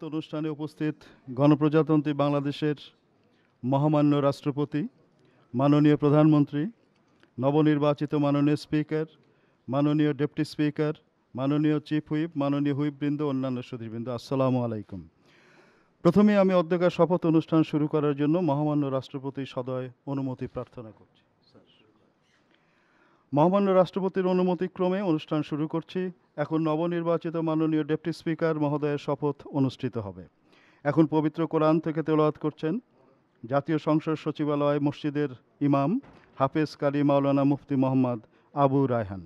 অনুষ্ঠানে উপস্থিত গণপ্রজাতন্ত্রী বাংলাদেশের মহামান্য রাষ্ট্রপতি, মাননীয় প্রধানমন্ত্রী, নবনির্বাচিত মাননীয় স্পিকার, মাননীয় ডেপুটি স্পিকার, মাননীয় চিফ হুইপ, মাননীয় হুইপবৃন্দ, অন্যান্য সুধীবৃন্দ, আসসালামু আলাইকুম। প্রথমে আমি অধ্যক্ষের শপথ অনুষ্ঠান শুরু করার জন্য মহামান্য রাষ্ট্রপতির সদয় অনুমতি প্রার্থনা করছি। মহামান্য রাষ্ট্রপতির অনুমতিক্রমে অনুষ্ঠান শুরু করছি। এখন নবনির্বাচিত মাননীয় ডেপুটি স্পিকার মহোদয়ের শপথ অনুষ্ঠিত হবে। এখন পবিত্র কোরআন থেকে তেলাওয়াত করছেন জাতীয় সংসদ সচিবালয় মসজিদের ইমাম হাফেজ কারি মাওলানা মুফতি মোহাম্মদ আবু রায়হান।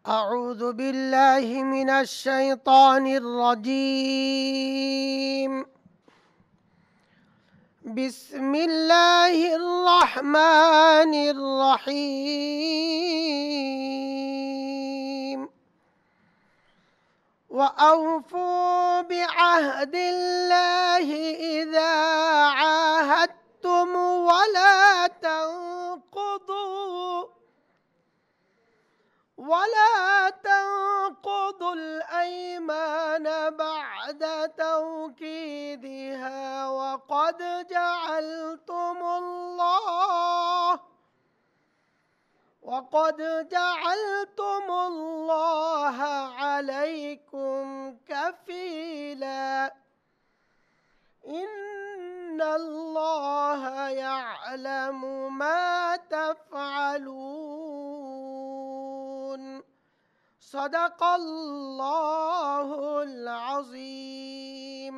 أعوذ بالله من الشيطان الرجيم. بسم الله الرحمن الرحيم. وأوفوا بعهد الله إذا عاهدتم ولا تنقضوا الأيمان بعد توكيدها وقد جعلتم الله عليكم كفيلا إن الله يعلم ما تفعلون صدق الله العظيم.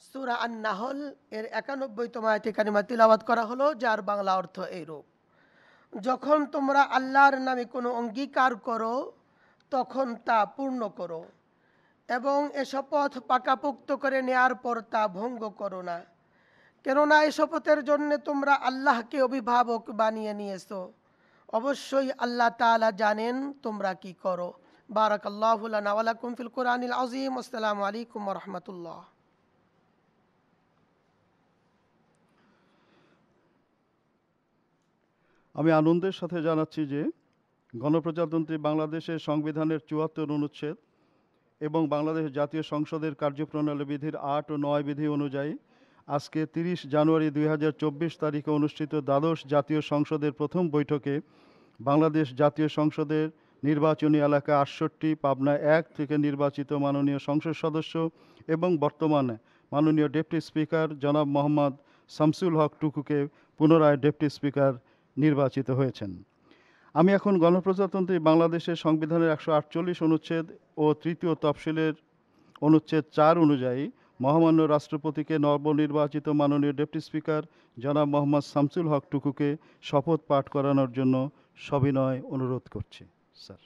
সূরা আন-নাহল এর 91তম আয়াতে কারিমা তিলাওয়াত করা হলো, যার বাংলা অর্থ এইরূপ: যখন তোমরা আল্লাহর নামে কোনো অঙ্গীকার করো তখন তা পূর্ণ করো এবং এ শপথ পাকাপোক্ত করে নেয়ার পর তা ভঙ্গ করো না, কেননা এই শপথের জন্য তোমরা আল্লাহকে অভিভাবক বানিয়ে নিয়েছো। অবশ্যই আল্লাহ তাআলা জানেন তোমরা কি করো। বারাকাল্লাহু লানা ওয়া লাকুম ফিল কুরআনিল আযীম। আসসালামু আলাইকুম ওয়া রাহমাতুল্লাহ। আমি আনন্দের সাথে জানাচ্ছি যে গণপ্রজাতন্ত্রী বাংলাদেশের সংবিধানের ৭৪ অনুচ্ছেদ এবং বাংলাদেশের জাতীয় সংসদের কার্যপ্রণালী বিধির ৮ ও ৯ বিধি অনুযায়ী আজকে ৩০ জানুয়ারি ২০২৪ তারিখে অনুষ্ঠিত দ্বাদশ জাতীয় সংসদের প্রথম বৈঠকে বাংলাদেশ জাতীয় সংসদের নির্বাচনী এলাকা ৬৮ পাবনা ১ থেকে নির্বাচিত মাননীয় সংসদ সদস্য এবং বর্তমানে মাননীয় ডেপুটি স্পিকার জনাব মোহাম্মদ শামসুল হক টুকুকে পুনরায় ডেপুটি স্পিকার নির্বাচিত হয়েছেন। আমি এখন গণপ্রজাতন্ত্রী বাংলাদেশের সংবিধানের ১৪৮ অনুচ্ছেদ ও তৃতীয় তফসিলের অনুচ্ছেদ ৪ অনুযায়ী মহামান্য রাষ্ট্রপতিকে নবনির্বাচিত মাননীয় ডেপুটি স্পিকার জনাব মোহাম্মদ শামসুল হক টুকুকে শপথ পাঠ করানোর জন্য সবিনয় অনুরোধ করছি। স্যার।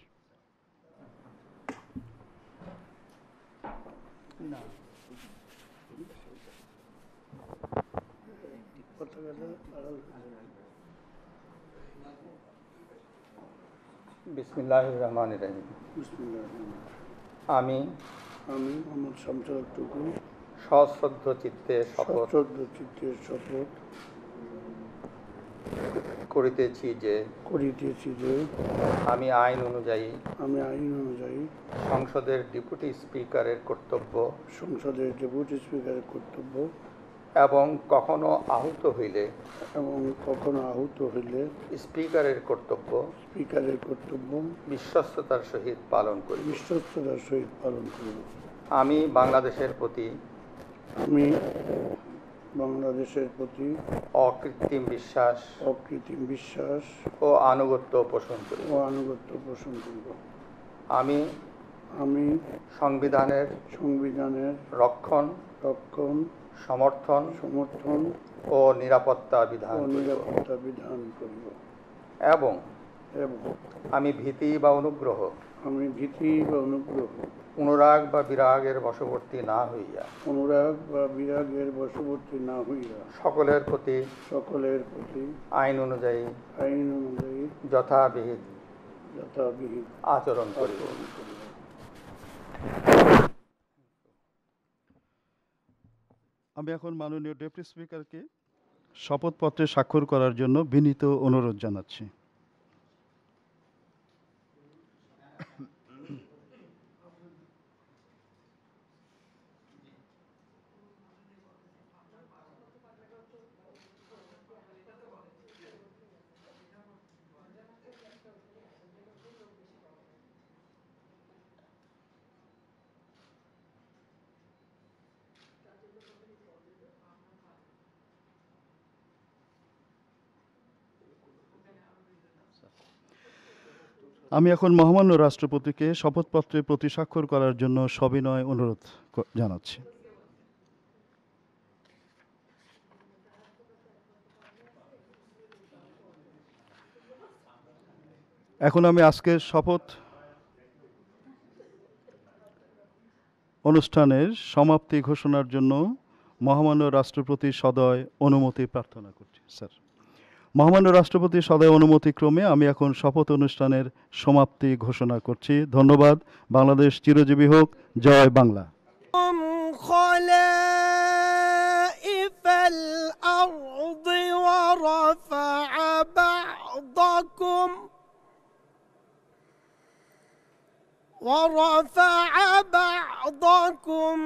বিসমিল্লাহির রহমানির রহিম। আমি মোহাম্মদ শামসুল হক টুকু সশ্রদ্ধ চিত্তে শপথ করিতেছি যে আমি আইন অনুযায়ী সংসদের ডেপুটি স্পিকারের কর্তব্য এবং কখনো আহত হইলে স্পিকারের কর্তব্য বিশ্বস্ততার সহিত পালন করিব। আমি বাংলাদেশের প্রতি অকৃত্রিম বিশ্বাস ও আনুগত্য পোষণ করিব। আমি সংবিধানের রক্ষণ সমর্থন ও নিরাপত্তা বিধান করিব এবং আমি ভীতি বা অনুগ্রহ অনুরাগ বা বিরাগের বশবর্তী না হইয়া সকলের প্রতি আইন অনুযায়ী যথাবিহিত আচরণ করিব। আমি এখন মাননীয় ডেপুটি স্পিকারকে শপথপত্রে স্বাক্ষর করার জন্য বিনীত অনুরোধ জানাচ্ছি। আমি এখন মহামান্য রাষ্ট্রপতিকে শপথপত্রে প্রতি স্বাক্ষর করার জন্য সবিনয় অনুরোধ জানাচ্ছি। এখন আমি আজকের শপথ অনুষ্ঠানের সমাপ্তি ঘোষণার জন্য মহামান্য রাষ্ট্রপতির সদয় অনুমতি প্রার্থনা করছি। স্যার, মহামান্য রাষ্ট্রপতির সদয় অনুমতিক্রমে আমি এখন শপথ অনুষ্ঠানের সমাপ্তি ঘোষণা করছি। ধন্যবাদ। বাংলাদেশ চিরজীবী হোক। জয় বাংলা। ورفع بعضكم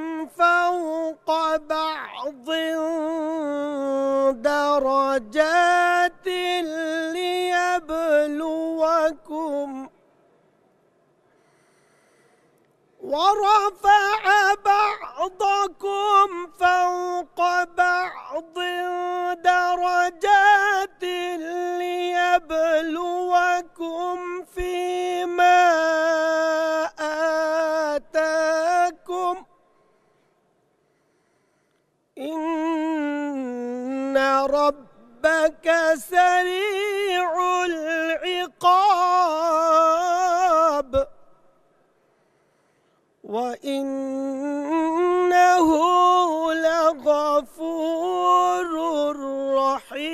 فوق بعض درجات ليبلوكم ورفع بعضكم فوق بعض درجات ليبلوكم فيما آتاكم إن ربك سريع العقاب وإنه لغفور رحيم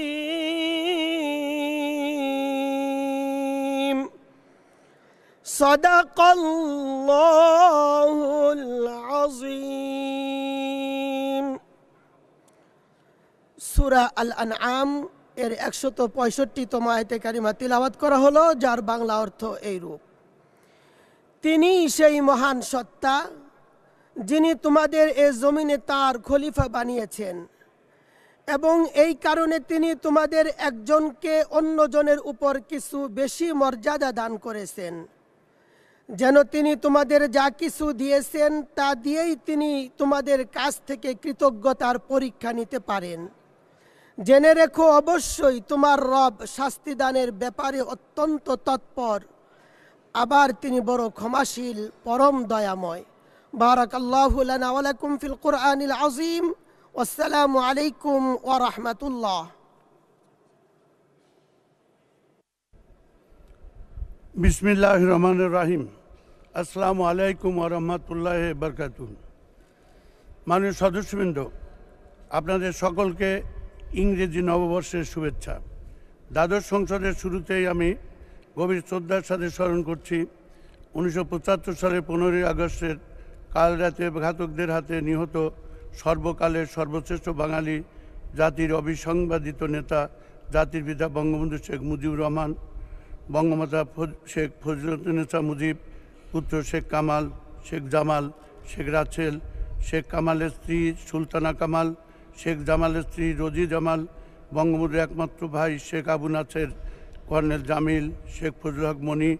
صدق الله العظيم। সূরা আল আনআম এর 165তম আয়াতে কারিমা তিলাওয়াত করা হলো, যার বাংলা অর্থ এইরূপ: তিনি সেই মহান সত্তা যিনি তোমাদের এ জমিনে তার খলিফা বানিয়েছেন এবং এই কারণে তিনি তোমাদের একজনকে অন্যজনের উপর কিছু বেশি মর্যাদা দান করেছেন, যেন তিনি তোমাদের যা কিছু দিয়েছেন তা দিয়েই তিনি তোমাদের কাছ থেকে কৃতজ্ঞতার পরীক্ষা নিতে পারেন। জেনে রেখো, অবশ্যই তোমার রব শাস্তিদানের ব্যাপারে অত্যন্ত তৎপর, আবার তিনি বড় ক্ষমাশীল, পরম দয়াময়। বারাকাল্লাহু লানা ওয়া লাকুম ফিল কুরআনিল আযীম। ওয়াসসালামু আলাইকুম ওয়া রাহমাতুল্লাহ। বিসমিল্লাহির রহমানির রহিম। আসসালামু আলাইকুম ওয়া রাহমাতুল্লাহি ওয়া বারাকাতুহু। মাননীয় সদস্যবৃন্দ, আপনাদের সকলকে ইংরেজি নববর্ষের শুভেচ্ছা। দ্বাদশ সংসদের শুরুতেই আমি গভীর শ্রদ্ধার সাথে স্মরণ করছি 1975 সালের 15ই আগস্টের কাল রাতে ঘাতকদের হাতে নিহত সর্বকালের সর্বশ্রেষ্ঠ বাঙালি জাতির অবিসংবাদিত নেতা, জাতির পিতা বঙ্গবন্ধু শেখ মুজিবুর রহমান, বঙ্গমাতা শেখ ফজিলতুন্নেসা মুজিব, পুত্র শেখ কামাল, শেখ জামাল, শেখ রাছেল, শেখ কামালের স্ত্রী সুলতানা কামাল, শেখ জামালের স্ত্রী রোজি জামাল, বঙ্গবন্ধুর একমাত্র ভাই শেখ আবু নাসের, কর্নেল জামিল, শেখ ফজলুল হক মনি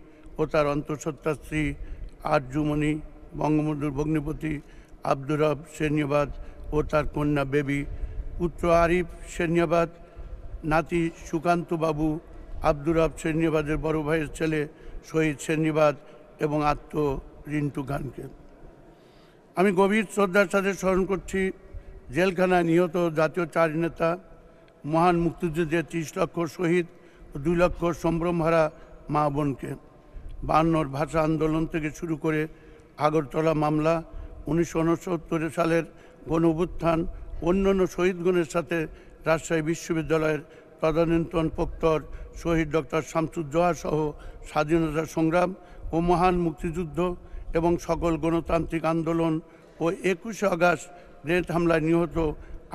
ও তার অন্তঃসত্ত্বা স্ত্রী আরজু মনি, বঙ্গবন্ধুর ভগ্নিপতি আব্দুর রব সেরনিয়াবাদ ও তার কন্যা বেবি, পুত্র আরিফ সেরনিয়াবাদ, নাতি সুকান্ত বাবু, আব্দুর রব সেরনিয়াবাদের বড় ভাইয়ের ছেলে শহীদ সেরনিয়াবাদ এবং আত্ম রিন্টু খানকে। আমি গভীর শ্রদ্ধার সাথে স্মরণ করছি জেলখানায় নিহত জাতীয় চার নেতা, মহান মুক্তিযুদ্ধের 30 লক্ষ শহীদ ও 2 লক্ষ সম্ভ্রমহারা মা বোনকে। 52 ভাষা আন্দোলন থেকে শুরু করে আগরতলা মামলা, 1969 সালের গণ অভ্যুত্থান, অন্যান্য শহীদগণের সাথে রাজশাহী বিশ্ববিদ্যালয়ের তদানীন্তন প্রক্টর শহীদ ডক্টর শামসুজ্জোহা সহ স্বাধীনতা সংগ্রাম ও মহান মুক্তিযুদ্ধ এবং সকল গণতান্ত্রিক আন্দোলন ও 21শে আগস্ট গ্রেনেড হামলায় নিহত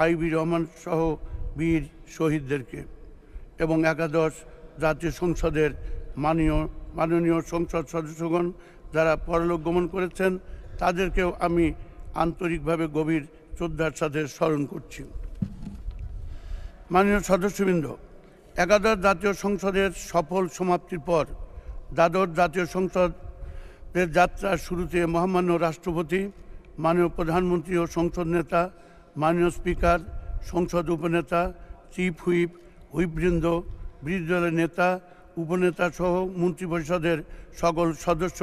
আইবি রহমান সহ বীর শহীদদেরকে এবং একাদশ জাতীয় সংসদের মাননীয় সংসদ সদস্যগণ যারা পরলোক গমন করেছেন তাদেরকেও আমি আন্তরিকভাবে গভীর শ্রদ্ধার সাথে স্মরণ করছি। মাননীয় সদস্যবৃন্দ, একাদশ জাতীয় সংসদের সফল সমাপ্তির পর দ্বাদশ জাতীয় সংসদের যাত্রার শুরুতে মহামান্য রাষ্ট্রপতি, মাননীয় প্রধানমন্ত্রী ও সংসদ নেতা, মাননীয় স্পিকার, সংসদ উপনেতা, চিফ হুইপ, হুইপবৃন্দ, বিরোধী দলের নেতা, উপনেতা সহ মন্ত্রিপরিষদের সকল সদস্য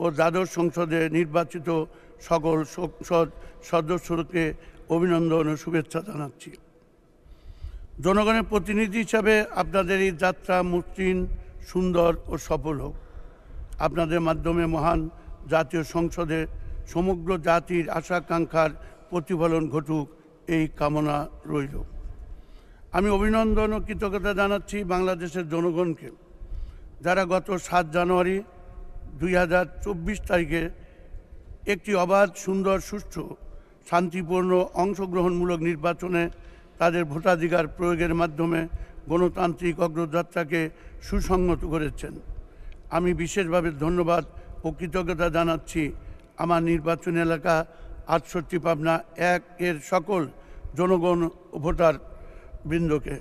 ও দ্বাদশ সংসদে নির্বাচিত সকল সংসদ সদস্যকে অভিনন্দন ও শুভেচ্ছা জানাচ্ছি। জনগণের প্রতিনিধি হিসাবে আপনাদের এই যাত্রা মসৃণ, সুন্দর ও সফল হোক। আপনাদের মাধ্যমে মহান জাতীয় সংসদে সমগ্র জাতির আশা-আকাঙ্ক্ষার প্রতিফলন ঘটুক, এই কামনা রইল। আমি অভিনন্দন ও কৃতজ্ঞতা জানাচ্ছি বাংলাদেশের জনগণকে, যারা গত 7 জানুয়ারি 2024 তারিখে একটি অবাধ, সুন্দর, সুষ্ঠু, শান্তিপূর্ণ, অংশগ্রহণমূলক নির্বাচনে তাদের ভোটাধিকার প্রয়োগের মাধ্যমে গণতান্ত্রিক অগ্রযাত্রাকে সুসংহত করেছেন। আমি বিশেষভাবে ধন্যবাদ ও কৃতজ্ঞতা জানাচ্ছি আমার নির্বাচনী এলাকা 68 পাবনা 1 এর সকল জনগণ ও ভোটার বৃন্দকে,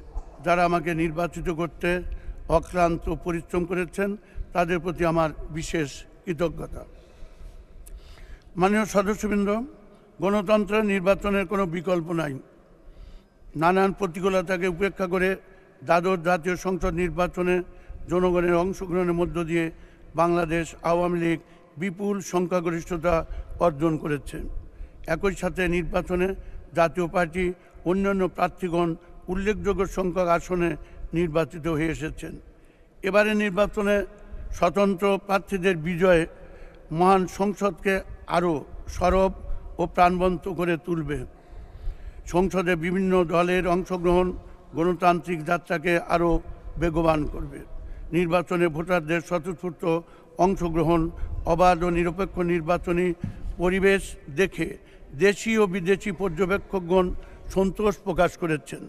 যারা আমাকে নির্বাচিত করতে অক্লান্ত পরিশ্রম করেছেন। তাদের প্রতি আমার বিশেষ কৃতজ্ঞতা। মাননীয় সদস্যবৃন্দ, গণতন্ত্রের নির্বাচনের কোনো বিকল্প নাই। নানান প্রতিকূলতাকে উপেক্ষা করে দ্বাদশ জাতীয় সংসদ নির্বাচনে জনগণের অংশগ্রহণের মধ্য দিয়ে বাংলাদেশ আওয়ামী লীগ বিপুল সংখ্যাগরিষ্ঠতা অর্জন করেছে। একই সাথে নির্বাচনে জাতীয় পার্টি অন্যান্য প্রার্থীগণ উল্লেখযোগ্য সংখ্যক আসনে নির্বাচিত হয়ে এসেছেন। এবারে নির্বাচনে স্বতন্ত্র প্রার্থীদের বিজয়ে মহান সংসদকে আরও সরব ও প্রাণবন্ত করে তুলবে। সংসদে বিভিন্ন দলের অংশগ্রহণ গণতান্ত্রিক যাত্রাকে আরও বেগবান করবে। নির্বাচনে ভোটারদের স্বতঃস্ফূর্ত অংশগ্রহণ, অবাধ ও নিরপেক্ষ নির্বাচনী পরিবেশ দেখে দেশি ও বিদেশি পর্যবেক্ষকগণ সন্তোষ প্রকাশ করেছেন।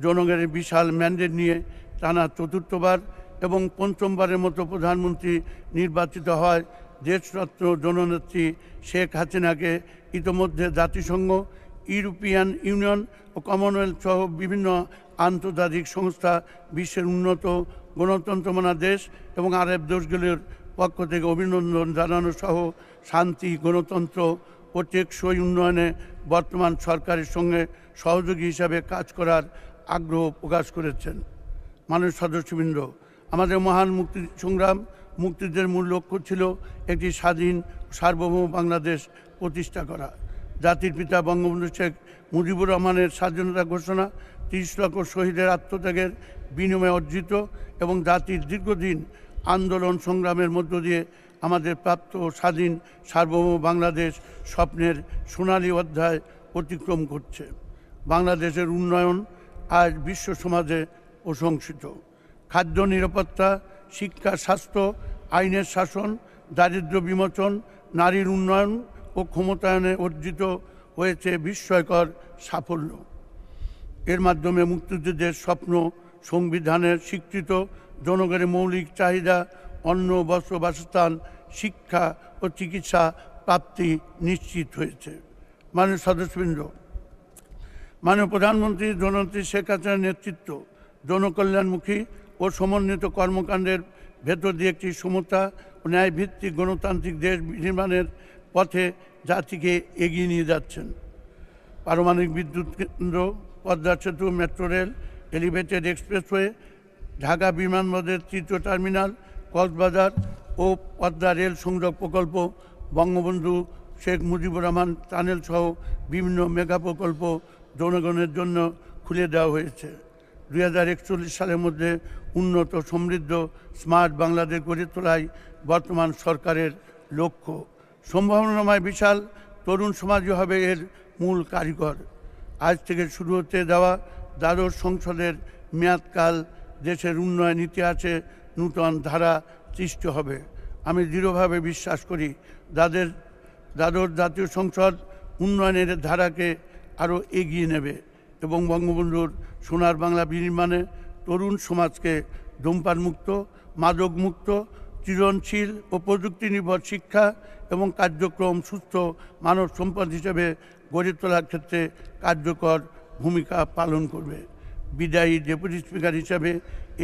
জনগণের বিশাল ম্যান্ডেট নিয়ে টানা চতুর্থবার এবং পঞ্চমবারের মতো প্রধানমন্ত্রী নির্বাচিত হয় দেশরত্ন জননেত্রী শেখ হাসিনাকে ইতোমধ্যে জাতিসংঘ, ইউরোপিয়ান ইউনিয়ন ও কমনওয়েলথ সহ বিভিন্ন আন্তর্জাতিক সংস্থা, বিশ্বের উন্নত গণতন্ত্রমানা দেশ এবং আরব দেশগুলির পক্ষ থেকে অভিনন্দন জানানো সহ শান্তি, গণতন্ত্র ও টেকসই উন্নয়নে বর্তমান সরকারের সঙ্গে সহযোগী হিসাবে কাজ করার আগ্রহ প্রকাশ করেছেন। মাননীয় সদস্যবৃন্দ, আমাদের মহান মুক্তি সংগ্রাম, মুক্তিযুদ্ধের মূল লক্ষ্য ছিল একটি স্বাধীন, সার্বভৌম বাংলাদেশ প্রতিষ্ঠা করা। জাতির পিতা বঙ্গবন্ধু শেখ মুজিবুর রহমানের স্বাধীনতা ঘোষণা 30 লক্ষ শহীদের আত্মত্যাগের বিনিময়ে অর্জিত এবং জাতির দীর্ঘদিন আন্দোলন সংগ্রামের মধ্য দিয়ে আমাদের প্রাপ্ত স্বাধীন সার্বভৌম বাংলাদেশ স্বপ্নের সোনালী অধ্যায় অতিক্রম করছে। বাংলাদেশের উন্নয়ন আজ বিশ্ব সমাজে প্রশংসিত। খাদ্য নিরাপত্তা, শিক্ষা, স্বাস্থ্য, আইনের শাসন, দারিদ্র্য বিমোচন, নারীর উন্নয়ন ও ক্ষমতায়নে অর্জিত হয়েছে বিস্ময়কর সাফল্য। এর মাধ্যমে মুক্তিযুদ্ধের স্বপ্ন, সংবিধানের স্বীকৃত জনগণের মৌলিক চাহিদা, অন্ন, বস্ত্র, বাসস্থান, শিক্ষা ও চিকিৎসা প্রাপ্তি নিশ্চিত হয়েছে। মাননীয় সদস্যবৃন্দ, মাননীয় প্রধানমন্ত্রী জননেত্রী শেখ হাসিনার নেতৃত্ব জনকল্যাণমুখী ও সমন্বিত কর্মকাণ্ডের ভেতর দিয়ে একটি সমতা ও ন্যায়ভিত্তিক গণতান্ত্রিক দেশ নির্মাণের পথে জাতিকে এগিয়ে নিয়ে যাচ্ছেন। পারমাণবিক বিদ্যুৎ কেন্দ্র, পদ্মা সেতু, metro rail, elevated expressway, Dhaka বিমানবন্দরের 3য় টার্মিনাল, কক্সবাজার ও পদ্মা রেল সংযোগ প্রকল্প, বঙ্গবন্ধু শেখ মুজিবুর রহমান টানেল সহ বিভিন্ন মেগা প্রকল্প জনগণের জন্য খুলে দেওয়া হয়েছে। 2041 সালের মধ্যে উন্নত, সমৃদ্ধ, স্মার্ট বাংলাদেশ গড়ে তোলাই বর্তমান সরকারের লক্ষ্য। সম্ভাবনাময় বিশাল তরুণ সমাজই হবে এর মূল কারিগর। আজ থেকে শুরু হতে দেওয়া দ্বাদশ সংসদের মেয়াদকাল দেশের উন্নয়ন ইতিহাসে নূতন ধারা সৃষ্টি হবে। আমি দৃঢ়ভাবে বিশ্বাস করি দ্বাদশ জাতীয় সংসদ উন্নয়নের ধারাকে আরও এগিয়ে নেবে এবং বঙ্গবন্ধুর সোনার বাংলা বিনির্মাণে তরুণ সমাজকে ধূমপানমুক্ত, মাদকমুক্ত, সৃজনশীল ও প্রযুক্তি নির্ভর শিক্ষা এবং কার্যক্রম সুস্থ মানব সম্পদ হিসেবে গড়ে তোলার ক্ষেত্রে কার্যকর ভূমিকা পালন করবে। বিদায়ী ডেপুটি স্পিকার হিসাবে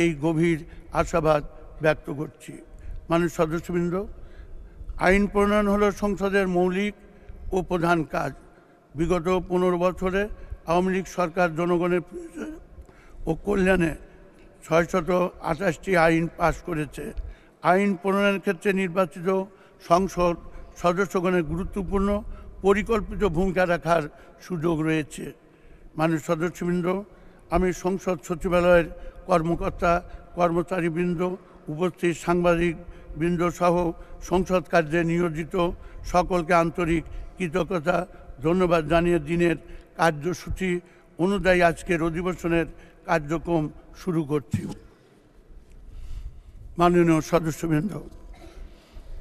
এই গভীর আশাবাদ ব্যক্ত করছি। মাননীয় সদস্যবৃন্দ, আইন প্রণয়ন হলো সংসদের মৌলিক ও প্রধান কাজ। বিগত 15 বছরে আওয়ামী লীগ সরকার জনগণের ও কল্যাণে 628টি আইন পাশ করেছে। আইন প্রণয়নের ক্ষেত্রে নির্বাচিত সংসদ সদস্যগণের গুরুত্বপূর্ণ পরিকল্পিত ভূমিকা রাখার সুযোগ রয়েছে। মাননীয় সদস্যবৃন্দ, আমি সংসদ সচিবালয়ের কর্মকর্তা কর্মচারীবৃন্দ, উপস্থিত সাংবাদিকবৃন্দ সহ সংসদ কার্যে নিয়োজিত সকলকে আন্তরিক কৃতজ্ঞতা ধন্যবাদ জানিয়ে দিনের কার্যসূচি অনুযায়ী আজকের অধিবেশনের কার্যক্রম শুরু করছি। মাননীয় সদস্যবৃন্দ,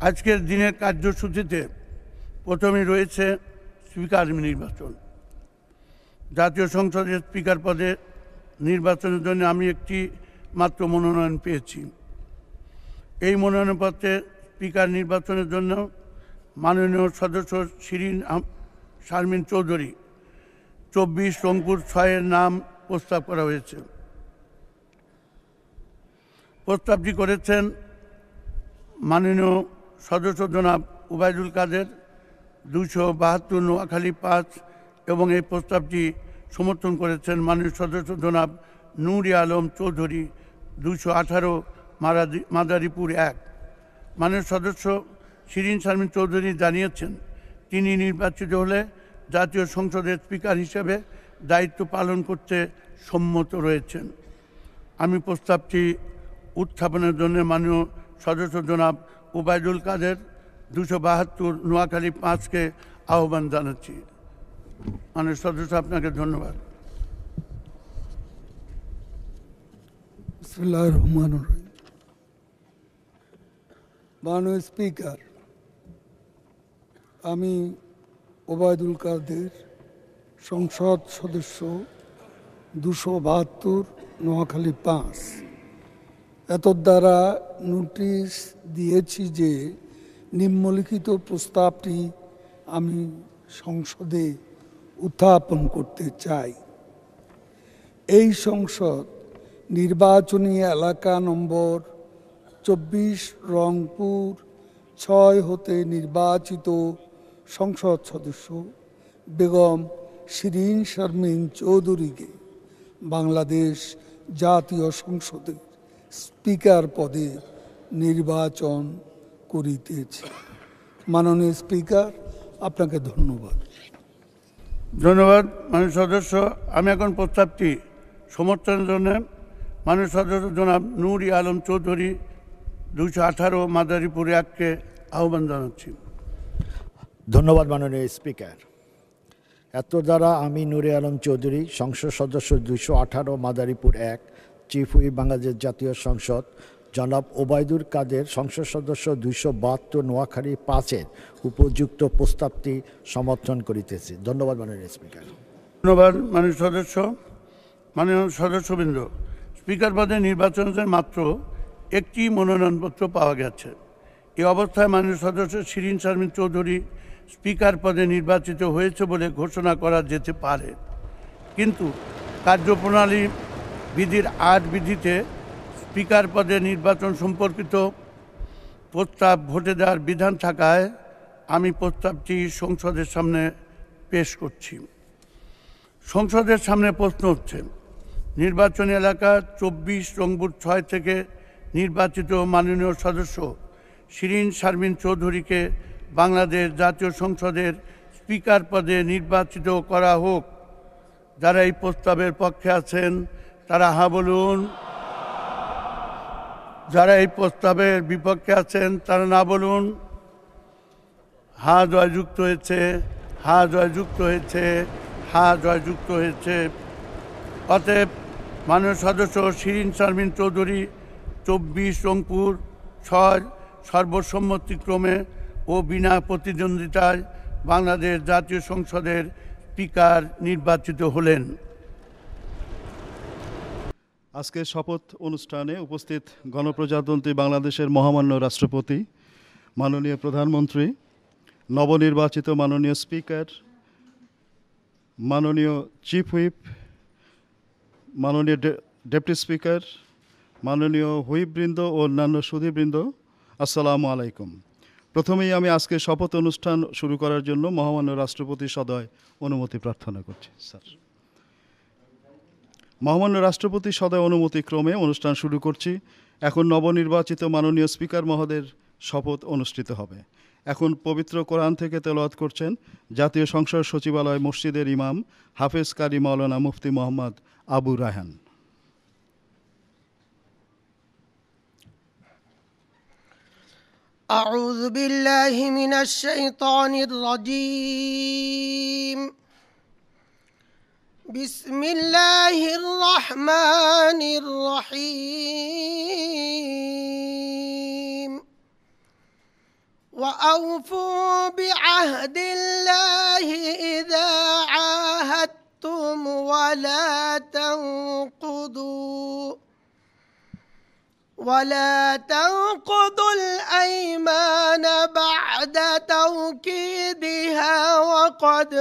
আজকের দিনের কার্যসূচিতে প্রথমেই রয়েছে স্পিকার নির্বাচন। জাতীয় সংসদের স্পিকার পদে নির্বাচনের জন্য আমি একটি মাত্র মনোনয়ন পেয়েছি। এই মনোনয়নপত্রে স্পিকার নির্বাচনের জন্য মাননীয় সদস্য শারমিন চৌধুরী 24 রংপুর 6-এর নাম প্রস্তাব করা হয়েছে। প্রস্তাবটি করেছেন মাননীয় সদস্য জনাব ওবায়দুল কাদের 272 নোয়াখালী 5, এবং এই প্রস্তাবটি সমর্থন করেছেন মাননীয় সদস্য জনাব নূর আলম চৌধুরী 218 মাদারীপুর 1। মাননীয় সদস্য শারমিন চৌধুরী জানিয়েছেন তিনি নির্বাচিত হলে জাতীয় সংসদের স্পিকার হিসেবে দায়িত্ব পালন করতে সম্মত রয়েছেন। আমি প্রস্তাবটি উত্থাপনের জন্য মাননীয় সদস্য জনাব ওবায়দুল কাদের 272 নোয়াখালী 5-কে আহ্বান জানাচ্ছি। মাননীয় সদস্য, আপনাকে ধন্যবাদ। বিসমিল্লাহির রহমানির রহিম। মাননীয় স্পিকার, আমি ওবায়দুল কাদের, সংসদ সদস্য 272 নোয়াখালী 5, এতদ্বারা নোটিশ দিয়েছি যে নিম্নলিখিত প্রস্তাবটি আমি সংসদে উত্থাপন করতে চাই। এই সংসদ নির্বাচনী এলাকা নম্বর 24 রংপুর 6 হতে নির্বাচিত সংসদ সদস্য বেগম শারমিন চৌধুরীকে বাংলাদেশ জাতীয় সংসদের স্পিকার পদে নির্বাচন করিতেছে। মাননীয় স্পিকার, আপনাকে ধন্যবাদ। ধন্যবাদ মাননীয় সদস্য। আমি এখন প্রস্তাবটি সমর্থনের জন্য মাননীয় সদস্য জনাব নূর আলম চৌধুরী 218 মাদারীপুর 1-কে আহ্বান জানাচ্ছি। ধন্যবাদ মাননীয় স্পিকার। এত দ্বারা আমি নূর আলম চৌধুরী, সংসদ সদস্য 218 মাদারীপুর 1, চিফ হুইপ বাংলাদেশ জাতীয় সংসদ, জনাব ওবায়দুল কাদের, সংসদ সদস্য 272 নোয়াখালী 5-এর উপযুক্ত প্রস্তাবটি সমর্থন করিতেছি। ধন্যবাদ মাননীয় স্পিকার। ধন্যবাদ মাননীয় সদস্য। মাননীয় সদস্যবৃন্দ, স্পিকার পদে নির্বাচনের মাত্র একটি মনোনয়নপত্র পাওয়া গেছে। এই অবস্থায় মাননীয় সদস্য শারমিন চৌধুরী স্পিকার পদে নির্বাচিত হয়েছে বলে ঘোষণা করা যেতে পারে, কিন্তু কার্যপ্রণালী বিধির 8 বিধিতে স্পিকার পদে নির্বাচন সম্পর্কিত প্রস্তাব ভোটে দেওয়ার বিধান থাকায় আমি প্রস্তাবটি সংসদের সামনে পেশ করছি। সংসদের সামনে প্রশ্ন হচ্ছে, নির্বাচনী এলাকা 24 রংপুর 6 থেকে নির্বাচিত মাননীয় সদস্য শারমিন চৌধুরীকে বাংলাদেশ জাতীয় সংসদের স্পিকার পদে নির্বাচিত করা হোক। যারা এই প্রস্তাবের পক্ষে আছেন তারা হা বলুন, যারা এই প্রস্তাবের বিপক্ষে আছেন তারা না বলুন। হা জয়যুক্ত হয়েছে, হা জয়যুক্ত হয়েছে, হা জয়যুক্ত হয়েছে। অতএব মাননীয় সদস্য শারমিন চৌধুরী 24 রংপুর 6 সর্বসম্মতিক্রমে ও বিনা প্রতিদ্বন্দ্বিতায় বাংলাদেশ জাতীয় সংসদের স্পিকার নির্বাচিত হলেন। আজকের শপথ অনুষ্ঠানে উপস্থিত গণপ্রজাতন্ত্রী বাংলাদেশের মহামান্য রাষ্ট্রপতি, মাননীয় প্রধানমন্ত্রী, নবনির্বাচিত মাননীয় স্পিকার, মাননীয় চিফ হুইপ, মাননীয় ডেপুটি স্পিকার, মাননীয় হুইপবৃন্দ ও অন্যান্য সুধীবৃন্দ, আসসালামু আলাইকুম। প্রথমেই আমি আজকে শপথ অনুষ্ঠান শুরু করার জন্য মহামান্য রাষ্ট্রপতি সদয় অনুমতি প্রার্থনা করছি। স্যার, মহামান্য রাষ্ট্রপতি সদয় অনুমতিক্রমে অনুষ্ঠান শুরু করছি। এখন নবনির্বাচিত মাননীয় স্পিকার মহোদয়ের শপথ অনুষ্ঠিত হবে। এখন পবিত্র কোরআন থেকে তেলাওয়াত করছেন জাতীয় সংসদ সচিবালয় মসজিদের ইমাম হাফেজ কারি মাওলানা মুফতি মোহাম্মদ আবু রায়হান। أعوذ بالله من الشيطان الرجيم. بسم الله الرحمن الرحيم. وأوفوا بعهد الله إذا عاهدتم ولا تنقضوا الأيمان بعد توكيدها وقد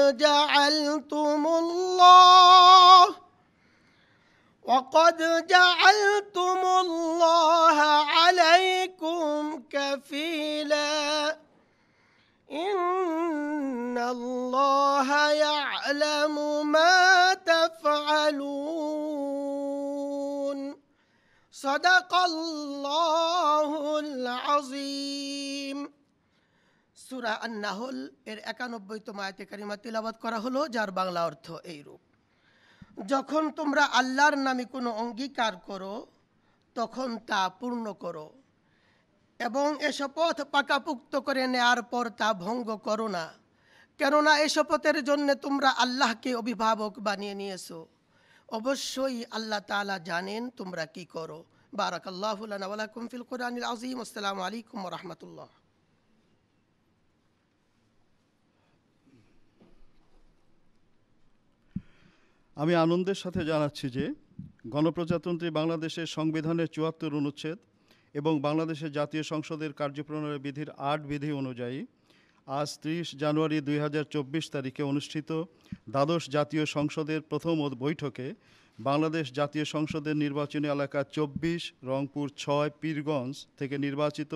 جعلتم الله عليكم كفيلا إن الله يعلم ما تفعلون صدق الله العظيم. সূরা আন-নাহল এর 91তম আয়াতে কারিমা তিলাওয়াত করা হলো, যার বাংলা অর্থ এইরূপ: যখন তোমরা আল্লাহর নামে কোনো অঙ্গীকার করো তখন তা পূর্ণ করো এবং এ শপথ পাকাপুক্ত করে নেয়ার পর তা ভঙ্গ করো না, কেননা এ শপথের জন্য তোমরা আল্লাহকে অভিভাবক বানিয়ে নিয়েছো। অবশ্যই আল্লাহ তাআলা জানেন তোমরা কি করো। বারাকাল্লাহু লানা ওয়া লাকুম ফিল কুরআনিল আযীম। আসসালামু আলাইকুম ওয়া রাহমাতুল্লাহ। আমি আনন্দের সাথে জানাচ্ছি যে গণপ্রজাতন্ত্রী বাংলাদেশের সংবিধানের ৭৪ অনুচ্ছেদ এবং বাংলাদেশের জাতীয় সংসদের কার্যপ্রণালী বিধির ৮ বিধি অনুযায়ী আজ ৩০ জানুয়ারি ২০২৪ তারিখে অনুষ্ঠিত দ্বাদশ জাতীয় সংসদের প্রথম বৈঠকে বাংলাদেশ জাতীয় সংসদের নির্বাচনী এলাকা ২৪, রংপুর ৬, পীরগঞ্জ থেকে নির্বাচিত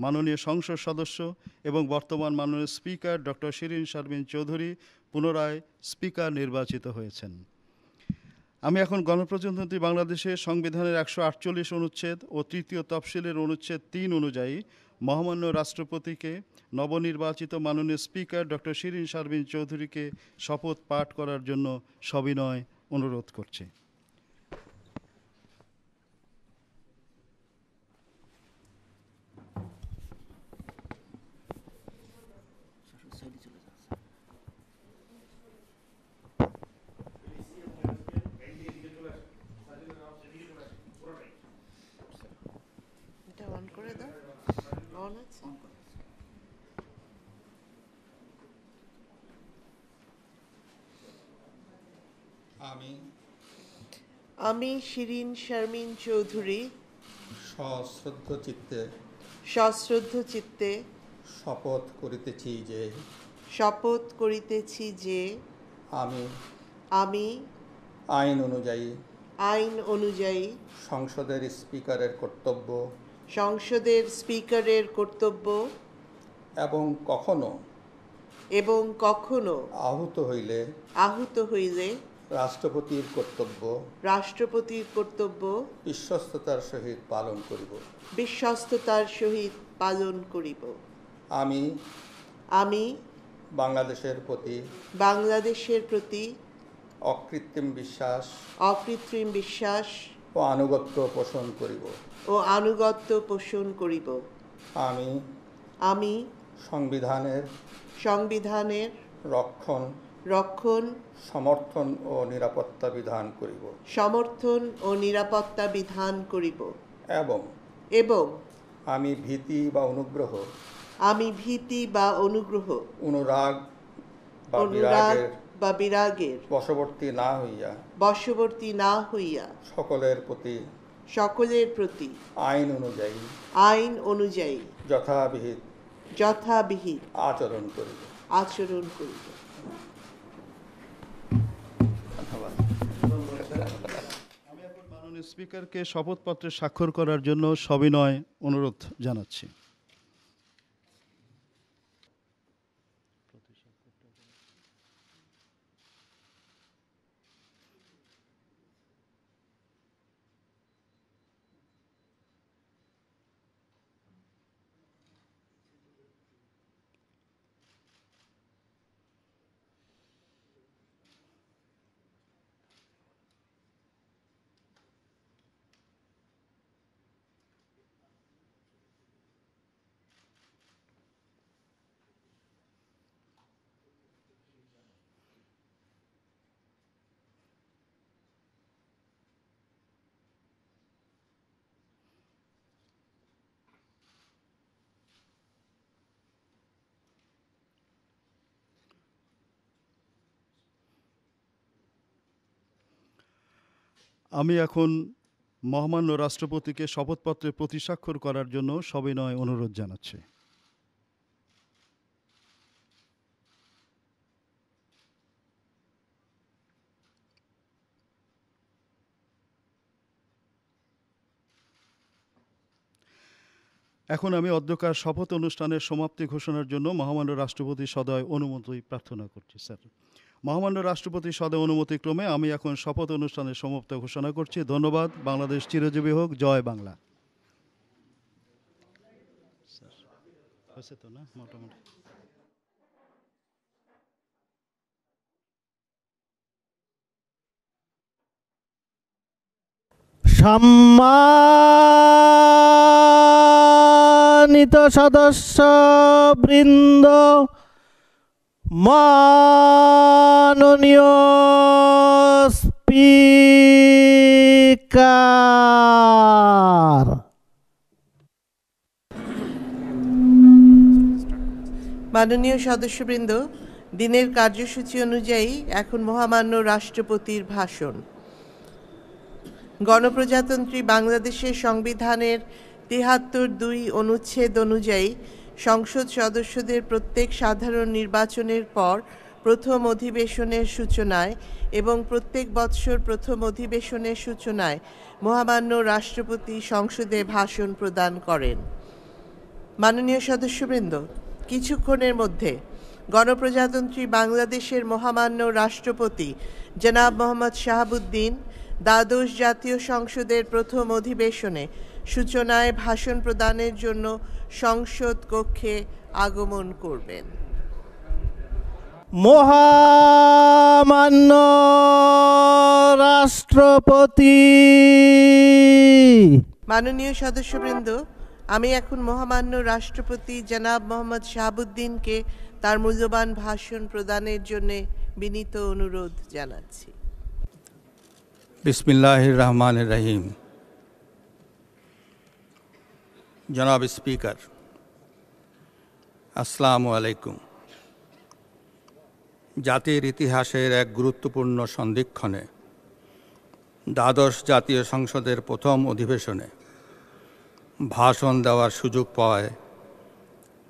মাননীয় সংসদ সদস্য এবং বর্তমান মাননীয় স্পিকার ডক্টর শিরীন শারমিন চৌধুরী পুনরায় স্পিকার নির্বাচিত হয়েছেন। আমি এখন গণপ্রজাতন্ত্রী বাংলাদেশের সংবিধানের ১৪৮ অনুচ্ছেদ ও তৃতীয় তফসিলের অনুচ্ছেদ ৩ অনুযায়ী মহামান্য রাষ্ট্রপতিকে নবনির্বাচিত মাননীয় স্পিকার ডক্টর শিরীন শারমিন চৌধুরীকে শপথ পাঠ করার জন্য সবিনয় অনুরোধ করছি। আমি শিরীন শারমিন চৌধুরী সশ্রদ্ধ চিত্তে শপথ করিতেছি যে আমি আইন অনুযায়ী সংসদের স্পিকারের কর্তব্য এবং কখনো আহত হইলে রাষ্ট্রপতির কর্তব্য বিশ্বস্ততার সহিত পালন করিব। আমি বাংলাদেশের প্রতি অকৃত্রিম বিশ্বাস ও আনুগত্য পোষণ করিব। আমি সংবিধানের রক্ষণ সমর্থন ও নিরাপত্তা বিধান করিব এবং আমি ভীতি বা অনুগ্রহ অনুরাগ বা বিরাগের বশবর্তী না হইয়া সকলের প্রতি আইন অনুযায়ী যথাবিহিত আচরণ করিব। আমি এখন মাননীয় স্পিকারকে শপথপত্রে স্বাক্ষর করার জন্য সবিনয় অনুরোধ জানাচ্ছি। আমি এখন মহামান্য রাষ্ট্রপতিকে শপথপত্রে প্রতিস্বাক্ষর করার জন্য সবিনয় অনুরোধ জানাচ্ছি। এখন আমি অধ্যক্ষার শপথ অনুষ্ঠানের সমাপ্তি ঘোষণার জন্য মহামান্য রাষ্ট্রপতি সদয় অনুমতি প্রার্থনা করছি। স্যার, মহামান্য রাষ্ট্রপতি সদয় অনুমতিক্রমে আমি এখন শপথ অনুষ্ঠানের সমাপ্ত ঘোষণা করছি। ধন্যবাদ। বাংলাদেশ চিরজীবী হোক। জয় বাংলা। হয়েছে তো না মোটামুটি? সম্মানিত সদস্যবৃন্দ, মাননীয় স্পিকার, মাননীয় সদস্যবৃন্দ, দিনের কার্যসূচি অনুযায়ী এখন মহামান্য রাষ্ট্রপতির ভাষণ। গণপ্রজাতন্ত্রী বাংলাদেশের সংবিধানের ৭৩(২) অনুচ্ছেদ অনুযায়ী সংসদ সদস্যদের প্রত্যেক সাধারণ নির্বাচনের পর প্রথম অধিবেশনের সূচনায় এবং প্রত্যেক বৎসর প্রথম অধিবেশনের সূচনায় মহামান্য রাষ্ট্রপতি সংসদে ভাষণ প্রদান করেন। মাননীয় সদস্যবৃন্দ, কিছুক্ষণের মধ্যে গণপ্রজাতন্ত্রী বাংলাদেশের মহামান্য রাষ্ট্রপতি জনাব মোহাম্মদ শাহাবুদ্দিন দ্বাদশ জাতীয় সংসদের প্রথম অধিবেশনে সূচনায় ভাষণ প্রদানের জন্য সংসদ কক্ষে আগমন করবেন। মহামান্য রাষ্ট্রপতি। মাননীয় সদস্যবৃন্দ, আমি এখন মহামান্য রাষ্ট্রপতি জনাব মোহাম্মদ শাহাবুদ্দিনকে তার মূল্যবান ভাষণ প্রদানের জন্য বিনীত অনুরোধ জানাচ্ছি। বিসমিল্লাহির রহমানির রহিম। জনাব স্পিকার, আসসালামু আলাইকুম। জাতির ইতিহাসের এক গুরুত্বপূর্ণ সন্ধিক্ষণে দ্বাদশ জাতীয় সংসদের প্রথম অধিবেশনে ভাষণ দেওয়ার সুযোগ পাওয়ায়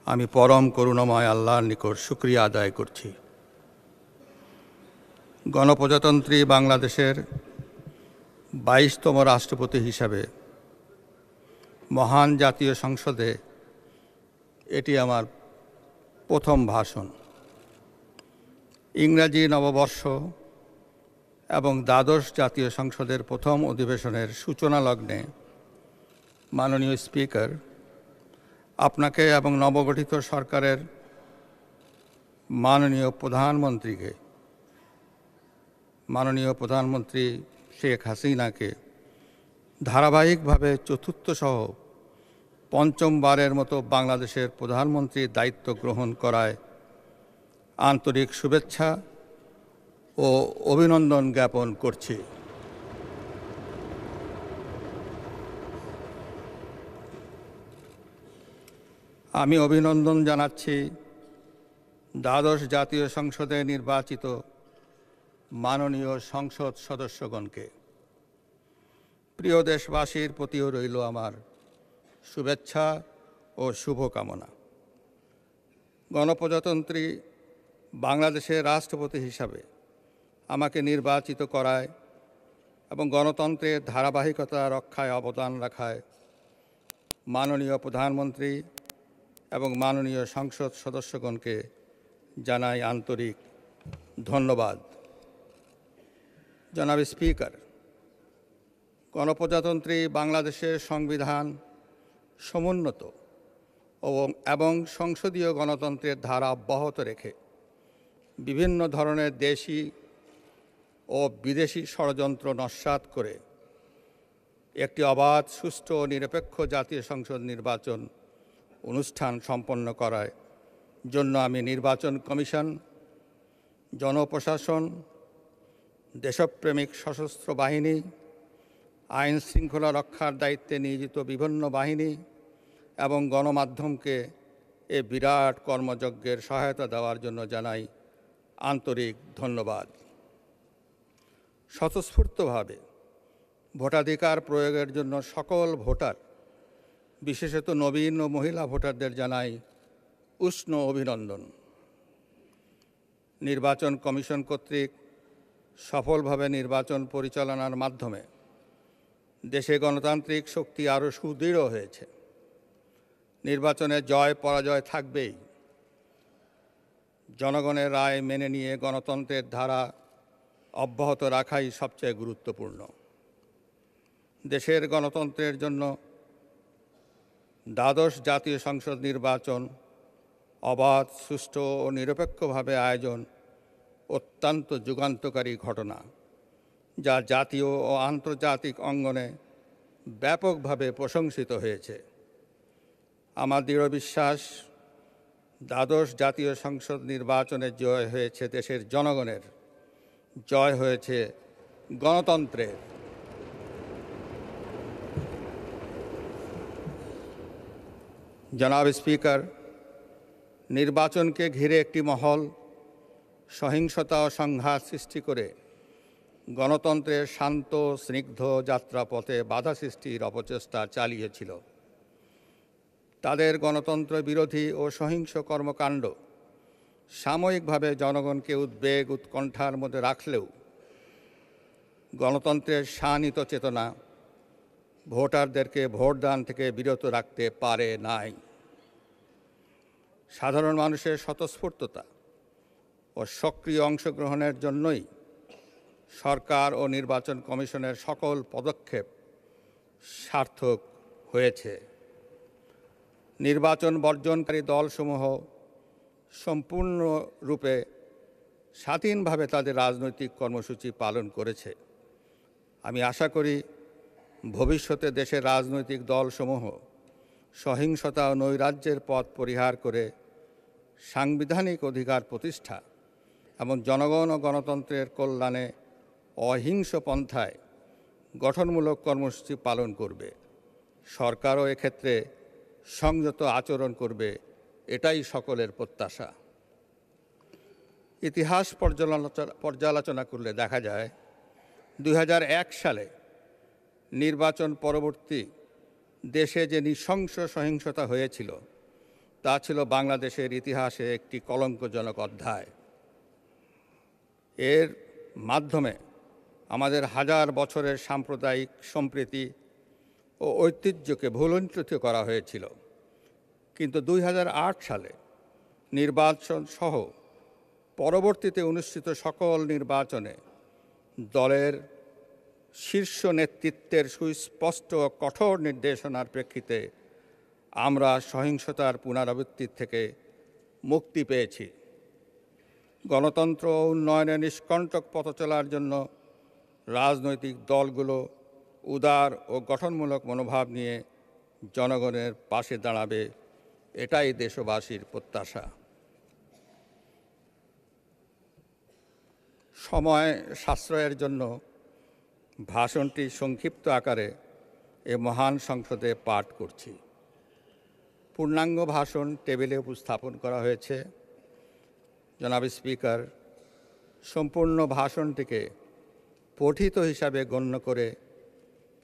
আমি পরম করুণাময় আল্লাহর নিকট শুকরিয়া আদায় করছি। গণপ্রজাতন্ত্রী বাংলাদেশের ২২তম রাষ্ট্রপতি হিসাবে মহান জাতীয় সংসদে এটি আমার প্রথম ভাষণ। ইংরাজি নববর্ষ এবং দ্বাদশ জাতীয় সংসদের প্রথম অধিবেশনের সূচনা লগ্নে মাননীয় স্পিকার, আপনাকে এবং নবগঠিত সরকারের মাননীয় প্রধানমন্ত্রী শেখ হাসিনাকে ধারাবাহিকভাবে চতুর্থসহ পঞ্চমবারের মতো বাংলাদেশের প্রধানমন্ত্রীর দায়িত্ব গ্রহণ করায় আন্তরিক শুভেচ্ছা ও অভিনন্দন জ্ঞাপন করছি। আমি অভিনন্দন জানাচ্ছি দ্বাদশ জাতীয় সংসদে নির্বাচিত মাননীয় সংসদ সদস্যগণকে। প্রিয় দেশবাসীর প্রতিও রইল আমার শুভেচ্ছা ও শুভকামনা। গণপ্রজাতন্ত্রী বাংলাদেশের রাষ্ট্রপতি হিসাবে আমাকে নির্বাচিত করায় এবং গণতন্ত্রের ধারাবাহিকতা রক্ষায় অবদান রাখায় মাননীয় প্রধানমন্ত্রী এবং মাননীয় সংসদ সদস্যগণকে জানাই আন্তরিক ধন্যবাদ। জনাব স্পিকার, গণপ্রজাতন্ত্রী বাংলাদেশের সংবিধান সমুন্নত এবং সংসদীয় গণতন্ত্রের ধারা অব্যাহত রেখে বিভিন্ন ধরনের দেশি ও বিদেশি ষড়যন্ত্র নস্যাৎ করে একটি অবাধ, সুষ্ঠু ও নিরপেক্ষ জাতীয় সংসদ নির্বাচন অনুষ্ঠান সম্পন্ন করার জন্য আমি নির্বাচন কমিশন, জনপ্রশাসন, দেশপ্রেমিক সশস্ত্র বাহিনী, আইন শৃঙ্খলা রক্ষার দায়িত্বে নিয়োজিত বিভিন্ন বাহিনী এবং গণমাধ্যমকে এ বিরাট কর্মযজ্ঞের সহায়তা দেওয়ার জন্য জানাই আন্তরিক ধন্যবাদ। স্বতঃস্ফূর্তভাবে ভোটাধিকার প্রয়োগের জন্য সকল ভোটার, বিশেষত নবীন ও মহিলা ভোটারদের জানাই উষ্ণ অভিনন্দন। নির্বাচন কমিশন কর্তৃক সফলভাবে নির্বাচন পরিচালনার মাধ্যমে দেশে গণতান্ত্রিক শক্তি আরও সুদৃঢ় হয়েছে। নির্বাচনে জয় পরাজয় থাকবেই। জনগণের রায় মেনে নিয়ে গণতন্ত্রের ধারা অব্যাহত রাখাই সবচেয়ে গুরুত্বপূর্ণ। দেশের গণতন্ত্রের জন্য দ্বাদশ জাতীয় সংসদ নির্বাচন অবাধ, সুষ্ঠু ও নিরপেক্ষভাবে আয়োজন অত্যন্ত যুগান্তকারী ঘটনা, যা জাতীয় ও আন্তর্জাতিক অঙ্গনে ব্যাপকভাবে প্রশংসিত হয়েছে। আমার দৃঢ় বিশ্বাস, দ্বাদশ জাতীয় সংসদ নির্বাচনে জয় হয়েছে দেশের জনগণের, জয় হয়েছে গণতন্ত্রের। জনাব স্পিকার, নির্বাচনকে ঘিরে একটি মহল সহিংসতা ও সংঘাত সৃষ্টি করে গণতন্ত্রের শান্ত স্নিগ্ধ যাত্রাপথে বাধা সৃষ্টির অপচেষ্টা চালিয়েছিল। তাদের গণতন্ত্র বিরোধী ও সহিংস কর্মকাণ্ড সাময়িকভাবে জনগণকে উদ্বেগ উৎকণ্ঠার মধ্যে রাখলেও গণতন্ত্রের শানিত চেতনা ভোটারদেরকে ভোটদান থেকে বিরত রাখতে পারে নাই। সাধারণ মানুষের স্বতঃস্ফূর্ততা ও সক্রিয় অংশগ্রহণের জন্যই সরকার ও নির্বাচন কমিশনের সকল পদক্ষেপ সার্থক হয়েছে। নির্বাচন বর্জনকারী দলসমূহ সম্পূর্ণরূপে স্বাধীনভাবে তাদের রাজনৈতিক কর্মসূচি পালন করেছে। আমি আশা করি ভবিষ্যতে দেশের রাজনৈতিক দলসমূহ সহিংসতা ও নৈরাজ্যের পথ পরিহার করে সাংবিধানিক অধিকার প্রতিষ্ঠা এবং জনগণ ও গণতন্ত্রের কল্যাণে অহিংস পন্থায় গঠনমূলক কর্মসূচি পালন করবে। সরকারও এক্ষেত্রে সংযত আচরণ করবে, এটাই সকলের প্রত্যাশা। ইতিহাস পর্যালোচনা করলে দেখা যায় 2001 সালে নির্বাচন পরবর্তী দেশে যে নৃশংস সহিংসতা হয়েছিল তা ছিল বাংলাদেশের ইতিহাসে একটি কলঙ্কজনক অধ্যায়। এর মাধ্যমে আমাদের হাজার বছরের সাম্প্রদায়িক সম্প্রীতি ও ঐতিহ্যকে ভুলুণ্ঠিত করা হয়েছিল। কিন্তু 2008 সালে নির্বাচন সহ পরবর্তীতে অনুষ্ঠিত সকল নির্বাচনে দলের শীর্ষ নেতৃত্বের সুস্পষ্ট ও কঠোর নির্দেশনার প্রেক্ষিতে আমরা সহিংসতার পুনরাবৃত্তির থেকে মুক্তি পেয়েছি। গণতন্ত্র ও উন্নয়নে নিষ্কণ্টক পথ চলার জন্য রাজনৈতিক দলগুলো উদার ও গঠনমূলক মনোভাব নিয়ে জনগণের পাশে দাঁড়াবে, এটাই দেশবাসীর প্রত্যাশা। সময় সাশ্রয়ের জন্য ভাষণটি সংক্ষিপ্ত আকারে এ মহান সংসদে পাঠ করছি। পূর্ণাঙ্গ ভাষণ টেবিলে উপস্থাপন করা হয়েছে। জনাব স্পিকার, সম্পূর্ণ ভাষণটিকে পঠিত হিসাবে গণ্য করে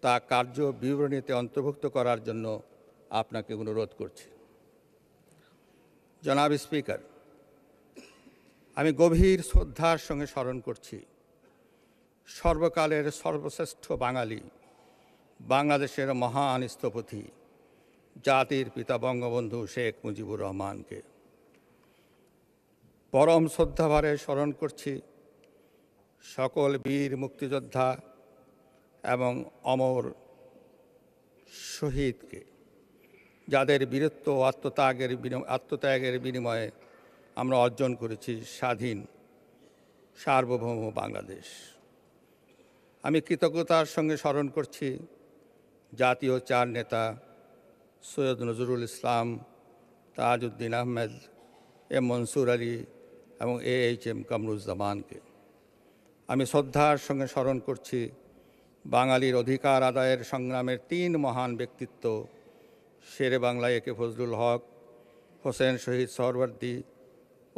তা কার্য বিবরণীতে অন্তর্ভুক্ত করার জন্য আপনাকে অনুরোধ করছি। জনাব স্পিকার, আমি গভীর শ্রদ্ধার সঙ্গে স্মরণ করছি সর্বকালের সর্বশ্রেষ্ঠ বাঙালি, বাংলাদেশের মহান স্থপতি, জাতির পিতা বঙ্গবন্ধু শেখ মুজিবুর রহমানকে। পরম শ্রদ্ধাভরে স্মরণ করছি সকল বীর মুক্তিযোদ্ধা এবং অমর শহীদকে, যাদের বীরত্ব ও আত্মত্যাগের বিনিময়ে আমরা অর্জন করেছি স্বাধীন সার্বভৌম বাংলাদেশ। আমি কৃতজ্ঞতার সঙ্গে স্মরণ করছি জাতীয় চার নেতা সৈয়দ নজরুল ইসলাম, তাজউদ্দিন আহমেদ, এম মনসুর আলী এবং AHM কামরুজ্জামানকে। আমি শ্রদ্ধার সঙ্গে স্মরণ করছি বাঙালির অধিকার আদায়ের সংগ্রামের 3 মহান ব্যক্তিত্ব শেরে বাংলা একে ফজলুল হক, হোসেন শহীদ সোহরাওয়ার্দী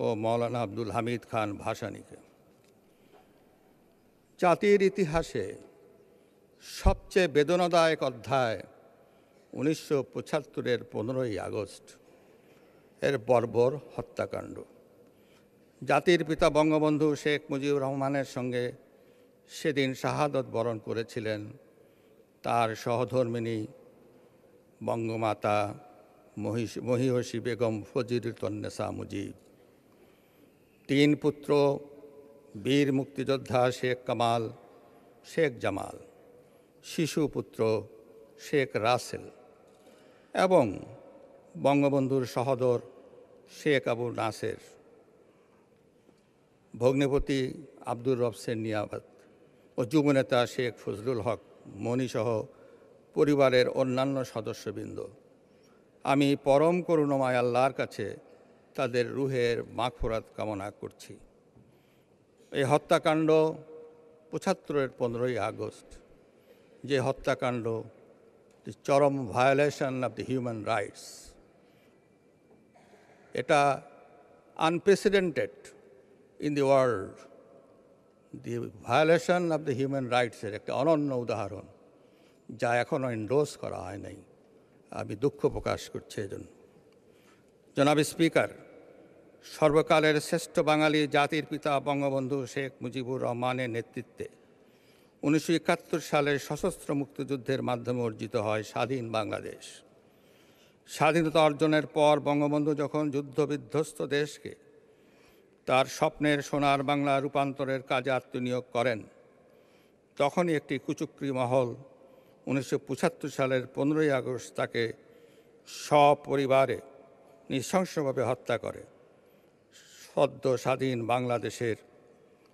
ও মৌলানা আব্দুল হামিদ খান ভাসানীকে। জাতির ইতিহাসে সবচেয়ে বেদনাদায়ক অধ্যায় 1975-এর 15ই আগস্ট এর বর্বর হত্যাকাণ্ড। জাতির পিতা বঙ্গবন্ধু শেখ মুজিবুর রহমানের সঙ্গে সেদিন শাহাদত বরণ করেছিলেন তার সহধর্মিণী বঙ্গমাতা মহিষী বেগম ফজিলতুন্নেসা মুজিব, 3 পুত্র বীর মুক্তিযোদ্ধা শেখ কামাল, শেখ জামাল, শিশু পুত্র শেখ রাসেল এবং বঙ্গবন্ধুর সহোদর শেখ আবু নাসের, ভগ্নিপতি আব্দুর রব সেন নিয়ামত ও যুবনেতা শেখ ফজলুল হক মনিসহ পরিবারের অন্যান্য সদস্যবৃন্দ। আমি পরম করুণাময় আল্লাহর কাছে তাদের রুহের মাগফিরাত কামনা করছি। এই হত্যাকাণ্ড 75-এর 15ই আগস্ট, যে হত্যাকাণ্ড চরম violation of the human rights, এটা unprecedented in the world. The violation of the human রাইটসের একটা অনন্য উদাহরণ, যা এখনও এন্ডোর্স করা হয় নাই। আমি দুঃখ প্রকাশ করছি এজন্য। জনাব স্পিকার, সর্বকালের শ্রেষ্ঠ বাঙালি জাতির পিতা বঙ্গবন্ধু শেখ মুজিবুর রহমানের নেতৃত্বে 1971 সালের সশস্ত্র মুক্তিযুদ্ধের মাধ্যমে অর্জিত হয় স্বাধীন বাংলাদেশ। স্বাধীনতা অর্জনের পর বঙ্গবন্ধু যখন যুদ্ধবিধ্বস্ত দেশকে তার স্বপ্নের সোনার বাংলা রূপান্তরের কাজে আত্মনিয়োগ করেন, তখনই একটি কুচক্রী মহল 1975 সালের 15ই আগস্ট তাকে সপরিবারে নৃশংসভাবে হত্যা করে সদ্য স্বাধীন বাংলাদেশের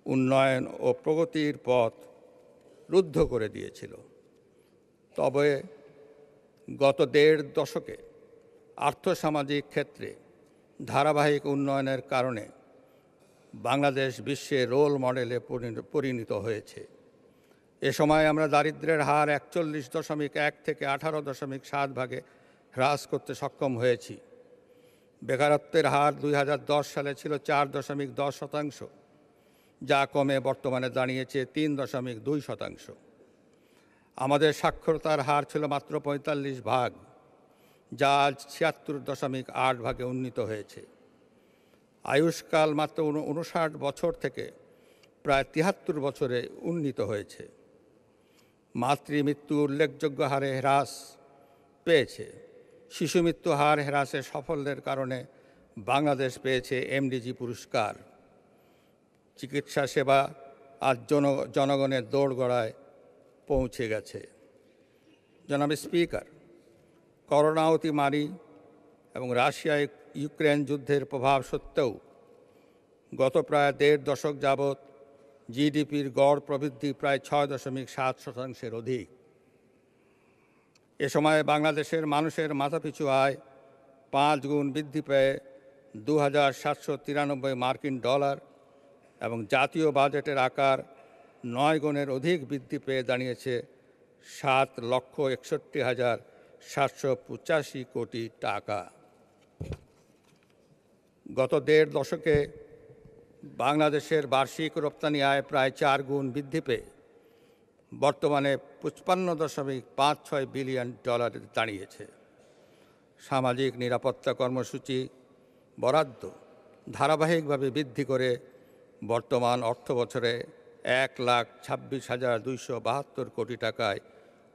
উন্নয়ন ও প্রগতির পথ রুদ্ধ করে দিয়েছিল। তবে গত 1.5 দশকে আর্থসামাজিক ক্ষেত্রে ধারাবাহিক উন্নয়নের কারণে বাংলাদেশ বিশ্বের রোল মডেলে পরিণত হয়েছে। এ সময় আমরা দারিদ্র্যের হার 41.1 থেকে 18.7 ভাগে হ্রাস করতে সক্ষম হয়েছি। বেকারত্বের হার 2010 সালে ছিল 4.10%, যা কমে বর্তমানে দাঁড়িয়েছে 3.2%। আমাদের সাক্ষরতার হার ছিল মাত্র 45 ভাগ, যা আজ 76.8 ভাগে উন্নীত হয়েছে। আয়ুষ্কাল মাত্র 59 বছর থেকে প্রায় 73 বছরে উন্নীত হয়েছে। মাতৃমৃত্যু উল্লেখযোগ্য হারে হ্রাস পেয়েছে। শিশু মৃত্যু হার হ্রাসে সাফল্যের কারণে বাংলাদেশ পেয়েছে এমডিজি পুরস্কার। চিকিৎসা সেবা আজ জনগণের দোরগোড়ায় পৌঁছে গেছে। জনাব স্পিকার, করোনা অতিমারি এবং রাশিয়া ইউক্রেন যুদ্ধের প্রভাব সত্ত্বেও গত প্রায় 1.5 দশক যাবৎ জিডিপির গড় প্রবৃদ্ধি প্রায় 6.7% অধিক। এ সময় বাংলাদেশের মানুষের মাথাপিছু আয় 5 গুণ বৃদ্ধি পেয়ে 2,793 মার্কিন ডলার এবং জাতীয় বাজেটের আকার 9 গুণের অধিক বৃদ্ধি পেয়ে দাঁড়িয়েছে 7,61,785 কোটি টাকা। গত 1.5 দশকে বাংলাদেশের বার্ষিক রপ্তানি আয় প্রায় 4 গুণ বৃদ্ধি পেয়ে বর্তমানে 55.56 বিলিয়ন ডলারে দাঁড়িয়েছে। সামাজিক নিরাপত্তা কর্মসূচি বরাদ্দ ধারাবাহিকভাবে বৃদ্ধি করে বর্তমান অর্থবছরে 1,26,272 কোটি টাকায়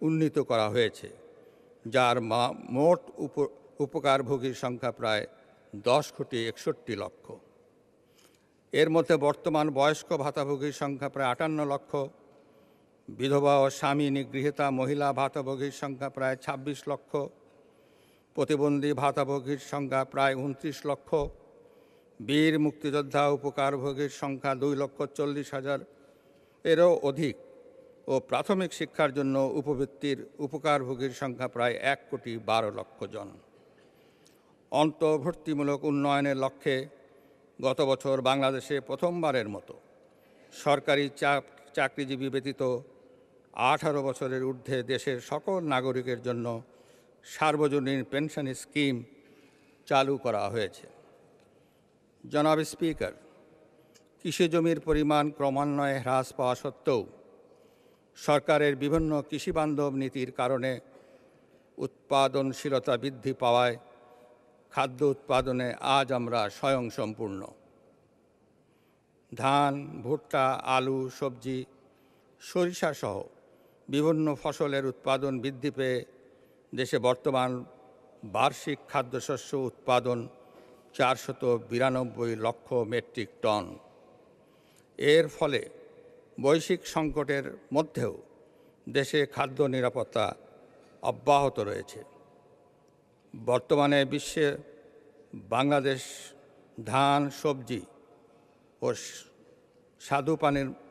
উন্নীত করা হয়েছে, যার মোট উপকারভোগীর সংখ্যা প্রায় 10,61 লক্ষ। এর মধ্যে বর্তমান বয়স্ক ভাতাভোগীর সংখ্যা প্রায় 58 লক্ষ, বিধবা ও স্বামী নিগৃহীতা মহিলা ভাতাভোগীর সংখ্যা প্রায় 26 লক্ষ, প্রতিবন্ধী ভাতাভোগীর সংখ্যা প্রায় 29 লক্ষ, বীর মুক্তিযোদ্ধা উপকারভোগীর সংখ্যা 2,40,000 এরও অধিক ও প্রাথমিক শিক্ষার জন্য উপবৃত্তির উপকারভোগীর সংখ্যা প্রায় 1,12,00,000 জন। অন্তর্ভুক্তিমূলক উন্নয়নের লক্ষ্যে গত বছর বাংলাদেশে প্রথমবারের মতো সরকারি চাকরিজীবী ব্যতীত 18 বছরের ঊর্ধ্বে দেশের সকল নাগরিকের জন্য সার্বজনীন পেনশন স্কিম চালু করা হয়েছে। জনাব স্পিকার, কৃষি জমির পরিমাণ ক্রমান্বয়ে হ্রাস পাওয়া সত্ত্বেও সরকারের বিভিন্ন কৃষিবান্ধব নীতির কারণে উৎপাদনশীলতা বৃদ্ধি পাওয়ায় খাদ্য উৎপাদনে আজ আমরা স্বয়ংসম্পূর্ণ। ধান, ভুট্টা, আলু, সবজি, সরিষা সহ বিভিন্ন ফসলের উৎপাদন বৃদ্ধি পেয়ে দেশে বর্তমান বার্ষিক খাদ্যশস্য উৎপাদন 492 লক্ষ মেট্রিক টন। এর ফলে বৈশ্বিক সংকটের মধ্যেও দেশে খাদ্য নিরাপত্তা অব্যাহত রয়েছে। বর্তমানে বিশ্বে বাংলাদেশ ধান, সবজি ও স্বাদু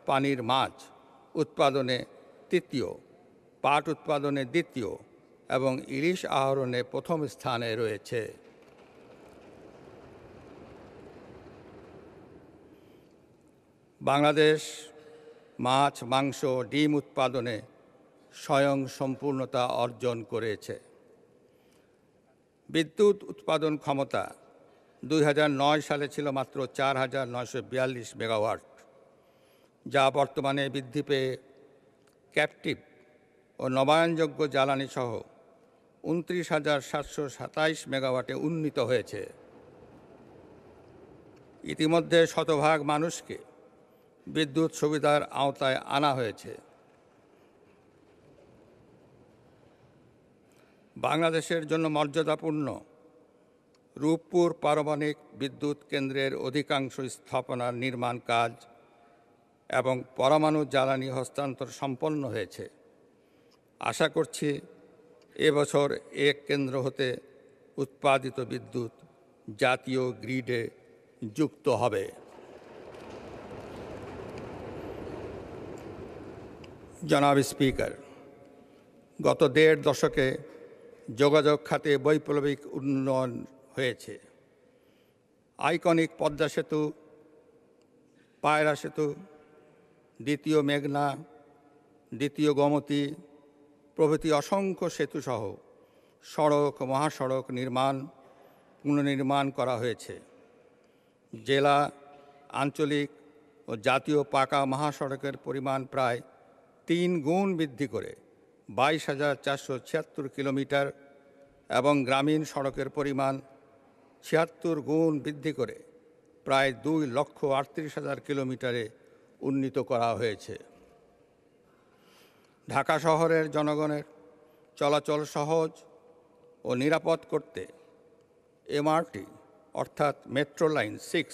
পানির মাছ উৎপাদনে তৃতীয়, পাট উৎপাদনে দ্বিতীয় এবং ইলিশ আহরণে প্রথম স্থানে রয়েছে। বাংলাদেশ মাছ, মাংস, ডিম উৎপাদনে স্বয়ংসম্পূর্ণতা অর্জন করেছে। বিদ্যুৎ উৎপাদন ক্ষমতা 2009 সালে ছিল মাত্র 4,942 মেগাওয়াট, যা বর্তমানে বৃদ্ধি পেয়ে ক্যাপটিভ ও নবায়নযোগ্য জ্বালানি সহ 29,727 মেগাওয়াটে উন্নীত হয়েছে। ইতিমধ্যে শতভাগ মানুষকে বিদ্যুৎ সুবিধার আওতায় আনা হয়েছে। বাংলাদেশের জন্য মর্যাদাপূর্ণ রূপপুর পারমাণবিক বিদ্যুৎ কেন্দ্রের অধিকাংশ স্থাপনার নির্মাণ কাজ এবং পরমাণু জ্বালানি হস্তান্তর সম্পন্ন হয়েছে। আশা করছি এবছর এক কেন্দ্র হতে উৎপাদিত বিদ্যুৎ জাতীয় গ্রিডে যুক্ত হবে। জনাব স্পিকার, গত 1.5 দশকে যোগাযোগ খাতে বৈপ্লবিক উন্নয়ন হয়েছে। আইকনিক পদ্মা সেতু, পায়রা সেতু, দ্বিতীয় মেঘনা, দ্বিতীয় গোমতী প্রভৃতি অসংখ্য সেতুসহ সড়ক, মহাসড়ক পুনর্নির্মাণ করা হয়েছে। জেলা, আঞ্চলিক ও জাতীয় পাকা মহাসড়কের পরিমাণ প্রায় 3 গুণ বৃদ্ধি করে 22,476 কিলোমিটার এবং গ্রামীণ সড়কের পরিমাণ 76 গুণ বৃদ্ধি করে প্রায় 2,38,000 কিলোমিটারে উন্নীত করা হয়েছে। ঢাকা শহরের জনগণের চলাচল সহজ ও নিরাপদ করতে এমআরটি অর্থাৎ মেট্রো লাইন 6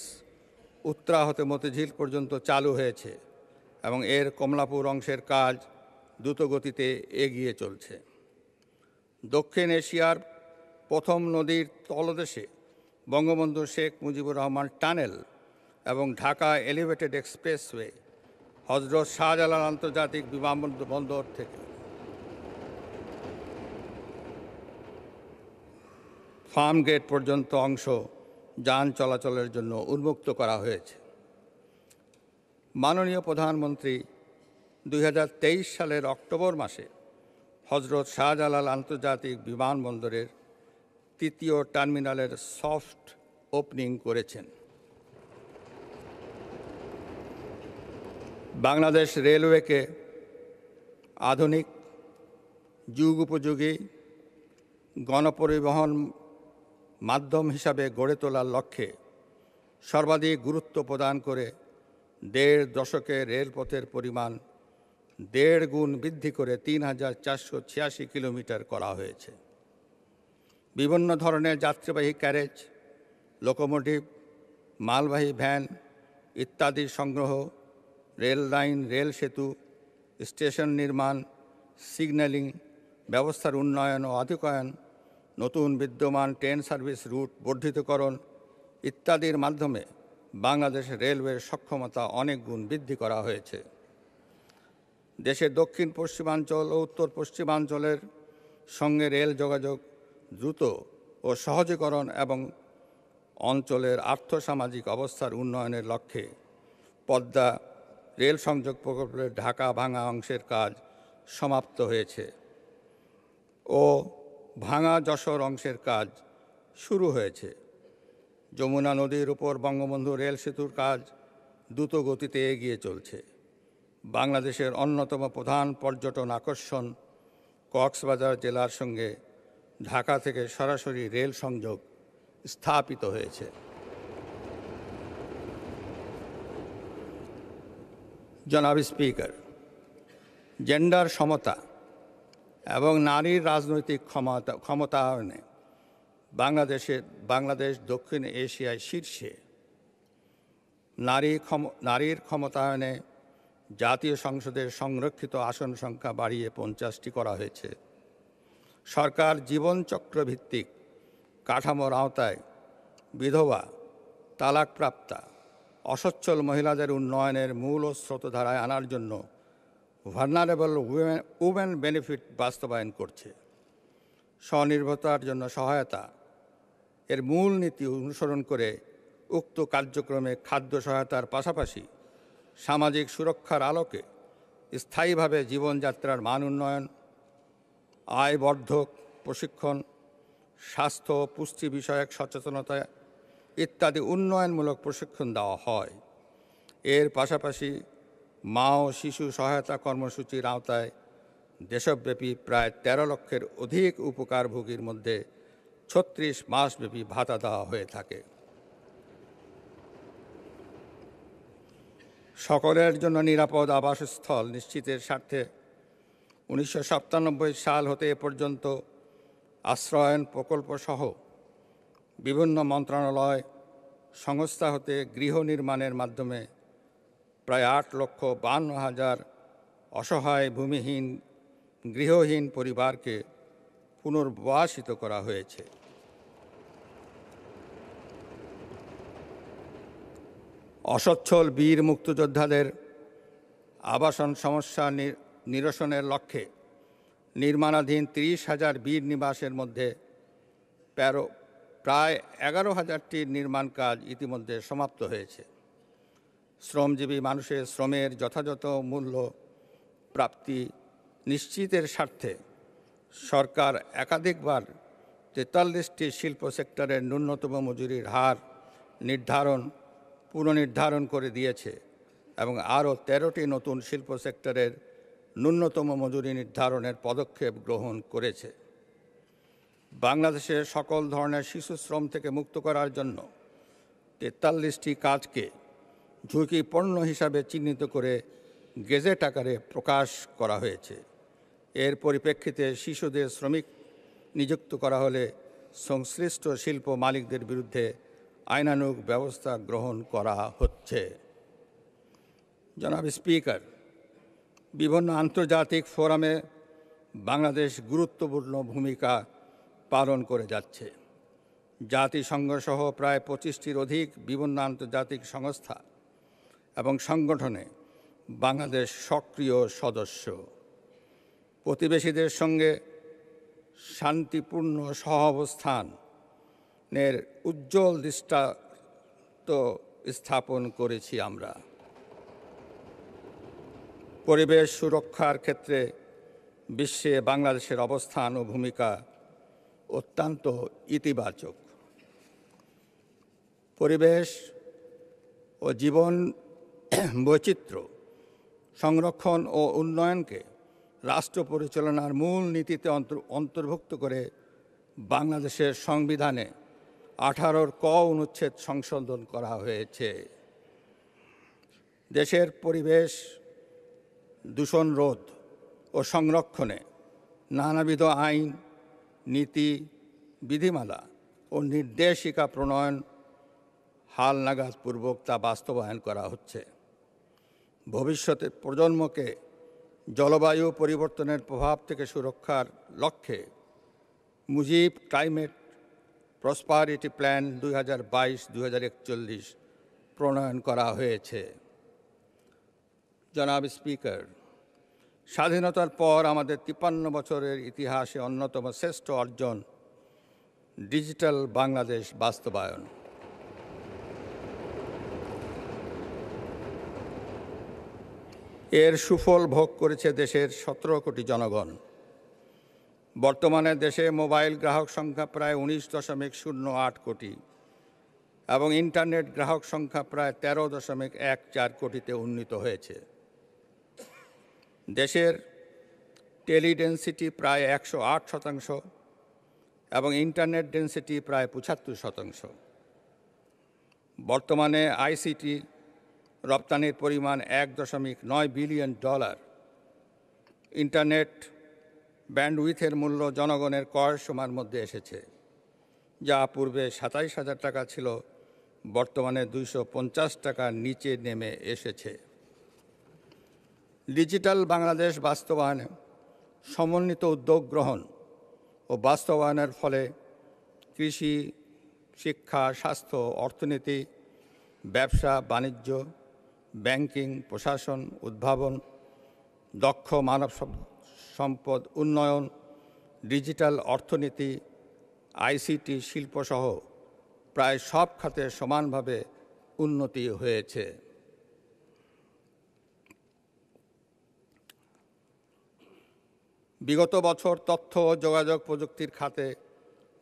উত্তরা হতে মতিঝিল পর্যন্ত চালু হয়েছে এবং এর কমলাপুর অংশের কাজ দ্রুতগতিতে এগিয়ে চলছে। দক্ষিণ এশিয়ার প্রথম নদীর তলদেশে বঙ্গবন্ধু শেখ মুজিবুর রহমান টানেল এবং ঢাকা এলিভেটেড এক্সপ্রেসওয়ে হজরত শাহজালাল আন্তর্জাতিক বিমানবন্দর থেকে ফার্ম গেট পর্যন্ত অংশ যান চলাচলের জন্য উন্মুক্ত করা হয়েছে। মাননীয় প্রধানমন্ত্রী 2023 সালের অক্টোবর মাসে হজরত শাহজালাল আন্তর্জাতিক বিমানবন্দরের 3য় টার্মিনালের সফট ওপেনিং করেছেন। বাংলাদেশ রেলওয়েকে আধুনিক, যুগোপযোগী গণপরিবহন মাধ্যম হিসাবে গড়ে তোলার লক্ষ্যে সর্বাধিক গুরুত্ব প্রদান করে 1.5 দশকে রেলপথের পরিমাণ 1.5 গুণ বৃদ্ধি করে 3,486 কিলোমিটার করা হয়েছে। বিভিন্ন ধরনের যাত্রীবাহী ক্যারেজ, লোকোমোটিভ, মালবাহী ভ্যান ইত্যাদির সংগ্রহ, রেল লাইন, রেল সেতু, স্টেশন নির্মাণ, সিগন্যালিং ব্যবস্থার উন্নয়ন ও আধুনিকায়ন, নতুন বিদ্যমান ট্রেন সার্ভিস রুট বর্ধিতকরণ ইত্যাদির মাধ্যমে বাংলাদেশ রেলওয়ের সক্ষমতা অনেক গুণ বৃদ্ধি করা হয়েছে। দেশের দক্ষিণ পশ্চিমাঞ্চল ও উত্তর পশ্চিমাঞ্চলের সঙ্গে রেল যোগাযোগ দ্রুত ও সহজীকরণ এবং অঞ্চলের আর্থসামাজিক অবস্থার উন্নয়নের লক্ষ্যে পদ্মা রেল সংযোগ প্রকল্পের ঢাকা ভাঙা অংশের কাজ সমাপ্ত হয়েছে ও ভাঙা যশোর অংশের কাজ শুরু হয়েছে। যমুনা নদীর উপর বঙ্গবন্ধু রেল সেতুর কাজ দ্রুত গতিতে এগিয়ে চলছে। বাংলাদেশের অন্যতম প্রধান পর্যটন আকর্ষণ কক্সবাজার জেলার সঙ্গে ঢাকা থেকে সরাসরি রেল সংযোগ স্থাপিত হয়েছে। জনাব স্পিকার, জেন্ডার সমতা এবং নারীর রাজনৈতিক ক্ষমতায়নে বাংলাদেশ দক্ষিণ এশিয়ায় শীর্ষে। নারীর ক্ষমতায়নে জাতীয় সংসদের সংরক্ষিত আসন সংখ্যা বাড়িয়ে 50টি করা হয়েছে। সরকার জীবনচক্র ভিত্তিক কাঠামোর আওতায় বিধবা, তালাকপ্রাপ্তা, অসচ্ছল মহিলাদের উন্নয়নের মূল স্রোতধারায় আনার জন্য ভালনারেবল উমেন বেনিফিট বাস্তবায়ন করছে। স্বনির্ভরতার জন্য সহায়তা এর মূল নীতি অনুসরণ করে উক্ত কার্যক্রমে খাদ্য সহায়তার পাশাপাশি সামাজিক সুরক্ষার আলোকে স্থায়ীভাবে জীবনযাত্রার মান উন্নয়ন, আয়বর্ধক প্রশিক্ষণ, স্বাস্থ্য ও পুষ্টি বিষয়ক সচেতনতা ইত্যাদি উন্নয়নমূলক প্রশিক্ষণ দেওয়া হয়। এর পাশাপাশি মা ও শিশু সহায়তা কর্মসূচির আওতায় দেশব্যাপী প্রায় 13 লক্ষের অধিক উপকারভোগীর মধ্যে 36 মাসব্যাপী ভাতা দেওয়া হয়ে থাকে। সকলের জন্য নিরাপদ আবাসস্থল নিশ্চিতের স্বার্থে 1997 সাল হতে এ পর্যন্ত আশ্রয়ন প্রকল্প সহ বিভিন্ন মন্ত্রণালয় সংস্থা হতে গৃহ নির্মাণের মাধ্যমে প্রায় 8,52,000 অসহায় ভূমিহীন গৃহহীন পরিবারকে পুনর্বাসিত করা হয়েছে। অসচ্ছল বীর মুক্তিযোদ্ধাদের আবাসন সমস্যা নিরসনের লক্ষ্যে নির্মাণাধীন 30,000 বীর নিবাসের মধ্যে প্রায় 11,000টির নির্মাণ কাজ ইতিমধ্যে সমাপ্ত হয়েছে। শ্রমজীবী মানুষের শ্রমের যথাযথ মূল্য প্রাপ্তি নিশ্চিতের স্বার্থে সরকার একাধিকবার 43টি শিল্প সেক্টরের ন্যূনতম মজুরির হার পুনর্নির্ধারণ করে দিয়েছে এবং আরও 13টি নতুন শিল্প সেক্টরের ন্যূনতম মজুরি নির্ধারণের পদক্ষেপ গ্রহণ করেছে। বাংলাদেশের সকল ধরনের শিশু শ্রম থেকে মুক্ত করার জন্য 43টি কাজকে ঝুঁকিপূর্ণ হিসাবে চিহ্নিত করে গেজেট আকারে প্রকাশ করা হয়েছে। এর পরিপ্রেক্ষিতে শিশুদের শ্রমিক নিযুক্ত করা হলে সংশ্লিষ্ট শিল্প মালিকদের বিরুদ্ধে আইনানুগ ব্যবস্থা গ্রহণ করা হচ্ছে। জনাব স্পিকার, বিভিন্ন আন্তর্জাতিক ফোরামে বাংলাদেশ গুরুত্বপূর্ণ ভূমিকা পালন করে যাচ্ছে। জাতিসংঘ সহ প্রায় 25টির অধিক বিভিন্ন আন্তর্জাতিক সংস্থা এবং সংগঠনে বাংলাদেশ সক্রিয় সদস্য। প্রতিবেশীদের সঙ্গে শান্তিপূর্ণ সহাবস্থানের উজ্জ্বল দৃষ্টান্ত স্থাপন করেছি আমরা। পরিবেশ সুরক্ষার ক্ষেত্রে বিশ্বে বাংলাদেশের অবস্থান ও ভূমিকা অত্যন্ত ইতিবাচক। পরিবেশ ও জীবন বৈচিত্র্য সংরক্ষণ ও উন্নয়নকে রাষ্ট্র পরিচালনার মূল নীতিতে অন্তর্ভুক্ত করে বাংলাদেশের সংবিধানে 18 ক অনুচ্ছেদ সংশোধন করা হয়েছে। দেশের পরিবেশ দূষণ রোধ ও সংরক্ষণে নানাবিধ আইন, নীতি, বিধিমালা ও নির্দেশিকা প্রণয়ন হালনাগাদপূর্বক তা বাস্তবায়ন করা হচ্ছে। ভবিষ্যতের প্রজন্মকে জলবায়ু পরিবর্তনের প্রভাব থেকে সুরক্ষার লক্ষ্যে মুজিব ক্লাইমেট প্রসপারিটি প্ল্যান 2022-2041 প্রণয়ন করা হয়েছে। জনাব স্পিকার, স্বাধীনতার পর আমাদের 53 বছরের ইতিহাসে অন্যতম শ্রেষ্ঠ অর্জন ডিজিটাল বাংলাদেশ বাস্তবায়ন। এর সুফল ভোগ করেছে দেশের 17 কোটি জনগণ। বর্তমানে দেশে মোবাইল গ্রাহক সংখ্যা প্রায় 19.08 কোটি এবং ইন্টারনেট গ্রাহক সংখ্যা প্রায় 13.14 কোটিতে উন্নীত হয়েছে। দেশের টেলিডেন্সিটি প্রায় 108% এবং ইন্টারনেট ডেন্সিটি প্রায় 75%। বর্তমানে আইসিটি রপ্তানির পরিমাণ $1.9 বিলিয়ন। ইন্টারনেট ব্যান্ডউইথের মূল্য জনগণের ক্রয় সীমার মধ্যে এসেছে, যা পূর্বে 27,000 টাকা ছিল, বর্তমানে 250 টাকার নিচে নেমে এসেছে। ডিজিটাল বাংলাদেশ বাস্তবায়নে সমন্বিত উদ্যোগ গ্রহণ ও বাস্তবায়নের ফলে কৃষি, শিক্ষা, স্বাস্থ্য, অর্থনীতি, ব্যবসা বাণিজ্য, ব্যাংকিং, প্রশাসন, উদ্ভাবন, দক্ষ মানব সম্পদ উন্নয়ন, ডিজিটাল অর্থনীতি, আইসিটি, শিল্পসহ প্রায় সব খাতে সমানভাবে উন্নতি হয়েছে। বিগত বছর তথ্য ও যোগাযোগ প্রযুক্তির খাতে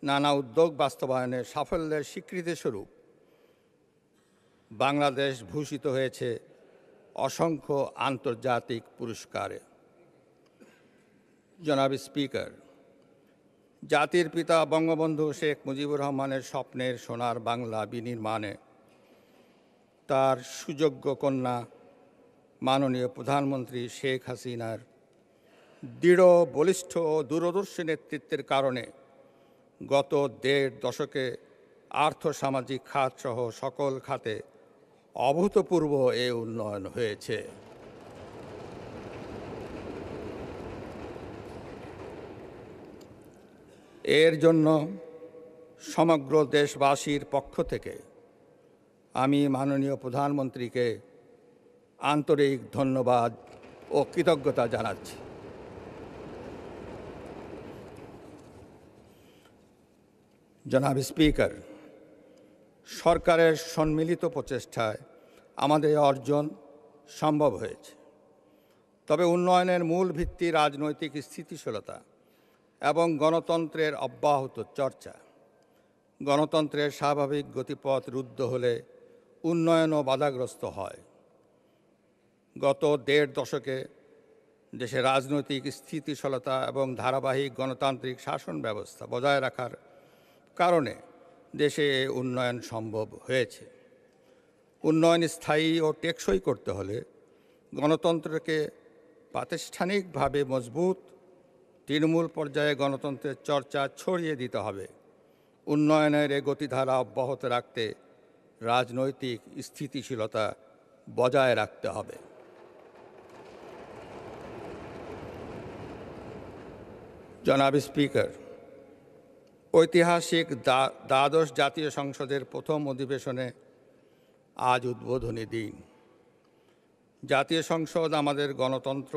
নানা উদ্যোগ বাস্তবায়নে সাফল্যের স্বীকৃতিস্বরূপ বাংলাদেশ ভূষিত হয়েছে অসংখ্য আন্তর্জাতিক পুরস্কারে। জনাব স্পিকার, জাতির পিতা বঙ্গবন্ধু শেখ মুজিবুর রহমানের স্বপ্নের সোনার বাংলা বিনির্মাণে তার সুযোগ্য কন্যা মাননীয় প্রধানমন্ত্রী শেখ হাসিনার দৃঢ়, বলিষ্ঠ ও দূরদর্শী নেতৃত্বের কারণে গত 1.5 দশকে আর্থসামাজিক খাতসহ সকল খাতে অভূতপূর্ব এ উন্নয়ন হয়েছে। এর জন্য সমগ্র দেশবাসীর পক্ষ থেকে আমি মাননীয় প্রধানমন্ত্রীকে আন্তরিক ধন্যবাদ ও কৃতজ্ঞতা জানাচ্ছি। জনাব স্পিকার, সরকারের সম্মিলিত প্রচেষ্টায় আমাদের অর্জন সম্ভব হয়েছে। তবে উন্নয়নের মূল ভিত্তি রাজনৈতিক স্থিতিশীলতা এবং গণতন্ত্রের অব্যাহত চর্চা। গণতন্ত্রের স্বাভাবিক গতিপথ রুদ্ধ হলে উন্নয়নও বাধাগ্রস্ত হয়। গত 1.5 দশকে দেশে রাজনৈতিক স্থিতিশীলতা এবং ধারাবাহিক গণতান্ত্রিক শাসন ব্যবস্থা বজায় রাখার কারণে দেশে উন্নয়ন সম্ভব হয়েছে। উন্নয়ন স্থায়ী ও টেকসই করতে হলে গণতন্ত্রকে প্রাতিষ্ঠানিকভাবে মজবুত, তৃণমূল পর্যায়ে গণতন্ত্রের চর্চা ছড়িয়ে দিতে হবে। উন্নয়নের এই গতিধারা অব্যাহত রাখতে রাজনৈতিক স্থিতিশীলতা বজায় রাখতে হবে। জনাব স্পিকার, ঐতিহাসিক দ্বাদশ জাতীয় সংসদের প্রথম অধিবেশনে আজ উদ্বোধনী দিন। জাতীয় সংসদ আমাদের গণতন্ত্র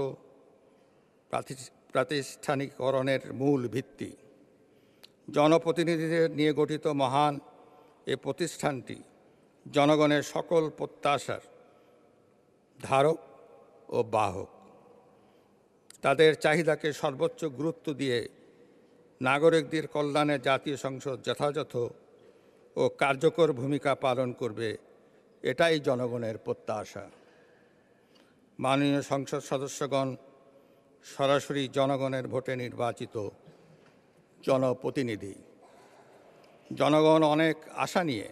প্রাতিষ্ঠানিকরণের মূল ভিত্তি। জনপ্রতিনিধিদের নিয়ে গঠিত মহান এ প্রতিষ্ঠানটি জনগণের সকল প্রত্যাশার ধারক ও বাহক। তাদের চাহিদাকে সর্বোচ্চ গুরুত্ব দিয়ে নাগরিকদের কল্যাণে জাতীয় সংসদ যথাযথ ও কার্যকর ভূমিকা পালন করবে, এটাই জনগণের প্রত্যাশা। মাননীয় সংসদ সদস্যগণ সরাসরি জনগণের ভোটে নির্বাচিত জনপ্রতিনিধি। জনগণ অনেক আশা নিয়ে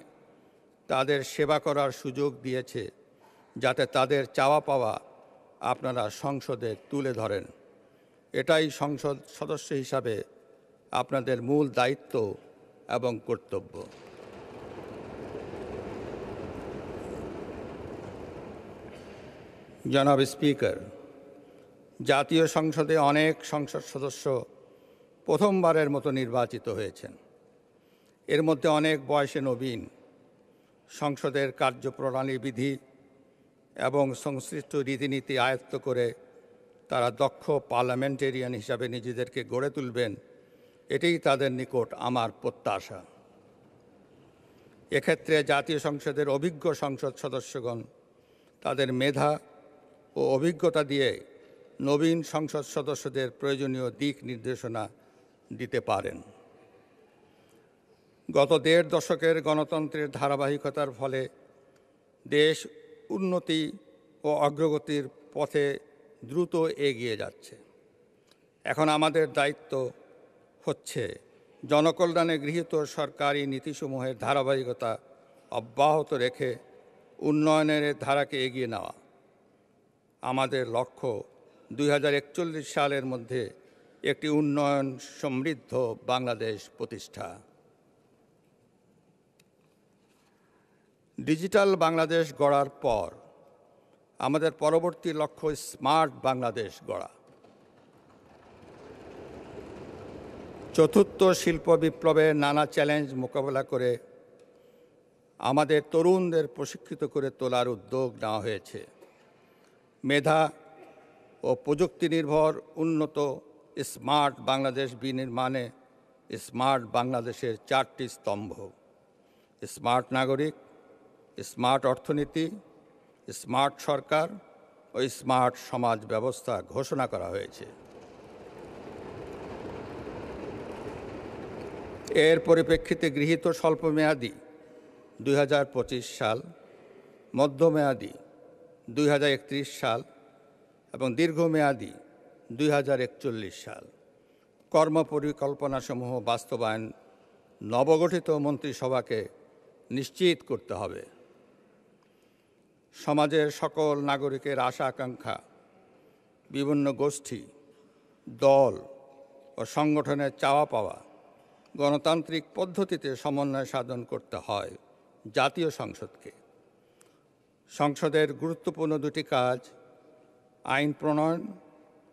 তাদের সেবা করার সুযোগ দিয়েছে, যাতে তাদের চাওয়া পাওয়া আপনারা সংসদে তুলে ধরেন। এটাই সংসদ সদস্য হিসাবে আপনাদের মূল দায়িত্ব এবং কর্তব্য। জনাব স্পিকার, জাতীয় সংসদে অনেক সংসদ সদস্য প্রথমবারের মতো নির্বাচিত হয়েছেন। এর মধ্যে অনেক বয়সে নবীন। সংসদের কার্যপ্রণালী, বিধি এবং সংশ্লিষ্ট রীতিনীতি আয়ত্ত করে তারা দক্ষ পার্লামেন্টেরিয়ান হিসাবে নিজেদেরকে গড়ে তুলবেন, এটাই তাদের নিকট আমার প্রত্যাশা। এক্ষেত্রে জাতীয় সংসদের অভিজ্ঞ সংসদ সদস্যগণ তাদের মেধা ও অভিজ্ঞতা দিয়ে নবীন সংসদ সদস্যদের প্রয়োজনীয় দিক নির্দেশনা দিতে পারেন। গত 1.5 দশকের গণতন্ত্রের ধারাবাহিকতার ফলে দেশ উন্নতি ও অগ্রগতির পথে দ্রুত এগিয়ে যাচ্ছে। এখন আমাদের দায়িত্ব হচ্ছে জনকল্যাণে গৃহীত সরকারি নীতিসমূহের ধারাবাহিকতা অব্যাহত রেখে উন্নয়নের ধারাকে এগিয়ে নেওয়া। আমাদের লক্ষ্য 2041 সালের মধ্যে একটি উন্নয়ন সমৃদ্ধ বাংলাদেশ প্রতিষ্ঠা। ডিজিটাল বাংলাদেশ গড়ার পর আমাদের পরবর্তী লক্ষ্য স্মার্ট বাংলাদেশ গড়া। চতুর্থ শিল্প বিপ্লবের নানা চ্যালেঞ্জ মোকাবেলা করে আমাদের তরুণদের প্রশিক্ষিত করে তোলার উদ্যোগ নেওয়া হয়েছে। মেধা ও প্রযুক্তি নির্ভর উন্নত স্মার্ট বাংলাদেশ বিনির্মাণে স্মার্ট বাংলাদেশের 4টি স্তম্ভ: স্মার্ট নাগরিক, স্মার্ট অর্থনীতি, স্মার্ট সরকার ও স্মার্ট সমাজ ব্যবস্থা ঘোষণা করা হয়েছে। এর পরিপ্রেক্ষিতে গৃহীত স্বল্পমেয়াদী 2025 সাল, মধ্যমেয়াদী 2031 সাল এবং দীর্ঘমেয়াদী 2041 সাল কর্মপরিকল্পনাসমূহ বাস্তবায়ন নবগঠিত মন্ত্রিসভাকে নিশ্চিত করতে হবে। সমাজের সকল নাগরিকের আশা আকাঙ্ক্ষা, বিভিন্ন গোষ্ঠী, দল ও সংগঠনের চাওয়া পাওয়া গণতান্ত্রিক পদ্ধতিতে সমন্বয় সাধন করতে হয় জাতীয় সংসদকে। সংসদের গুরুত্বপূর্ণ দুটি কাজ আইন প্রণয়ন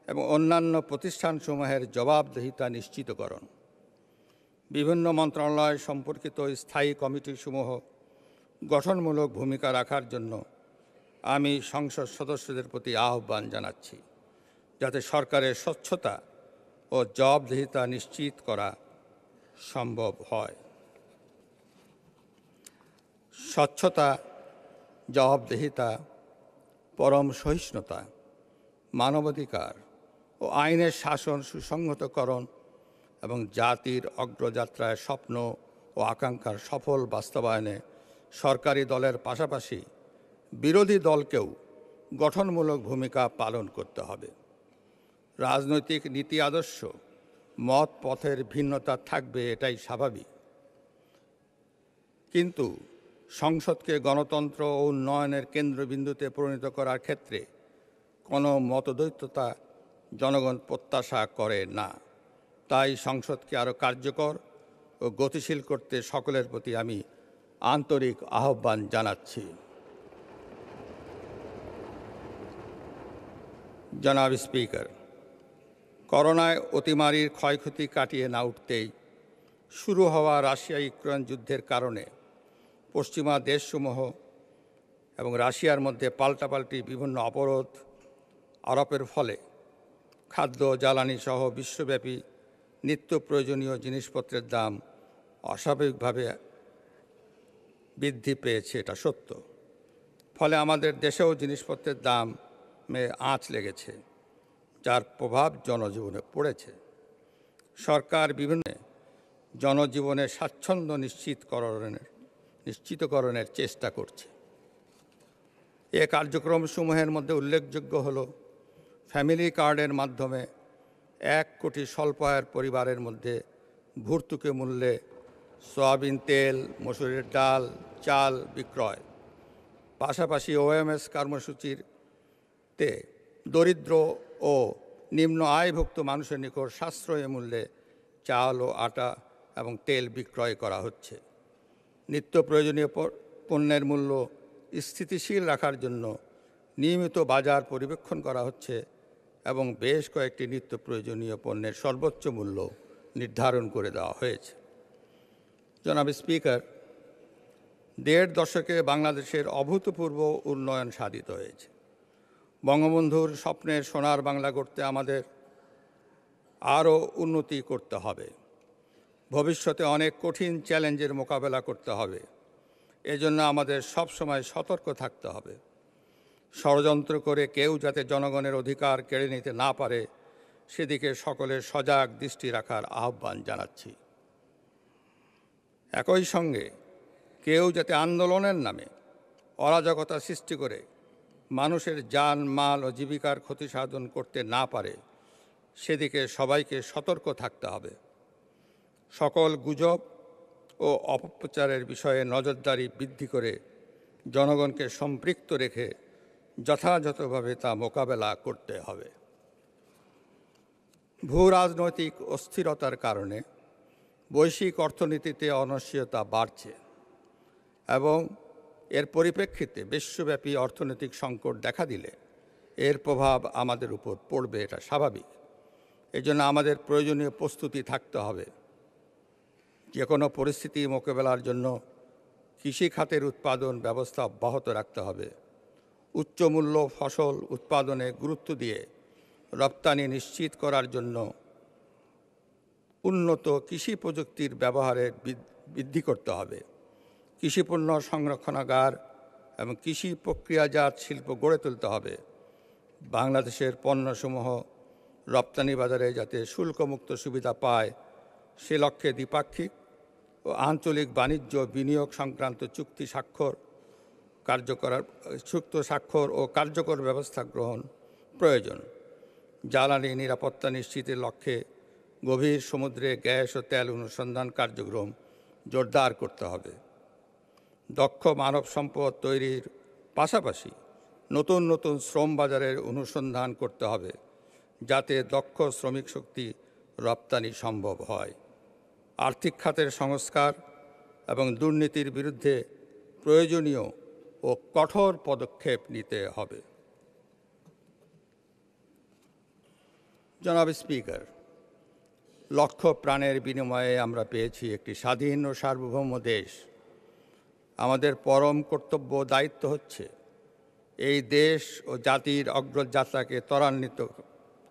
এবং অন্যান্য প্রতিষ্ঠানসমূহের জবাবদিহিতা নিশ্চিতকরণ। বিভিন্ন মন্ত্রণালয় সম্পর্কিত স্থায়ী কমিটিসমূহ গঠনমূলক ভূমিকা রাখার জন্য আমি সংসদ সদস্যদের প্রতি আহ্বান জানাচ্ছি, যাতে সরকারের স্বচ্ছতা ও জবাবদিহিতা নিশ্চিত করা সম্ভব হয়। স্বচ্ছতা, জবাবদিহিতা, পরম সহিষ্ণুতা, মানবাধিকার ও আইনের শাসন সুসংহতকরণ এবং জাতির অগ্রযাত্রায় স্বপ্ন ও আকাঙ্ক্ষার সফল বাস্তবায়নে সরকারি দলের পাশাপাশি বিরোধী দলকেও গঠনমূলক ভূমিকা পালন করতে হবে। রাজনৈতিক নীতি আদর্শ, মত পথের ভিন্নতা থাকবে, এটাই স্বাভাবিক, কিন্তু সংসদকে গণতন্ত্র ও উন্নয়নের কেন্দ্রবিন্দুতে পরিণত করার ক্ষেত্রে কোনো মতদ্বৈততা জনগণ প্রত্যাশা করে না। তাই সংসদকে আরও কার্যকর ও গতিশীল করতে সকলের প্রতি আমি আন্তরিক আহ্বান জানাচ্ছি। জনাব স্পিকার, করোনায় অতিমারির ক্ষয়ক্ষতি কাটিয়ে না উঠতেই শুরু হওয়া রাশিয়া ইউক্রেন যুদ্ধের কারণে পশ্চিমা দেশসমূহ এবং রাশিয়ার মধ্যে পাল্টাপাল্টি বিভিন্ন অবরোধ আরোপের ফলে খাদ্য, জ্বালানি সহ বিশ্বব্যাপী নিত্য প্রয়োজনীয় জিনিসপত্রের দাম অস্বাভাবিকভাবে বৃদ্ধি পেয়েছে, এটা সত্য। ফলে আমাদের দেশেও জিনিসপত্রের দামে আঁচ লেগেছে, যার প্রভাব জনজীবনে পড়েছে। সরকার বিভিন্ন জনজীবনের স্বাচ্ছন্দ্য নিশ্চিতকরণের চেষ্টা করছে। এ কার্যক্রমসমূহের মধ্যে উল্লেখযোগ্য হল ফ্যামিলি কার্ডের মাধ্যমে 1 কোটি স্বল্প আয়ের পরিবারের মধ্যে ভর্তুকি মূল্যে সয়াবিন তেল, মসুরের ডাল, চাল বিক্রয়। পাশাপাশি ওএমএস কর্মসূচিতে দরিদ্র ও নিম্ন আয়ভুক্ত মানুষের নিকট সাশ্রয়ী মূল্যে চাল ও আটা এবং তেল বিক্রয় করা হচ্ছে। নিত্য প্রয়োজনীয় পণ্যের মূল্য স্থিতিশীল রাখার জন্য নিয়মিত বাজার পরিবেক্ষণ করা হচ্ছে এবং বেশ কয়েকটি নিত্য প্রয়োজনীয় পণ্যের সর্বোচ্চ মূল্য নির্ধারণ করে দেওয়া হয়েছে। জনাব স্পিকার, 1.5 দশকে বাংলাদেশের অভূতপূর্ব উন্নয়ন সাধিত হয়েছে। বঙ্গবন্ধুর স্বপ্নের সোনার বাংলা গড়তে আমাদের আরও উন্নতি করতে হবে। ভবিষ্যতে অনেক কঠিন চ্যালেঞ্জের মোকাবেলা করতে হবে। এজন্য আমাদের সবসময় সতর্ক থাকতে হবে। ষড়যন্ত্র করে কেউ যাতে জনগণের অধিকার কেড়ে নিতে না পারে, সেদিকে সকলের সজাগ দৃষ্টি রাখার আহ্বান জানাচ্ছি। একই সঙ্গে কেউ যাতে আন্দোলনের নামে অরাজকতা সৃষ্টি করে মানুষের জান মাল ও জীবিকার ক্ষতি সাধন করতে না পারে সেদিকে সবাইকে সতর্ক থাকতে হবে। সকল গুজব ও অপপ্রচারের বিষয়ে নজরদারি বৃদ্ধি করে জনগণকে সম্পৃক্ত রেখে যথাযথভাবে তা মোকাবেলা করতে হবে। ভূ রাজনৈতিক অস্থিরতার কারণে বৈশ্বিক অর্থনীতিতে অনিশ্চয়তা বাড়ছে এবং এর পরিপ্রেক্ষিতে বিশ্বব্যাপী অর্থনৈতিক সংকট দেখা দিলে এর প্রভাব আমাদের উপর পড়বে, এটা স্বাভাবিক। এজন্য আমাদের প্রয়োজনীয় প্রস্তুতি থাকতে হবে। যে কোনো পরিস্থিতি মোকাবেলার জন্য কৃষি খাতের উৎপাদন ব্যবস্থা অব্যাহত রাখতে হবে। উচ্চমূল্য ফসল উৎপাদনে গুরুত্ব দিয়ে রপ্তানি নিশ্চিত করার জন্য উন্নত কৃষি প্রযুক্তির ব্যবহারের বৃদ্ধি করতে হবে। কৃষিপণ্য সংরক্ষণাগার এবং কৃষি প্রক্রিয়াজাত শিল্প গড়ে তুলতে হবে। বাংলাদেশের পণ্যসমূহ রপ্তানি বাজারে যাতে শুল্কমুক্ত সুবিধা পায় সে লক্ষ্যে দ্বিপাক্ষিক ও আঞ্চলিক বাণিজ্য বিনিয়োগ সংক্রান্ত চুক্তি স্বাক্ষর ও কার্যকর ব্যবস্থা গ্রহণ প্রয়োজন। জ্বালানি নিরাপত্তা নিশ্চিতের লক্ষ্যে গভীর সমুদ্রে গ্যাস ও তেল অনুসন্ধান কার্যক্রম জোরদার করতে হবে। দক্ষ মানব সম্পদ তৈরির পাশাপাশি নতুন নতুন শ্রম বাজারের অনুসন্ধান করতে হবে যাতে দক্ষ শ্রমিক শক্তি রপ্তানি সম্ভব হয়। আর্থিক খাতের সংস্কার এবং দুর্নীতির বিরুদ্ধে প্রয়োজনীয় ও কঠোর পদক্ষেপ নিতে হবে। জনাব স্পিকার, লক্ষ প্রাণের বিনিময়ে আমরা পেয়েছি একটি স্বাধীন ও সার্বভৌম দেশ। আমাদের পরম কর্তব্য দায়িত্ব হচ্ছে এই দেশ ও জাতির অগ্রযাত্রাকে ত্বরান্বিত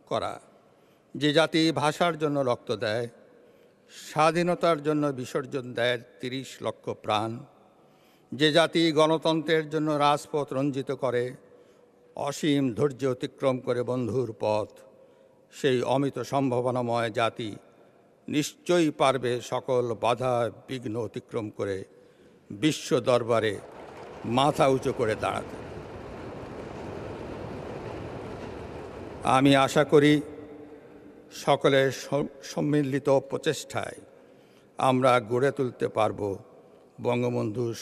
করা। যে জাতি ভাষার জন্য রক্ত দেয়, স্বাধীনতার জন্য বিসর্জন দেয় 30 লক্ষ প্রাণ, যে জাতি গণতন্ত্রের জন্য রাজপথ রঞ্জিত করে, অসীম ধৈর্য অতিক্রম করে বন্ধুর পথ, সেই অমিত সম্ভাবনাময় জাতি নিশ্চয়ই পারবে সকল বাধা বিঘ্ন অতিক্রম করে বিশ্ব দরবারে মাথা উঁচু করে দাঁড়াতে। আমি আশা করি সকলের সম্মিলিত প্রচেষ্টায় আমরা গড়ে তুলতে পারব বঙ্গবন্ধুর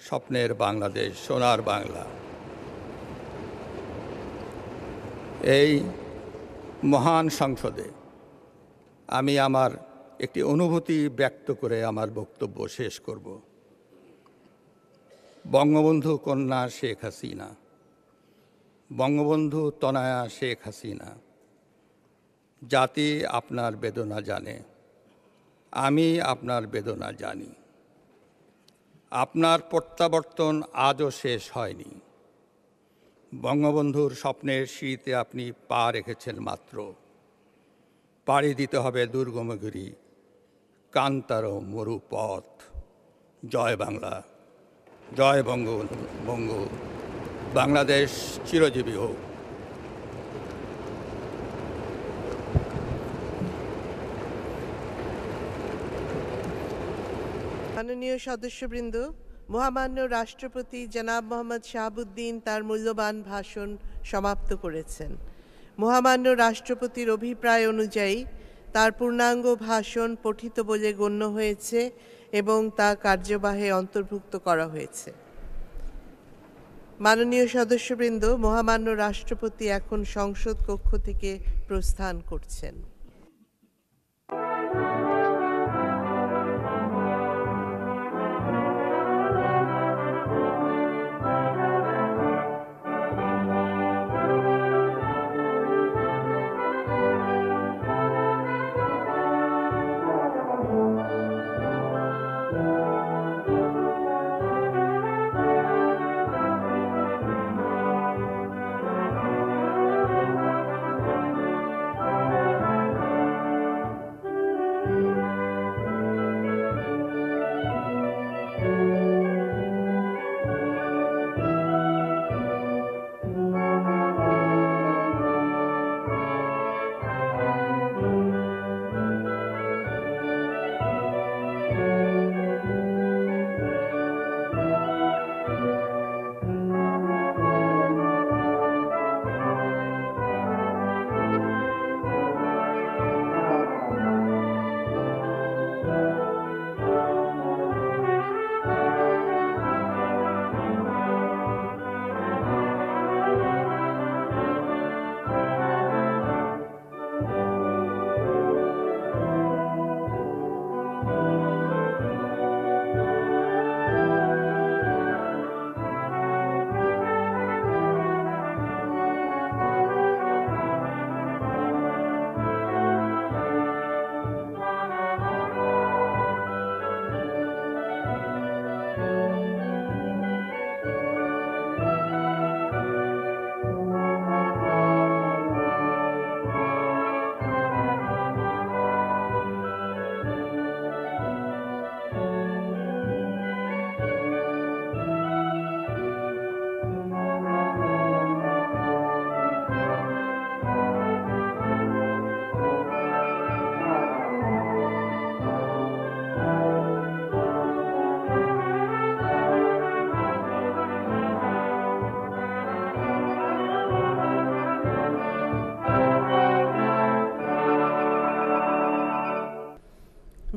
স্বপ্নের বাংলাদেশ, সোনার বাংলা। এই মহান সংসদে আমি আমার একটি অনুভূতি ব্যক্ত করে আমার বক্তব্য শেষ করব। বঙ্গবন্ধু কন্যা শেখ হাসিনা, বঙ্গবন্ধু তনয়া শেখ হাসিনা, জাতি আপনার বেদনা জানে, আমি আপনার বেদনা জানি। আপনার প্রত্যাবর্তন আজও শেষ হয়নি। বঙ্গবন্ধুর স্বপ্নের সিঁড়িতে আপনি পা রেখেছেন মাত্র। পাড়ি দিতে হবে দুর্গমগিরি, কান্তার মরু পথ। জয় বাংলা, জয় বঙ্গবন্ধু, বাংলাদেশ চিরজীবী হোক। মাননীয় সদস্যবৃন্দ, মহামান্য রাষ্ট্রপতি জনাব মোহাম্মদ শাহাবুদ্দিন তার মূল্যবান ভাষণ সমাপ্ত করেছেন। মহামান্য রাষ্ট্রপতির অভিপ্রায় অনুযায়ী তার পূর্ণাঙ্গ ভাষণ পঠিত বলে গণ্য হয়েছে এবং তা কার্যবাহে অন্তর্ভুক্ত করা হয়েছে। মাননীয় সদস্যবৃন্দ, মহামান্য রাষ্ট্রপতি এখন সংসদ কক্ষ থেকে প্রস্থান করছেন।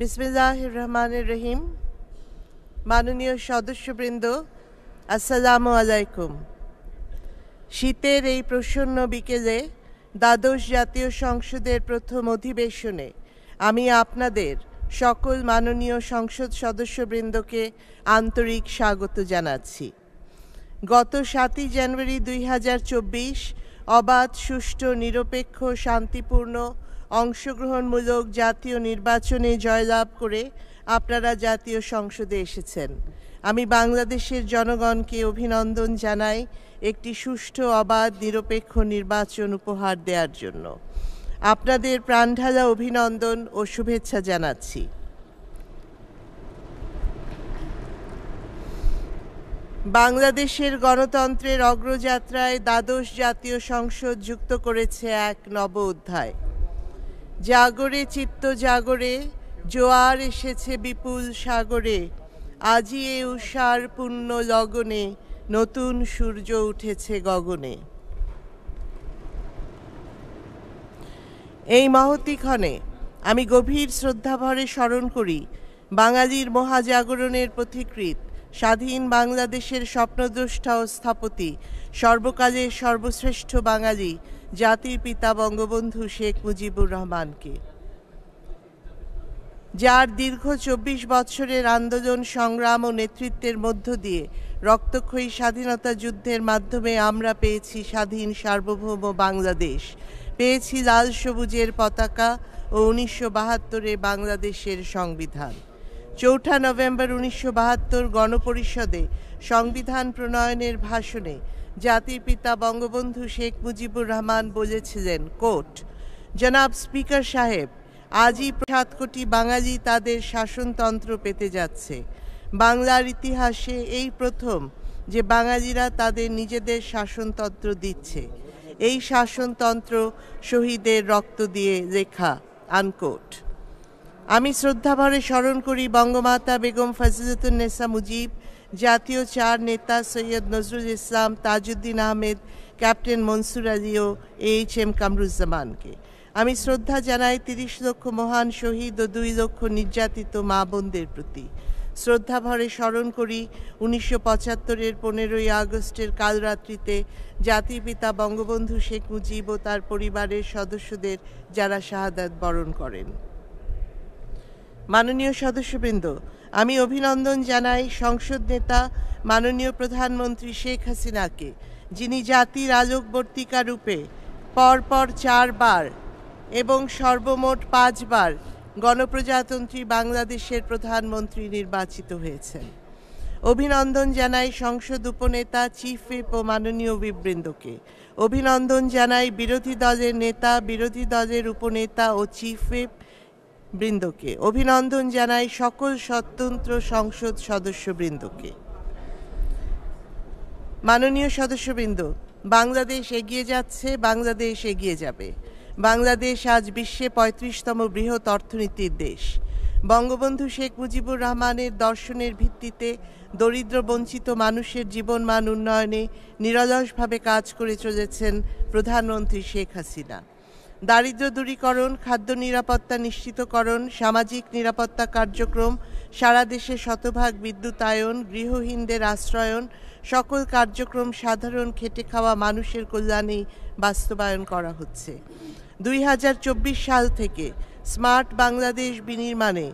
বিসমিল্লাহির রহমানির রহিম। মাননীয় সদস্যবৃন্দ, আসসালামু আলাইকুম। শীতের এই প্রসন্ন বিকেলে দ্বাদশ জাতীয় সংসদের প্রথম অধিবেশনে আমি আপনাদের সকল মাননীয় সংসদ সদস্যবৃন্দকে আন্তরিক স্বাগত জানাচ্ছি। গত 7ই জানুয়ারি 2024 অবাধ, সুষ্ঠু, নিরপেক্ষ, শান্তিপূর্ণ, অংশগ্রহণমূলক জাতীয় নির্বাচনে জয়লাভ করে আপনারা জাতীয় সংসদে এসেছেন। আমি বাংলাদেশের জনগণকে অভিনন্দন জানাই একটি সুষ্ঠু, অবাধ, নিরপেক্ষ নির্বাচন উপহার দেওয়ার জন্য। আপনাদের প্রাণঢালা অভিনন্দন ও শুভেচ্ছা জানাচ্ছি। বাংলাদেশের গণতন্ত্রের অগ্রযাত্রায় দ্বাদশ জাতীয় সংসদ যুক্ত করেছে এক নব অধ্যায়। জাগরে চিত্ত জাগরে, জোয়ার এসেছে বিপুল সাগরে, আজি এ উষার পুণ্য লগনে, নতুন সূর্য উঠেছে গগনে। এই মহতী ক্ষণে আমি গভীর শ্রদ্ধাভরে স্মরণ করি বাঙালির মহাজাগরণের পথিকৃৎ, স্বাধীন বাংলাদেশের স্বপ্নদ্রষ্টা ও স্থপতি, সর্বকালের সর্বশ্রেষ্ঠ বাঙালি, জাতির পিতা বঙ্গবন্ধু শেখ মুজিবুর রহমানকে, যার দীর্ঘ 24 বৎসরের আন্দোলন, সংগ্রাম ও নেতৃত্বের মধ্য দিয়ে রক্তক্ষয়ী স্বাধীনতা যুদ্ধের মাধ্যমে আমরা পেয়েছি স্বাধীন সার্বভৌম বাংলাদেশ, পেয়েছি লাল সবুজের পতাকা ও 1972-এ বাংলাদেশের সংবিধান। 4 নভেম্বর 1972 গণপরিষদে সংবিধান প্রণয়নের ভাষণে জাতির পিতা বঙ্গবন্ধু শেখ মুজিবুর রহমান বলেছিলেন, কোট, জনাব স্পিকার সাহেব, আজই 7 কোটি বাঙালি তাদের শাসনতন্ত্র পেতে যাচ্ছে। বাংলার ইতিহাসে এই প্রথম যে বাঙালিরা তাদের নিজেদের শাসনতন্ত্র দিচ্ছে। এই শাসনতন্ত্র শহীদের রক্ত দিয়ে লেখা, আনকোট। আমি শ্রদ্ধাভরে স্মরণ করি বঙ্গমাতা বেগম ফজিলাতুন্নেসা মুজিব, জাতীয় 4 নেতা সৈয়দ নজরুল ইসলাম, তাজউদ্দিন আহমেদ, ক্যাপ্টেন মনসুর আলী ও AHM কামরুজ্জামানকে। আমি শ্রদ্ধা জানাই 30 লক্ষ মহান শহীদ ও 2 লক্ষ নির্যাতিত মা বোনদের প্রতি। শ্রদ্ধাভরে স্মরণ করি 1975-এর 15ই আগস্টের কালরাত্রিতে জাতির পিতা বঙ্গবন্ধু শেখ মুজিব ও তার পরিবারের সদস্যদের যারা শাহাদাত বরণ করেন। মাননীয় সদস্যবৃন্দ, আমি অভিনন্দন জানাই সংসদ নেতা মাননীয় প্রধানমন্ত্রী শেখ হাসিনাকে, যিনি জাতির আলোকবর্তিকা রূপে পরপর 4 বার এবং সর্বমোট 5 বার গণপ্রজাতন্ত্রী বাংলাদেশের প্রধানমন্ত্রী নির্বাচিত হয়েছেন। অভিনন্দন জানাই সংসদ উপনেতা, চিফ হুইপ ও মাননীয় হুইপবৃন্দকে। অভিনন্দন জানাই বিরোধী দলের নেতা, বিরোধী দলের উপনেতা ও চিফ হুইপ বৃন্দকে। অভিনন্দন জানাই সকল স্বতন্ত্র সংসদ সদস্যবৃন্দকে। মাননীয় সদস্যবৃন্দ, বাংলাদেশ এগিয়ে যাচ্ছে, বাংলাদেশ এগিয়ে যাবে। বাংলাদেশ আজ বিশ্বে 35তম বৃহৎ অর্থনীতির দেশ। বঙ্গবন্ধু শেখ মুজিবুর রহমানের দর্শনের ভিত্তিতে দরিদ্র বঞ্চিত মানুষের জীবনমান উন্নয়নে নিরলসভাবে কাজ করে চলেছেন প্রধানমন্ত্রী শেখ হাসিনা। দারিদ্র্য দূরীকরণ, খাদ্য নিরাপত্তা নিশ্চিতকরণ, সামাজিক নিরাপত্তা কার্যক্রম, সারা দেশে শতভাগ বিদ্যুতায়ন, গৃহহীনদের আশ্রয়ন, সকল কার্যক্রম সাধারণ খেটে খাওয়া মানুষের কল্যাণেই বাস্তবায়ন করা হচ্ছে। 2024 সাল থেকে স্মার্ট বাংলাদেশ বিনির্মাণে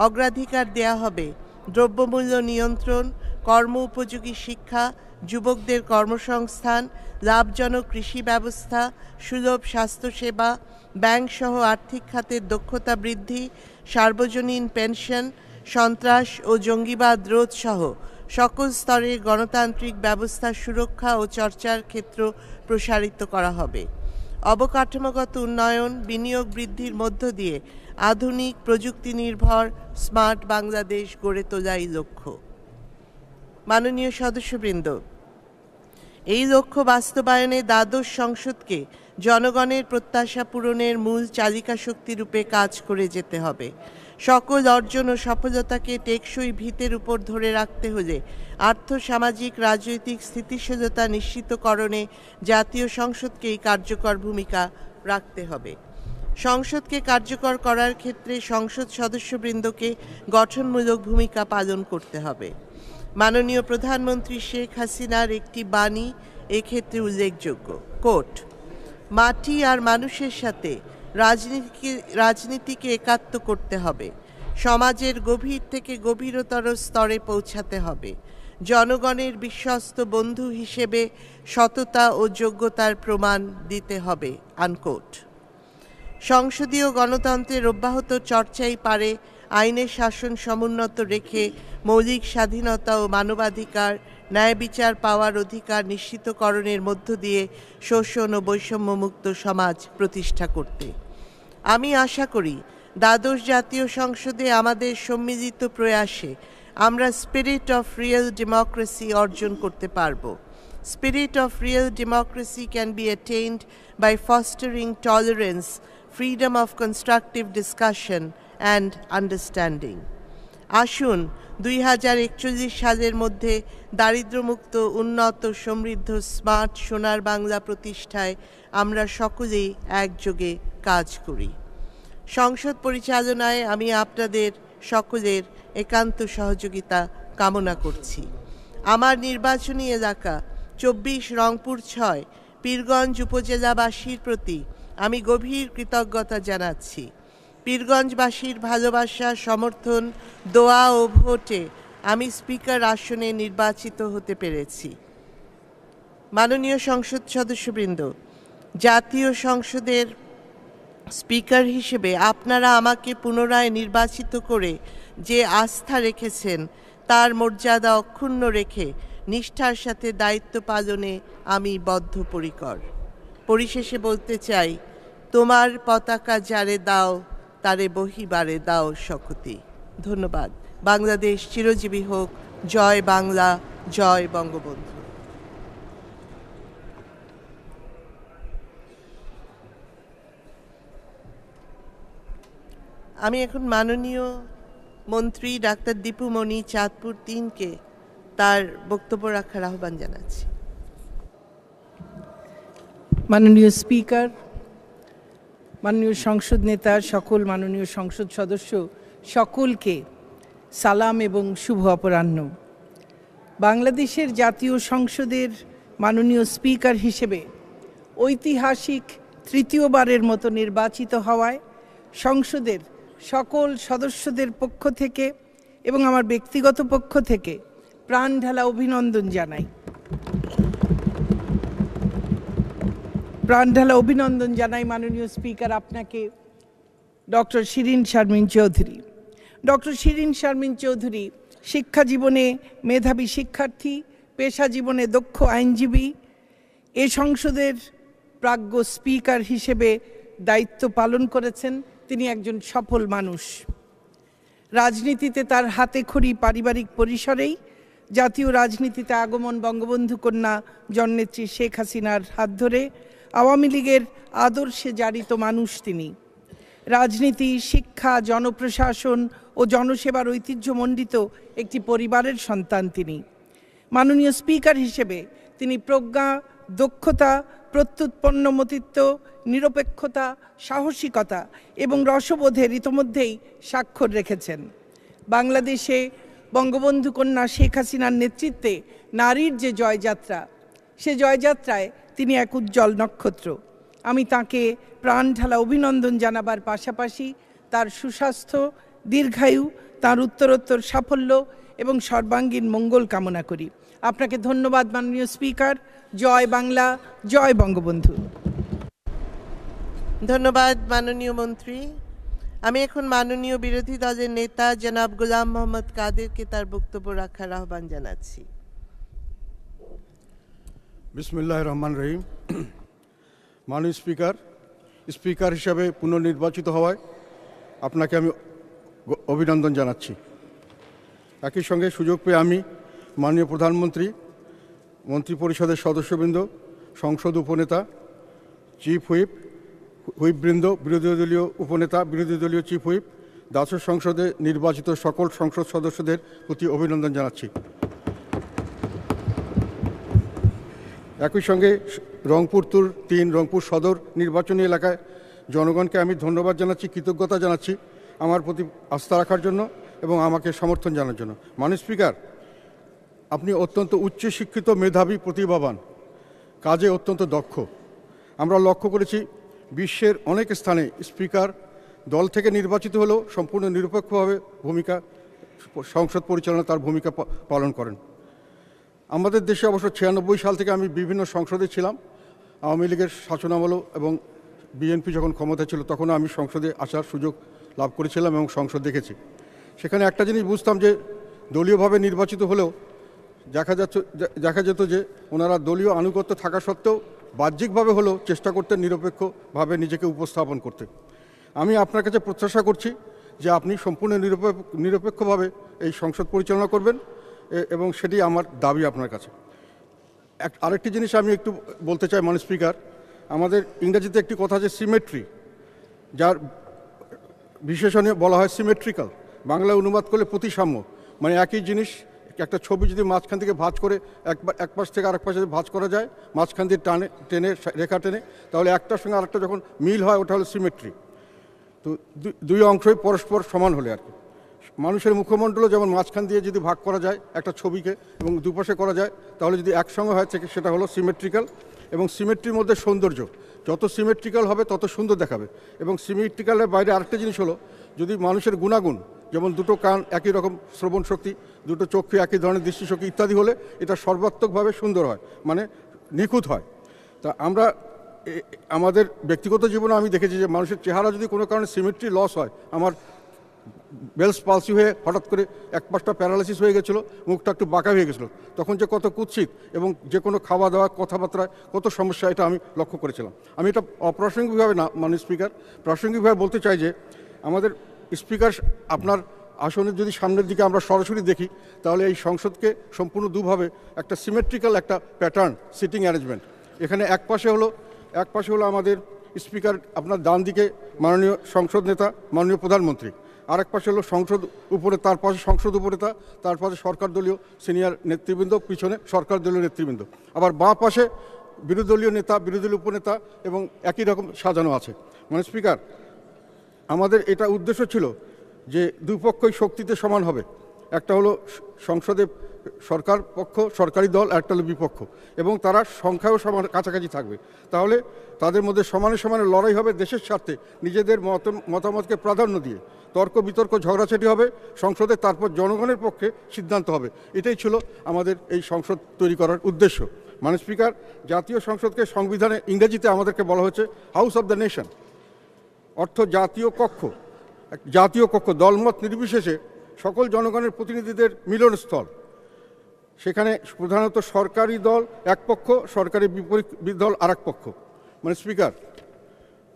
অগ্রাধিকার দেয়া হবে দ্রব্যমূল্য নিয়ন্ত্রণ, কর্ম উপযোগী শিক্ষা, যুবকদের কর্মসংস্থান, লাভজনক কৃষি ব্যবস্থা, সুলভ স্বাস্থ্যসেবা, ব্যাংকসহ আর্থিক খাতের দক্ষতা বৃদ্ধি, সার্বজনীন পেনশন, সন্ত্রাস ও জঙ্গিবাদ রোধ সহ সকল স্তরের গণতান্ত্রিক ব্যবস্থা সুরক্ষা ও চর্চার ক্ষেত্র প্রসারিত করা হবে। অবকাঠামোগত উন্নয়ন, বিনিয়োগ বৃদ্ধির মধ্য দিয়ে আধুনিক প্রযুক্তি নির্ভর স্মার্ট বাংলাদেশ গড়ে তোলাই লক্ষ্য। মাননীয় সদস্যবৃন্দ, এই লক্ষ্য বাস্তবায়নে দ্বাদশ সংসদকে জনগণের প্রত্যাশা পূরণের মূল চালিকা শক্তি রূপে কাজ করে যেতে হবে। সকল অর্জন ও সফলতাকে টেকসই ভিতের উপর ধরে রাখতে হলে আর্থসামাজিক রাজনৈতিক স্থিতিশীলতা নিশ্চিতকরণে জাতীয় সংসদকেই কার্যকর ভূমিকা রাখতে হবে। সংসদকে কার্যকর করার ক্ষেত্রে সংসদ সদস্যবৃন্দকে গঠনমূলক ভূমিকা পালন করতে হবে। মাননীয় প্রধানমন্ত্রী শেখ হাসিনার একটি বাণী এক্ষেত্রে উল্লেখযোগ্য। কোট, মাটি আর মানুষের সাথে রাজনীতিকে একাত্ম করতে হবে, সমাজের গভীর থেকে গভীরতর স্তরে পৌঁছাতে হবে, জনগণের বিশ্বস্ত বন্ধু হিসেবে সততা ও যোগ্যতার প্রমাণ দিতে হবে। আনকোট। সংসদীয় গণতন্ত্রের অব্যাহত চর্চাই পারে আইনের শাসন সমুন্নত রেখে মৌলিক স্বাধীনতা ও মানবাধিকার, ন্যায় বিচার পাওয়ার অধিকার নিশ্চিতকরণের মধ্য দিয়ে শোষণ ও বৈষম্যমুক্ত সমাজ প্রতিষ্ঠা করতে। আমি আশা করি দ্বাদশ জাতীয় সংসদে আমাদের সম্মিলিত প্রয়াসে আমরা স্পিরিট অফ রিয়েল ডেমোক্রেসি অর্জন করতে পারব। Spirit of real democracy can be attained by fostering tolerance, freedom of constructive discussion and understanding. আসুন 2041 সালের মধ্যে দারিদ্র্যমুক্ত, উন্নত, সমৃদ্ধ, স্মার্ট সোনার বাংলা প্রতিষ্ঠায় আমরা সকলেই একযোগে কাজ করি। সংসদ পরিচালনায় আমি আপনাদের সকলের একান্ত সহযোগিতা কামনা করছি। আমার নির্বাচনী এলাকা 24 রংপুর 6 পীরগঞ্জ উপজেলাবাসীর প্রতি আমি গভীর কৃতজ্ঞতা জানাচ্ছি। পীরগঞ্জবাসীর ভালোবাসা, সমর্থন, দোয়া ও ভোটে আমি স্পিকার আসনে নির্বাচিত হতে পেরেছি। মাননীয় সংসদ সদস্যবৃন্দ, জাতীয় সংসদের স্পিকার হিসেবে আপনারা আমাকে পুনরায় নির্বাচিত করে যে আস্থা রেখেছেন তার মর্যাদা অক্ষুণ্ণ রেখে নিষ্ঠার সাথে দায়িত্ব পালনে আমি বদ্ধপরিকর। পরিশেষে বলতে চাই, তোমার পতাকা যারে দাও তারে বহিবারে দাও শকতি। ধন্যবাদ। বাংলাদেশ চিরজীবী হোক। জয় বাংলা, জয় বঙ্গবন্ধু। আমি এখন মাননীয় মন্ত্রী ডাক্তার দীপুমণি চাঁদপুর 3কে তার বক্তব্য রাখার আহ্বান জানাচ্ছি। মাননীয় স্পিকার, মাননীয় সংসদ নেতা, সকল মাননীয় সংসদ সদস্য, সকলকে সালাম এবং শুভ অপরাহ্ন। বাংলাদেশের জাতীয় সংসদের মাননীয় স্পিকার হিসেবে ঐতিহাসিক তৃতীয়বারের মতো নির্বাচিত হওয়ায় সংসদের সকল সদস্যদের পক্ষ থেকে এবং আমার ব্যক্তিগত পক্ষ থেকে প্রাণঢালা অভিনন্দন জানাই। প্রাণঢালা অভিনন্দন জানাই মাননীয় স্পিকার আপনাকে, ডক্টর শিরিন শারমিন চৌধুরী। ডক্টর শিরিন শারমিন চৌধুরী শিক্ষা জীবনে মেধাবী শিক্ষার্থী, পেশা জীবনে দক্ষ আইনজীবী, এ সংসদের প্রাজ্ঞ স্পিকার হিসেবে দায়িত্ব পালন করেছেন। তিনি একজন সফল মানুষ। রাজনীতিতে তার হাতে খড়ি পারিবারিক পরিসরেই, জাতীয় রাজনীতিতে আগমন বঙ্গবন্ধু কন্যা জননেত্রী শেখ হাসিনার হাত ধরে, আওয়ামী লীগের আদর্শে জারিত মানুষ তিনি। রাজনীতি, শিক্ষা, জনপ্রশাসন ও জনসেবার ঐতিহ্যমণ্ডিত একটি পরিবারের সন্তান তিনি। মাননীয় স্পিকার হিসেবে তিনি প্রজ্ঞা, দক্ষতা, প্রত্যুৎপন্নমতিত্ব, নিরপেক্ষতা, সাহসিকতা এবং রসবোধের ইতোমধ্যেই স্বাক্ষর রেখেছেন। বাংলাদেশে বঙ্গবন্ধু কন্যা শেখ হাসিনার নেতৃত্বে নারীর যে জয়যাত্রা, সে জয়যাত্রায় তিনি এক উজ্জ্বল নক্ষত্র। আমি তাকে প্রাণঢালা অভিনন্দন জানাবার পাশাপাশি তার সুস্বাস্থ্য, দীর্ঘায়ু, তার উত্তরোত্তর সাফল্য এবং সর্বাঙ্গীন মঙ্গল কামনা করি। আপনাকে ধন্যবাদ মাননীয় স্পিকার। জয় বাংলা, জয় বঙ্গবন্ধু। ধন্যবাদ মাননীয় মন্ত্রী। আমি এখন মাননীয় বিরোধী দলের নেতা জনাব গোলাম মোহাম্মদ কাদেরকে তার বক্তব্য রাখার আহ্বান জানাচ্ছি। বিসমিল্লাহির রহমানির রহিম। মাননীয় স্পিকার হিসাবে পুনর্নির্বাচিত হওয়ায় আপনাকে আমি অভিনন্দন জানাচ্ছি। একই সঙ্গে সুযোগ পেয়ে আমি মাননীয় প্রধানমন্ত্রী, মন্ত্রিপরিষদের সদস্যবৃন্দ, সংসদ উপনেতা, চিফ হুইপবৃন্দ, বিরোধী দলীয় উপনেতা, বিরোধী দলীয় চিফ হুইপ, দ্বাদশ সংসদে নির্বাচিত সকল সংসদ সদস্যদের প্রতি অভিনন্দন জানাচ্ছি। একই সঙ্গে রংপুর 3 রংপুর সদর নির্বাচনী এলাকায় জনগণকে আমি ধন্যবাদ জানাচ্ছি, কৃতজ্ঞতা জানাচ্ছি আমার প্রতি আস্থা রাখার জন্য এবং আমাকে সমর্থন জানার জন্য। মাননীয় স্পিকার, আপনি অত্যন্ত উচ্চ শিক্ষিত, মেধাবী, প্রতিভাবান, কাজে অত্যন্ত দক্ষ। আমরা লক্ষ্য করেছি বিশ্বের অনেক স্থানে স্পিকার দল থেকে নির্বাচিত হলেও সম্পূর্ণ নিরপেক্ষভাবে সংসদ পরিচালনা তার ভূমিকা পালন করেন। আমাদের দেশে অবশ্য 96 সাল থেকে আমি বিভিন্ন সংসদে ছিলাম। আওয়ামী লীগের শাসনামলও এবং বিএনপি যখন ক্ষমতা ছিল তখনও আমি সংসদে আসার সুযোগ লাভ করেছিলাম এবং সংসদ দেখেছি। সেখানে একটা জিনিস বুঝতাম যে দলীয়ভাবে নির্বাচিত হলেও দেখা যেত যে ওনারা দলীয় আনুগত্য থাকা সত্ত্বেও বাহ্যিকভাবে হলেও চেষ্টা করতেন নিরপেক্ষভাবে নিজেকে উপস্থাপন করতে। আমি আপনার কাছে প্রত্যাশা করছি যে আপনি সম্পূর্ণ নিরপেক্ষভাবে এই সংসদ পরিচালনা করবেন এবং সেটি আমার দাবি আপনার কাছে। আরেকটি জিনিস আমি একটু বলতে চাই মাননীয় স্পিকার, আমাদের ইংরেজিতে একটি কথা আছে সিমেট্রি, যার বিশেষণে বলা হয় সিমেট্রিক্যাল, বাংলায় অনুবাদ করলে প্রতিসাম্য। মানে একই জিনিস, একটা ছবি যদি মাঝখান থেকে ভাঁজ করে এক পাশ থেকে আরেক পাশে ভাঁজ করা যায়, মাঝখান দিয়ে টেনে রেখা টেনে, তাহলে একটার সঙ্গে আরেকটা যখন মিল হয় ওটা হলো সিমেট্রি। তো দুই অংশই পরস্পর সমান হলে আর কি। মানুষের মুখমণ্ডলও যেমন মাঝখান দিয়ে যদি ভাগ করা যায় একটা ছবিকে এবং দুপাশে করা যায়, তাহলে যদি একসঙ্গে হয় থেকে সেটা হলো সিমেট্রিক্যাল। এবং সিমেট্রির মধ্যে সৌন্দর্য, যত সিমেট্রিক্যাল হবে তত সুন্দর দেখাবে। এবং সিমেট্রিক্যালের বাইরে আরেকটা জিনিস হলো, যদি মানুষের গুণাগুণ, যেমন দুটো কান একই রকম শ্রবণ শক্তি, দুটো চক্ষু একই ধরনের দৃষ্টিশক্তি ইত্যাদি হলে এটা সর্বাত্মকভাবে সুন্দর হয়, মানে নিখুঁত হয়। তা আমরা আমাদের ব্যক্তিগত জীবনে আমি দেখেছি যে মানুষের চেহারা যদি কোনো কারণে সিমেট্রি লস হয়, আমার বেলস পালসি হয়ে হঠাৎ করে এক পাশটা প্যারালাইসিস হয়ে গেছিলো, মুখটা একটু বাঁকা হয়ে গেছিলো, তখন যে কত কুৎসিত এবং যে কোনো খাওয়া দাওয়া কথাবার্তায় কত সমস্যা, এটা আমি লক্ষ্য করেছিলাম। আমি এটা অপ্রাসঙ্গিকভাবে না মাননীয় স্পিকার, প্রাসঙ্গিকভাবে বলতে চাই যে আমাদের স্পিকার আপনার আসনের যদি সামনের দিকে আমরা সরাসরি দেখি, তাহলে এই সংসদকে সম্পূর্ণ দুভাবে একটা সিমেট্রিক্যাল একটা প্যাটার্ন সিটিং অ্যারেঞ্জমেন্ট। এখানে এক পাশে হলো আমাদের স্পিকার, আপনার ডান দিকে মাননীয় সংসদ নেতা মাননীয় প্রধানমন্ত্রী, আরেক পাশে হলো সংসদ উপরে, তার পাশে সংসদ উপনেতা, তার পাশে সরকার দলীয় সিনিয়র নেতৃবৃন্দ, পিছনে সরকার দলীয় নেতৃবৃন্দ, আবার বাঁ পাশে বিরোধী দলীয় নেতা, বিরোধী দলীয় উপনেতা এবং একই রকম সাজানো আছে। মানে স্পিকার, আমাদের এটা উদ্দেশ্য ছিল যে দুই পক্ষই শক্তিতে সমান হবে। একটা হলো সংসদে সরকার পক্ষ, সরকারি দল, আর একটা হলো বিপক্ষ, এবং তারা সংখ্যাও সমান কাছাকাছি থাকবে। তাহলে তাদের মধ্যে সমানে সমানে লড়াই হবে দেশের স্বার্থে, নিজেদের মতামতকে প্রাধান্য দিয়ে তর্ক বিতর্ক ঝগড়াঝাটি হবে সংসদে, তারপর জনগণের পক্ষে সিদ্ধান্ত হবে। এটাই ছিল আমাদের এই সংসদ তৈরি করার উদ্দেশ্য। মাননীয় স্পিকার, জাতীয় সংসদকে সংবিধানে ইংরেজিতে আমাদেরকে বলা হয়েছে হাউস অব দ্য নেশন, অর্থ জাতীয় কক্ষ। জাতীয় কক্ষ দলমত নির্বিশেষে সকল জনগণের প্রতিনিধিদের মিলনস্থল। সেখানে প্রধানত সরকারি দল এক পক্ষ, সরকারি বিপরীত দল আর এক পক্ষ। মানে স্পিকার,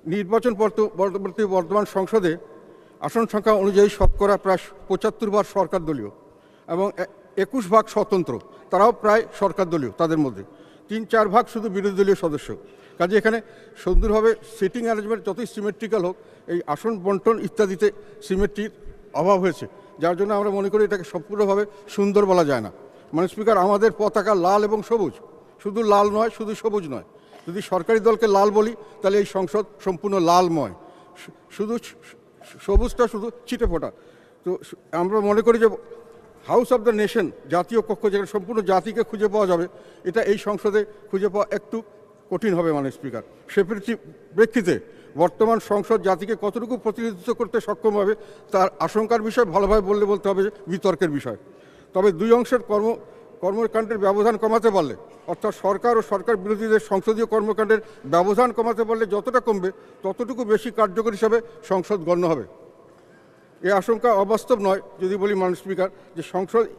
নির্বাচন পরবর্তী বর্তমান সংসদে আসন সংখ্যা অনুযায়ী শতকরা প্রায় 75 ভাগ সরকার দলীয় এবং 21 ভাগ স্বতন্ত্র, তারাও প্রায় সরকার দলীয়, তাদের মধ্যে 3-4 ভাগ শুধু বিরোধী দলীয় সদস্য। কাজে এখানে সুন্দরভাবে সিটিং অ্যারেঞ্জমেন্ট যতই সিমেট্রিক্যাল হোক, এই আসন বন্টন ইত্যাদিতে সিমেট্রির অভাব হয়েছে, যার জন্য আমরা মনে করি এটাকে সম্পূর্ণভাবে সুন্দর বলা যায় না। মানে স্পিকার, আমাদের পতাকা লাল এবং সবুজ, শুধু লাল নয়, শুধু সবুজ নয়। যদি সরকারি দলকে লাল বলি তাহলে এই সংসদ সম্পূর্ণ লালময়, শুধু সবুজটা শুধু ছিটে ফোটা। তো আমরা মনে করি যে হাউস অব দ্য নেশন, জাতীয় কক্ষ, যেখানে সম্পূর্ণ জাতিকে খুঁজে পাওয়া যাবে, এটা এই সংসদে খুঁজে পাওয়া একটু কঠিন হবে মাননীয় স্পিকার। সে প্রেক্ষিতে বর্তমান সংসদ জাতিকে কতটুকু প্রতিনিধিত্ব করতে সক্ষম হবে তার আশঙ্কার বিষয়, ভালোভাবে বলতে হবে বিতর্কের বিষয়। তবে দুই অংশের কর্মকাণ্ডের ব্যবধান কমাতে পারলে, অর্থাৎ সরকার ও সরকার বিরোধীদের সংসদীয় কর্মকাণ্ডের ব্যবধান কমাতে পারলে যতটা কমবে ততটুকু বেশি কার্যকর হিসাবে সংসদ গণ্য হবে। এই আশঙ্কা অবাস্তব নয় যদি বলি মাননীয় স্পিকার যে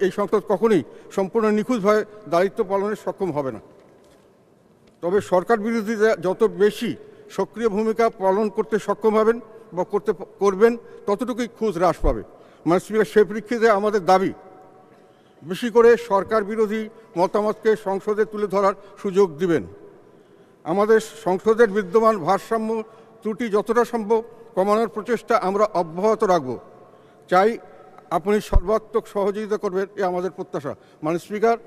এই সংসদ কখনোই সম্পূর্ণ নিখুঁতভাবে দায়িত্ব পালনে সক্ষম হবে না। তবে সরকার বিরোধীরা যত বেশি সক্রিয় ভূমিকা পালন করতে সক্ষম হবেন বা করবেন, ততটুকুই খুঁজ হ্রাস পাবে। মাননীয় স্পিকার, সে প্রেক্ষিতে আমাদের দাবি, বেশি করে সরকার বিরোধী মতামতকে সংসদে তুলে ধরার সুযোগ দিবেন। আমাদের সংসদের বিদ্যমান ভারসাম্য ত্রুটি যতটা সম্ভব কমানোর প্রচেষ্টা আমরা অব্যাহত রাখব। চাই আপনি সর্বাত্মক সহযোগিতা করবেন, এ আমাদের প্রত্যাশা। মাননীয় স্পিকার,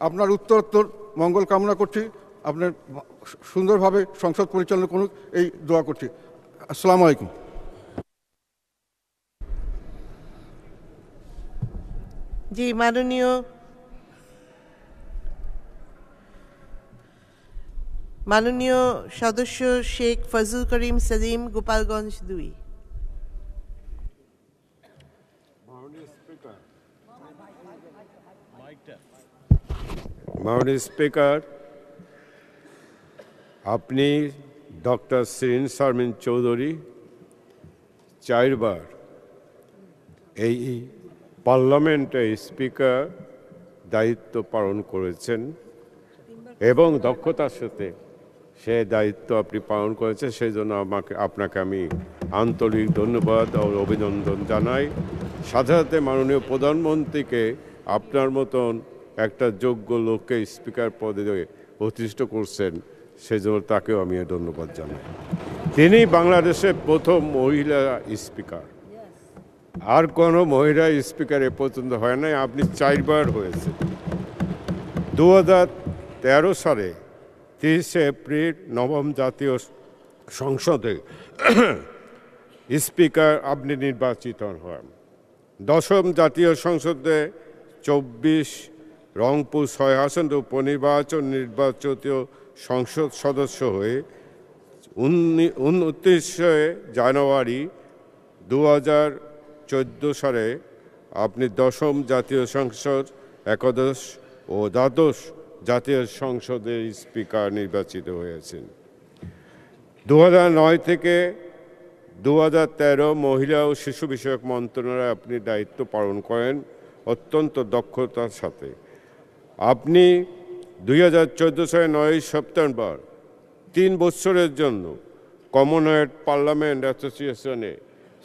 আপনার উত্তরোত্তর মঙ্গল কামনা করছি, আপনার সুন্দরভাবে সংসদ পরিচালনা করুন এই দোয়া করছি। আসসালামু আলাইকুম। জি, মাননীয় সদস্য শেখ ফজল করিম সেলিম, গোপালগঞ্জ 2। মাননীয় স্পিকার, আপনি ডক্টর শিরিন শারমিন চৌধুরী 4 বার এই পার্লামেন্টে স্পিকার দায়িত্ব পালন করেছেন এবং দক্ষতার সাথে সে দায়িত্ব আপনি পালন করেছেন, সেই জন্য আপনাকে আমি আন্তরিক ধন্যবাদ ও অভিনন্দন জানাই। সাথে সাথে মাননীয় প্রধানমন্ত্রীকে আপনার মতন একটা যোগ্য লোককে স্পিকার পদে প্রতিষ্ঠিত করছেন, সেজন্য তাকেও আমি ধন্যবাদ জানাই। তিনি বাংলাদেশের প্রথম মহিলা স্পিকার, আর কোনো মহিলা স্পিকার এ পর্যন্ত হয় নাই, আপনি 4 বার হয়েছে। 2013 সালে 30 এপ্রিল 9ম জাতীয় সংসদে স্পিকার আপনি নির্বাচিত হন। 10ম জাতীয় সংসদে 24 রংপুর 6 আসন নির্বাচিত সংসদ সদস্য হয়ে 29 জানুয়ারি 2014 সালে আপনি 10ম জাতীয় সংসদ, একাদশ ও দ্বাদশ জাতীয় সংসদের স্পিকার নির্বাচিত হয়েছেন। 2009 থেকে 2013 মহিলা ও শিশু বিষয়ক মন্ত্রণালয়ে আপনি দায়িত্ব পালন করেন অত্যন্ত দক্ষতার সাথে। আপনি 2014 সালের 9 সেপ্টেম্বর 3 বছরের জন্য কমনওয়েলথ পার্লামেন্ট অ্যাসোসিয়েশনে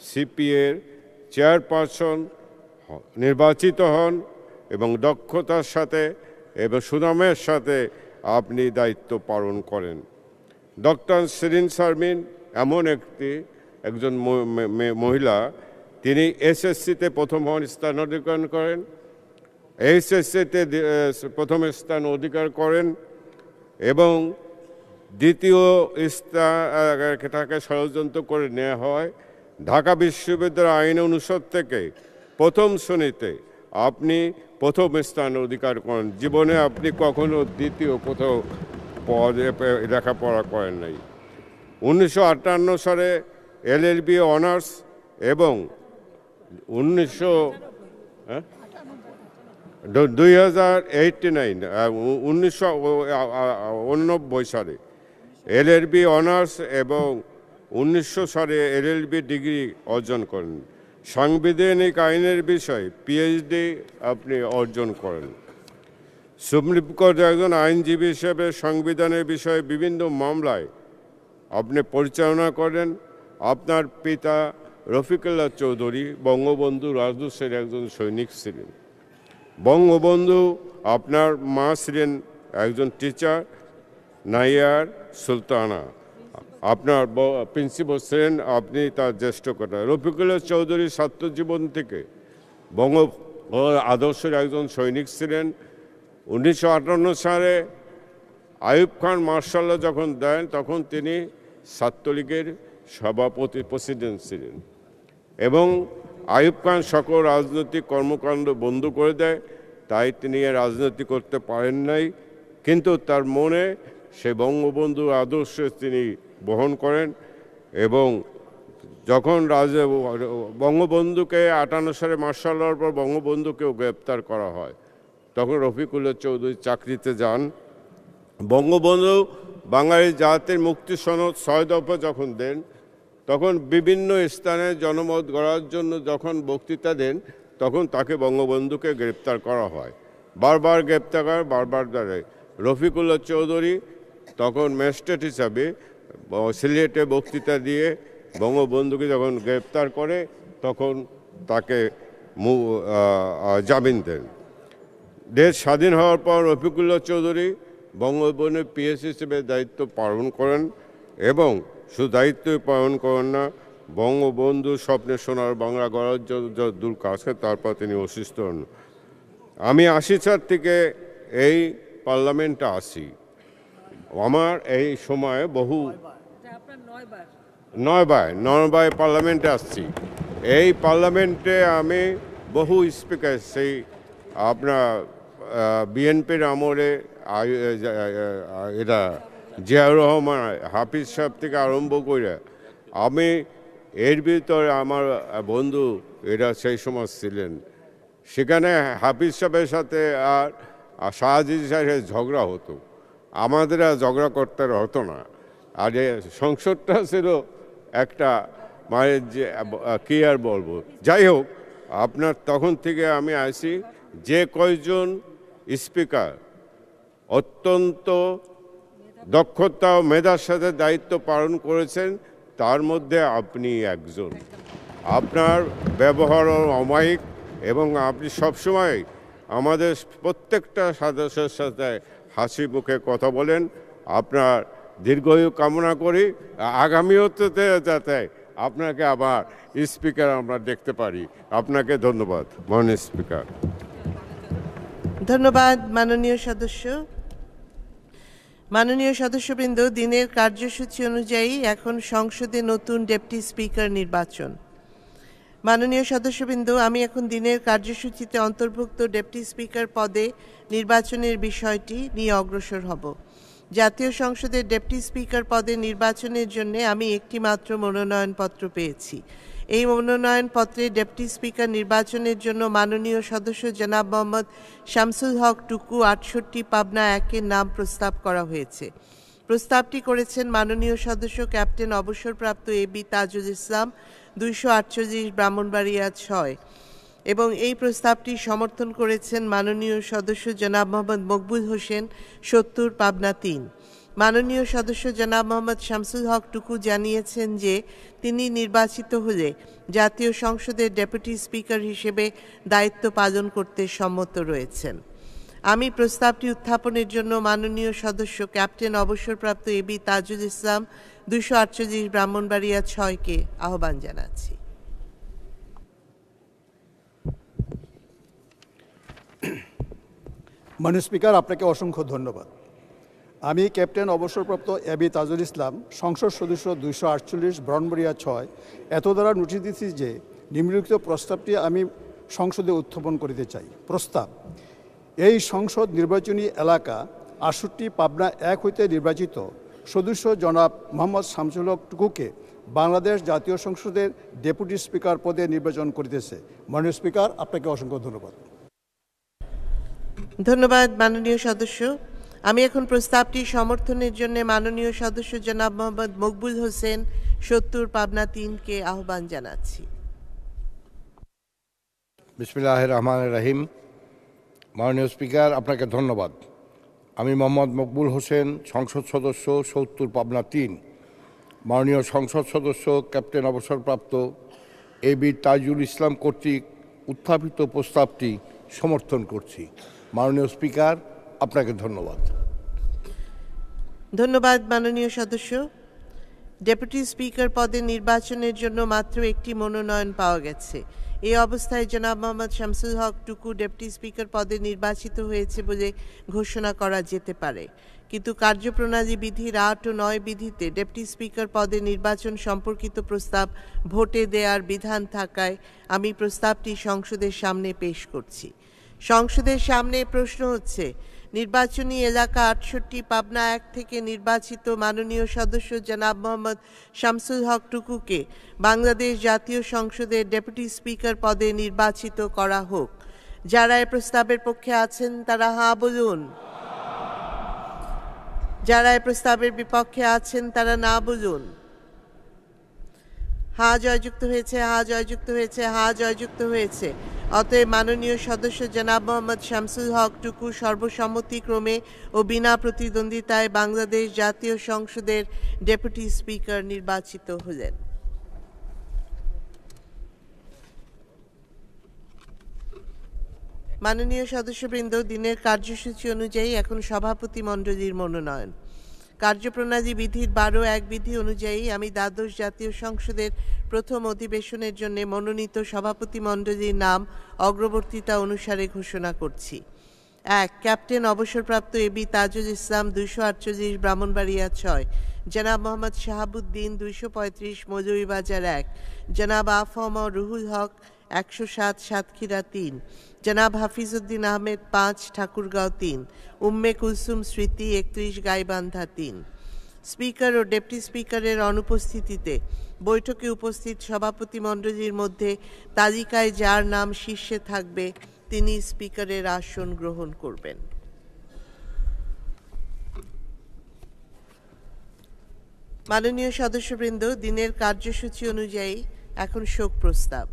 সিপিএর চেয়ারপারসন নির্বাচিত হন এবং দক্ষতার সাথে এবং সুনামের সাথে আপনি দায়িত্ব পালন করেন। ডক্টর শিরিন শারমিন এমন একজন মহিলা, তিনি এসএসসিতে প্রথম স্থান অধিকার করেন, এইচএসসিতে প্রথম স্থান অধিকার করেন এবং দ্বিতীয় স্থানটাকে ষড়যন্ত্র করে নেওয়া হয়। ঢাকা বিশ্ববিদ্যালয় আইন অনুষদ থেকে প্রথম শ্রেণীতে আপনি প্রথম স্থান অধিকার করেন। জীবনে আপনি কখনো দ্বিতীয় কোথাও পদে লেখাপড়া করেন নাই। 1958 সালে এলএলবি অনার্স এবং 1989 সালে এলএলবি অনার্স এবং 1900 সালে এলএলবি ডিগ্রি অর্জন করেন। সাংবিধানিক আইনের বিষয়ে পিএইচডি আপনি অর্জন করেন। সুপ্রিম কোর্টের একজন আইনজীবী হিসেবে সংবিধানের বিষয়ে বিভিন্ন মামলায় আপনি পরিচালনা করেন। আপনার পিতা রফিকুল্লাহ চৌধুরী বঙ্গবন্ধু রাজদূতের একজন সৈনিক ছিলেন। বঙ্গবন্ধু, আপনার মা ছিলেন একজন টিচার, নাইয়ার সুলতানা। আপনার প্রিন্সিপাল ছিলেন, আপনি তার জ্যেষ্ঠ কন্যা। রফিকুল্লাহ চৌধুরী ছাত্র জীবন থেকে বঙ্গ আদর্শের একজন সৈনিক ছিলেন। 1958 সালে আইয়ুব খান মার্শাল ল যখন দেন, তখন তিনি ছাত্রলীগের সভাপতি প্রেসিডেন্ট ছিলেন এবং আইয়ুব খান সকল রাজনৈতিক কর্মকাণ্ড বন্ধ করে দেয়, তাই তিনি রাজনীতি করতে পারেন নাই। কিন্তু তার মনে সে বঙ্গবন্ধুর আদর্শ তিনি বহন করেন এবং যখন বঙ্গবন্ধুকে 58 সালে মার্শাল লর পর বঙ্গবন্ধুকেও গ্রেপ্তার করা হয়, তখন রফিকুল্লাহ চৌধুরী চাকরিতে যান। বঙ্গবন্ধু বাঙালি জাতির মুক্তি সনদ 6 দফা যখন দেন, তখন বিভিন্ন স্থানে জনমত গড়ার জন্য যখন বক্তৃতা দেন, তখন তাকে বঙ্গবন্ধুকে গ্রেপ্তার করা হয়। বারবার গ্রেপ্তার করে, বারবার দাঁড়ায়। রফিকুল্লাহ চৌধুরী তখন ম্যাজিস্ট্রেট হিসাবে সিলেটে বক্তৃতা দিয়ে বঙ্গবন্ধুকে যখন গ্রেপ্তার করে, তখন তাকে জামিন দেন। দেশ স্বাধীন হওয়ার পর রফিকুল্লাহ চৌধুরী বঙ্গবন্ধুর পিএস হিসেবে দায়িত্ব পালন করেন এবং শুধু দায়িত্ব পালন করেন না, বঙ্গবন্ধু স্বপ্নে সোনার বাংলা গড়ার জন্য দূর কাছে, তারপর তিনি অসুস্থ হন। আমি 80 সাল থেকে এই পার্লামেন্টে আসি। আমার এই সময়ে বহু নয় পার্লামেন্টে আসছি। এই পার্লামেন্টে আমি বহু স্পিকার, সেই আপনার বিএনপির আমলে এটা জিয়াউর রহমান, হাফিজ সাহেব থেকে আরম্ভ করে আমি এর ভিতরে আমার বন্ধু এরা সেই সময় ছিলেন। সেখানে হাফিজ সাহেবের সাথে আর শাহজিজ সাহেবের ঝগড়া হতো, আমাদের আর ঝগড়া করতে হতো না। আর সংসদটা ছিল একটা মানে যে কী আর বলবো। যাই হোক, আপনার তখন থেকে আমি আসি, যে কয়জন স্পিকার অত্যন্ত দক্ষতা ও মেধার সাথে দায়িত্ব পালন করেছেন, তার মধ্যে আপনি একজন। আপনার ব্যবহার অমায়িক এবং আপনি সবসময় আমাদের প্রত্যেকটা সদস্যের সাথে হাসি মুখে কথা বলেন। আপনার দীর্ঘায়ু কামনা করি, আগামীতে যাতে আপনাকে আবার স্পিকার আমরা দেখতে পারি। আপনাকে ধন্যবাদ মাননীয় স্পিকার। ধন্যবাদ মাননীয় সদস্য। মাননীয় সদস্যবৃন্দ, দিনের কার্যসূচি অনুযায়ী এখন সংসদে নতুন ডেপুটি স্পিকার নির্বাচন। মাননীয় সদস্যবৃন্দ, আমি এখন দিনের কার্যসূচিতে অন্তর্ভুক্ত ডেপুটি স্পিকার পদে নির্বাচনের বিষয়টি নিয়ে অগ্রসর হব। জাতীয় সংসদের ডেপুটি স্পিকার পদে নির্বাচনের জন্য আমি একটি মাত্র মনোনয়নপত্র পেয়েছি। এই মনোনয়নপত্রে ডেপুটি স্পিকার নির্বাচনের জন্য মাননীয় সদস্য জনাব মোহাম্মদ শামসুল হক টুকু ৬৮ পাবনা ১-এর নাম প্রস্তাব করা হয়েছে। প্রস্তাবটি করেছেন মাননীয় সদস্য ক্যাপ্টেন অবসরপ্রাপ্ত এবি তাজুল ইসলাম, ২৪৮ ব্রাহ্মণবাড়িয়া ৬, এবং এই প্রস্তাবটি সমর্থন করেছেন মাননীয় সদস্য জনাব মোহাম্মদ মকবুল হোসেন, ৭০ পাবনা ৩। মাননীয় সদস্য জনাব মোহাম্মদ শামসুল হক টুকু জানিয়েছেন যে তিনি নির্বাচিত হলে জাতীয় সংসদের ডেপুটি স্পিকার হিসেবে দায়িত্ব পালন করতে সম্মত রয়েছেন। আমি প্রস্তাবটি উত্থাপনের জন্য মাননীয় সদস্য ক্যাপ্টেন অবসরপ্রাপ্ত এবি তাজুল ইসলাম, ২৪৮ ব্রাহ্মণবাড়িয়া ৬-কে আহ্বান জানাচ্ছি। মাননীয় স্পিকার, আপনাকে অসংখ্য ধন্যবাদ। আমি ক্যাপ্টেন অবসরপ্রাপ্ত এবি তাজুল ইসলাম, সংসদ সদস্য ২৪৮ ব্রাহ্মণবাড়িয়া ৬, এত দ্বারা নোটিশ দিচ্ছি যে নিম্নলিখিত প্রস্তাবটি আমি সংসদে উত্থাপন করিতে চাই। প্রস্তাব: এই সংসদ নির্বাচনী এলাকা ৬৮ পাবনা ১ হইতে নির্বাচিত সদস্য জনাব মোহাম্মদ শামসুল হক টুকুকে বাংলাদেশ জাতীয় সংসদের ডেপুটি স্পিকার পদে নির্বাচন করিতেছে। মাননীয় স্পিকার, আপনাকে অসংখ্য ধন্যবাদ। ধন্যবাদ মাননীয় সদস্য। আমি এখন প্রস্তাবটি সমর্থনের জন্য মাননীয় সদস্য জনাব মোহাম্মদ মকবুল হোসেন, ৭০ পাবনা ৩-কে আহ্বান জানাচ্ছি। বিসমিল্লাহির রহমানির রহিম। মাননীয় স্পিকার, আপনাকে ধন্যবাদ। আমি মোহাম্মদ মকবুল হোসেন, সংসদ সদস্য ৭০ পাবনা ৩, মাননীয় সংসদ সদস্য ক্যাপ্টেন অবসরপ্রাপ্ত এবি তাজুল ইসলাম কর্তৃক উত্থাপিত প্রস্তাবটি সমর্থন করছি। মাননীয় স্পিকার, আপনাকে ধন্যবাদ। ধন্যবাদ মাননীয় সদস্য। ডেপুটি স্পিকার পদে নির্বাচনের জন্য মাত্র একটি মনোনয়ন পাওয়া গেছে। এই অবস্থায় জনাব মোহাম্মদ শামসুল হক টুকু ডেপুটি স্পিকার পদে নির্বাচিত হয়েছে বলে ঘোষণা করা যেতে পারে, কিন্তু কার্যপ্রণালী বিধির ৮ ও ৯ বিধিতে ডেপুটি স্পিকার পদে নির্বাচন সম্পর্কিত প্রস্তাব ভোটে দেওয়ার বিধান থাকায় আমি প্রস্তাবটি সংসদের সামনে পেশ করছি। সংসদের সামনে প্রশ্ন হচ্ছে, নির্বাচনী এলাকা ৬৮ পাবনা ১ থেকে নির্বাচিত মাননীয় সদস্য জনাব মোহাম্মদ শামসুল হক টুকুকে বাংলাদেশ জাতীয় সংসদের ডেপুটি স্পিকার পদে নির্বাচিত করা হোক। যারা এই প্রস্তাবের পক্ষে আছেন তারা হাঁ বলুন। যারা এই প্রস্তাবের বিপক্ষে আছেন তারা না বলুন। হাঁ জয়যুক্ত হয়েছে, হাঁ জয়যুক্ত হয়েছে, হাঁ জয়যুক্ত হয়েছে। অতএব মাননীয় সদস্য জনাব মোহাম্মদ শামসুল হক টুকু সর্বসম্মতিক্রমে ও বিনা প্রতিদ্বন্দ্বিতায় বাংলাদেশ জাতীয় সংসদের ডেপুটি স্পিকার নির্বাচিত হলেন। মাননীয় সদস্যবৃন্দ, দিনের কার্যসূচি অনুযায়ী এখন সভাপতি মণ্ডলীর মনোনয়ন। কার্যপ্রণালী বিধির ১২(১) বিধি অনুযায়ী আমি দ্বাদশ জাতীয় সংসদের প্রথম অধিবেশনের জন্য মনোনীত সভাপতি মণ্ডলীর নাম অগ্রবর্তীতা অনুসারে ঘোষণা করছি। এক, ক্যাপ্টেন অবসরপ্রাপ্ত এবি তাজুল ইসলাম 248 ব্রাহ্মণবাড়িয়া 6, জনাব মোহাম্মদ শাহাবুদ্দিন 235 মৌলভীবাজার 1, জনাব আফম রুহুল হক 107 সাতক্ষীরা 3, জনাব হাফিজউদ্দিন আহমেদ 5 ঠাকুরগাঁও 3, উম্মে কুলসুম স্মৃতি 31 গাইবান্ধা 3। স্পিকার ও ডেপুটি স্পিকারের অনুপস্থিতিতে বৈঠকে উপস্থিত সভাপতিমণ্ডলীর মধ্যে তালিকায় যার নাম শীর্ষে থাকবে তিনি স্পিকারের আসন গ্রহণ করবেন। মাননীয় সদস্যবৃন্দ, দিনের কার্যসূচি অনুযায়ী এখন শোক প্রস্তাব।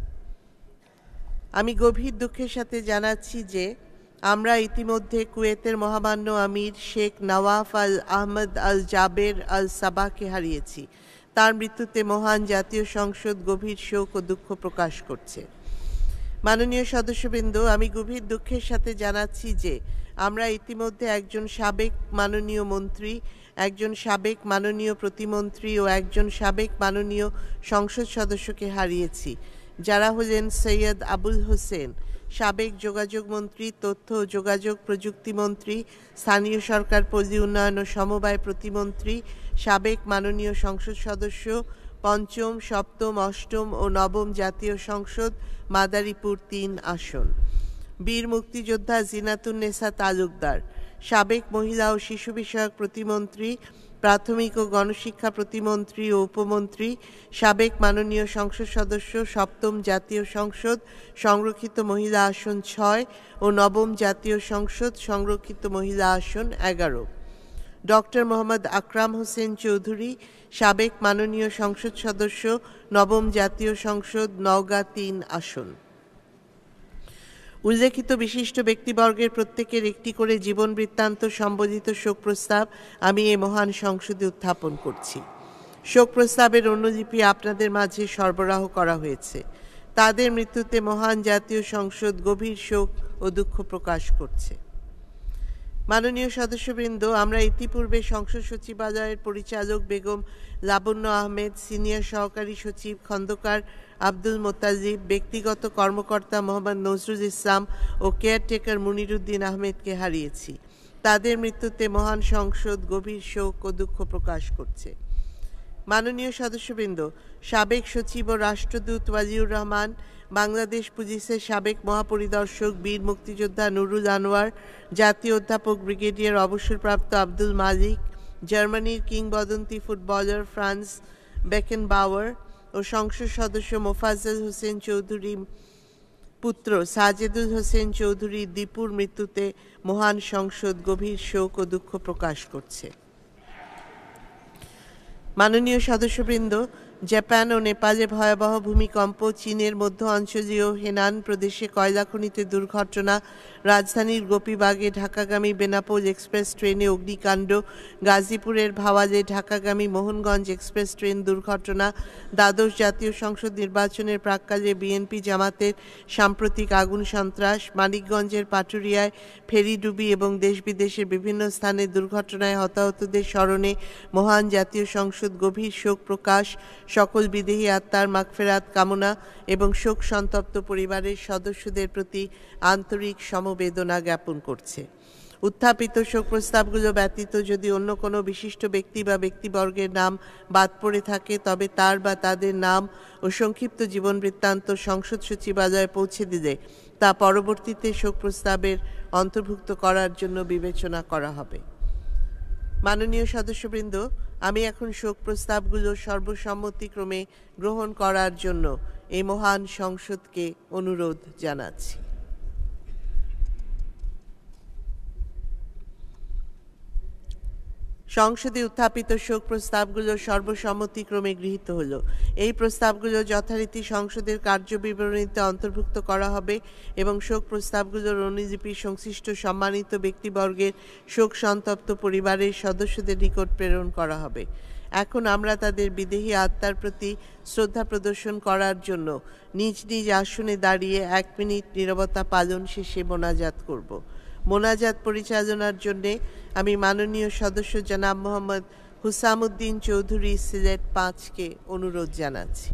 আমি গভীর দুঃখের সাথে জানাচ্ছি যে আমরা ইতিমধ্যে কুয়েতের মহামান্য আমির শেখ নওয়াফ আল আহমদ আল জাবের আল সাবাহকে হারিয়েছি। তার মৃত্যুতে মহান জাতীয় সংসদ গভীর শোক ও দুঃখ প্রকাশ করছে। মাননীয় সদস্যবৃন্দ, আমি গভীর দুঃখের সাথে জানাচ্ছি যে আমরা ইতিমধ্যে একজন সাবেক মাননীয় মন্ত্রী, একজন সাবেক মাননীয় প্রতিমন্ত্রী ও একজন সাবেক মাননীয় সংসদ সদস্যকে হারিয়েছি, যারা হলেন সৈয়দ আবুল হোসেন, সাবেক যোগাযোগ মন্ত্রী, তথ্য ও যোগাযোগ প্রযুক্তি মন্ত্রী, স্থানীয় সরকার পল্লী উন্নয়ন ও সমবায় প্রতিমন্ত্রী, সাবেক মাননীয় সংসদ সদস্য, পঞ্চম, সপ্তম, অষ্টম ও নবম জাতীয় সংসদ, মাদারীপুর 3 আসন। বীর মুক্তিযোদ্ধা জিনাতুন্নেসা তালুকদার, সাবেক মহিলা ও শিশু বিষয়ক প্রতিমন্ত্রী, প্রাথমিক ও গণশিক্ষা প্রতিমন্ত্রী ও উপমন্ত্রী, সাবেক মাননীয় সংসদ সদস্য, সপ্তম জাতীয় সংসদ, সংরক্ষিত মহিলা আসন 6 ও নবম জাতীয় সংসদ, সংরক্ষিত মহিলা আসন 11। ডক্টর মোহাম্মদ আকরাম হোসেন চৌধুরী, সাবেক মাননীয় সংসদ সদস্য, নবম জাতীয় সংসদ, নওগাঁ 3 আসন। উল্লেখিত বিশিষ্ট ব্যক্তিবর্গের প্রত্যেকের একটি করে জীবন বৃত্তান্ত সম্বলিত শোক প্রস্তাব আমি এই মহান সংসদে উত্থাপন করছি। শোক প্রস্তাবের অনুলিপি আপনাদের মাঝে সরবরাহ করা হয়েছে। তাদের মৃত্যুতে মহান জাতীয় সংসদ গভীর শোক ও দুঃখ প্রকাশ করছে। মাননীয় সদস্যবৃন্দ, আমরা ইতিপূর্বে সংসদ সচিবালয়ের পরিচালক বেগম লাবণ্য আহমেদ, সিনিয়র সহকারী সচিব খন্দকার আব্দুল মোতালিব, ব্যক্তিগত কর্মকর্তা মোহাম্মদ নজরুল ইসলাম ও কেয়ারটেকার মুনিরুদ্দিন আহমেদকে হারিয়েছি। তাদের মৃত্যুতে মহান সংসদ গভীর শোক ও দুঃখ প্রকাশ করছে। মাননীয় সদস্যবৃন্দ, সাবেক সচিব ও রাষ্ট্রদূত ওয়াজিউর রহমান, বাংলাদেশ পুলিশের সাবেক মহাপরিদর্শক বীর মুক্তিযোদ্ধা নুরুল আনোয়ার, জাতীয় অধ্যাপক ব্রিগেডিয়ার অবসরপ্রাপ্ত আব্দুল মালিক, জার্মানির কিংবদন্তি ফুটবলার ফ্রান্স বেকেনবাওয়ার ও সংসদ সদস্য মোফাজ্জল হোসেন চৌধুরী পুত্র সাজেদুল হোসেন চৌধুরী দীপুর মৃত্যুতে মহান সংসদ গভীর শোক ও দুঃখ প্রকাশ করছে। মাননীয় সদস্যবৃন্দ, জাপান ও নেপালে ভয়াবহ ভূমিকম্প, চীনের মধ্য অঞ্চলীয় হেনান প্রদেশে কয়লা খনিতে দুর্ঘটনা, রাজধানীর গোপীবাগে ঢাকাগামী বেনাপোল এক্সপ্রেস ট্রেনে অগ্নিকাণ্ড, গাজীপুরের ভাওয়ালে ঢাকাগামী মোহনগঞ্জ এক্সপ্রেস ট্রেন দুর্ঘটনা, দ্বাদশ জাতীয় সংসদ নির্বাচনের প্রাক্কালে বিএনপি জামাতের সাম্প্রতিক আগুন সন্ত্রাস, মানিকগঞ্জের পাটুরিয়ায় ফেরিডুবি এবং দেশ বিদেশের বিভিন্ন স্থানে দুর্ঘটনায় হতাহতদের স্মরণে মহান জাতীয় সংসদ গভীর শোক প্রকাশ, সকল বিদেহী আত্মার মাগফিরাত কামনা এবং শোক সন্তপ্ত পরিবারের সদস্যদের প্রতি আন্তরিক সমবেদনা জ্ঞাপন করছে। উত্থাপিত শোক প্রস্তাবগুলো ব্যতীত যদি অন্য কোনো বিশিষ্ট ব্যক্তি বা ব্যক্তিবর্গের নাম বাদ পড়ে থাকে, তবে তার বা তাদের নাম ও সংক্ষিপ্ত জীবন বৃত্তান্ত সংসদ সচিবালয়ে পৌঁছে দিলে তা পরবর্তীতে শোক প্রস্তাবের অন্তর্ভুক্ত করার জন্য বিবেচনা করা হবে। মাননীয় সদস্যবৃন্দ, আমি এখন শোক প্রস্তাবগুলো সর্বসম্মতিক্রমে গ্রহণ করার জন্য এই মহান সংসদকে অনুরোধ জানাচ্ছি। সংসদে উত্থাপিত শোক প্রস্তাবগুলো সর্বসম্মতিক্রমে গৃহীত হলো। এই প্রস্তাবগুলো যথারীতি সংসদের কার্যবিবরণীতে অন্তর্ভুক্ত করা হবে এবং শোক প্রস্তাবগুলোর অনুলিপি সংশ্লিষ্ট সম্মানিত ব্যক্তিবর্গের শোক সন্তপ্ত পরিবারের সদস্যদের নিকট প্রেরণ করা হবে। এখন আমরা তাদের বিদেহী আত্মার প্রতি শ্রদ্ধা প্রদর্শন করার জন্য নিজ নিজ আসনে দাঁড়িয়ে 1 মিনিট নীরবতা পালন শেষে মোনাজাত করব। মোনাজাত পরিচালনার জন্য আমি মাননীয় সদস্য জনাব মোহাম্মদ হুসামউদ্দিন চৌধুরী, সিলেট 5কে অনুরোধ জানাচ্ছি।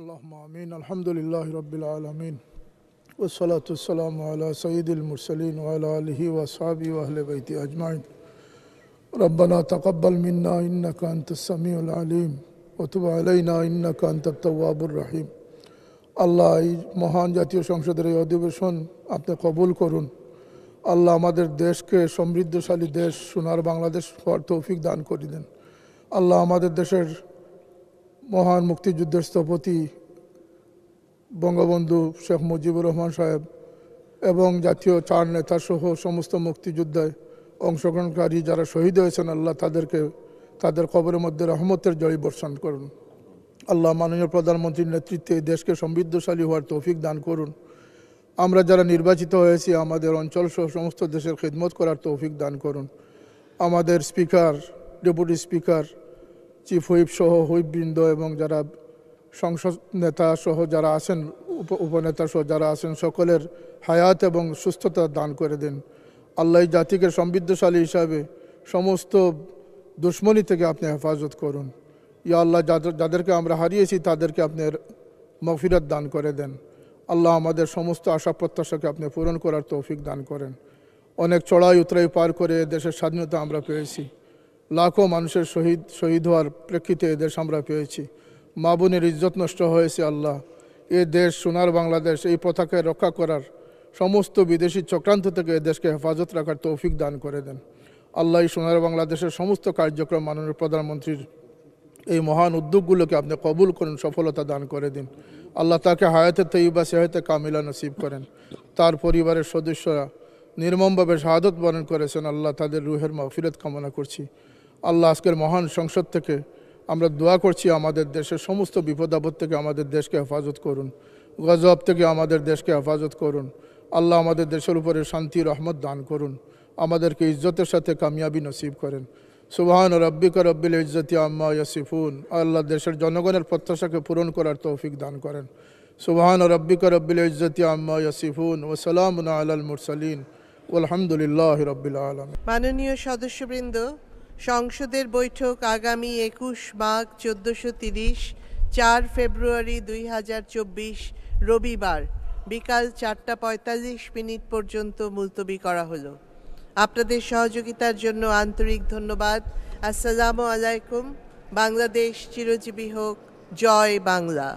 اللهم آمين. الحمد لله رب العالمين والصلاة والسلام على سيد المرسلين وعلى آله وأصحابه وأهل بيته أجمعين. ربنا تقبل منا إنك أنت السميع العليم وتب علينا إنك أنت التواب الرحيم. আল্লাহ, এই মহান জাতীয় সংসদের এই অধিবেশন আপনি কবুল করুন। আল্লাহ, আমাদের দেশকে সমৃদ্ধশালী দেশ সোনার বাংলাদেশ হওয়ার তৌফিক দান করে দেন। আল্লাহ, আমাদের দেশের মহান মুক্তিযুদ্ধের স্থপতি বঙ্গবন্ধু শেখ মুজিবুর রহমান সাহেব এবং জাতীয় চার নেতা সহ সমস্ত মুক্তিযুদ্ধে অংশগ্রহণকারী যারা শহীদ হয়েছেন, আল্লাহ তাদেরকে তাদের কবরের মধ্যে রহমতের জড়ি বর্ষণ করুন। আল্লাহ, মাননীয় প্রধানমন্ত্রীর নেতৃত্বে এই দেশকে সমৃদ্ধশালী হওয়ার তৌফিক দান করুন। আমরা যারা নির্বাচিত হয়েছি আমাদের অঞ্চল সহ সমস্ত দেশের খিদমত করার তৌফিক দান করুন। আমাদের speaker, deputy speaker, chief whip সহ হুইপবৃন্দ এবং যারা সংসদ নেতা সহ যারা আছেন, উপনেতা সহ যারা আছেন, সকলের হায়াত এবং সুস্থতা দান করে দেন। আল্লাহ, এই জাতিকে সমৃদ্ধশালী হিসাবে সমস্ত দুশ্মনী থেকে আপনি হেফাজত করুন। ইয়া আল্লাহ, যাদেরকে আমরা হারিয়েছি তাদেরকে আপনি মাগফিরাত দান করে দেন। আল্লাহ, আমাদের সমস্ত আশা প্রত্যাশাকে আপনি পূরণ করার তৌফিক দান করেন। অনেক চড়াই উতরাই পার করে দেশের স্বাধীনতা আমরা পেয়েছি। লাখো মানুষের শহীদ হওয়ার প্রেক্ষিতে এদেশ আমরা পেয়েছি। মা বোনের ইজ্জত নষ্ট হয়েছে। আল্লাহ, এ দেশ সোনার বাংলাদেশ, এই পতাকায় রক্ষা করার সমস্ত বিদেশি চক্রান্ত থেকে এ দেশকে হেফাজত রাখার তৌফিক দান করে দেন। আল্লাহ, এই সোনার বাংলাদেশের সমস্ত কার্যক্রম মাননীয় প্রধানমন্ত্রীর এই মহান উদ্যোগগুলোকে আপনি কবুল করুন, সফলতা দান করে দিন। আল্লাহ, তাকে হায়াতে তৈয়বা সেহাতে কামিলা নসিব করেন। তার পরিবারের সদস্যরা নির্মমভাবে শাহাদত বরণ করেছেন। আল্লাহ, তাদের রুহের মাগফিরাত কামনা করছি। আল্লাহ, আজকের মহান সংসদ থেকে আমরা দোয়া করছি আমাদের দেশের সমস্ত বিপদ আপদ থেকে আমাদের দেশকে হেফাজত করুন, গজব থেকে আমাদের দেশকে হেফাজত করুন। আল্লাহ, আমাদের দেশের উপরে শান্তি রহমত দান করুন, আমাদেরকে ইজ্জতের সাথে কামিয়াবি নসিব করেন। সুবহান রব্বিকা রব্বিল ইজ্জতি আম্মা ইয়াসিফুন। আল্লাহ, দেশের জনগণের প্রত্যাশাকে পূরণ করার তৌফিক দান করেন। সুবহান রব্বিকা রব্বিল ইজ্জতি আম্মা ইয়াসিফুন ওয়া সালামুন আলাল মুরসালিন ওয়ালহামদুলিল্লাহি রাব্বিল আলামিন। মাননীয় সদস্যবৃন্দ, সংসদের বৈঠক আগামী 21 মাঘ 1430 4 ফেব্রুয়ারি 2024 রবিবার বিকাল 4:45 পর্যন্ত মুলতবি করা হলো। আপনাদের সহযোগিতার জন্য আন্তরিক ধন্যবাদ। আসসালামু আলাইকুম। বাংলাদেশ চিরজীবী হোক। জয় বাংলা।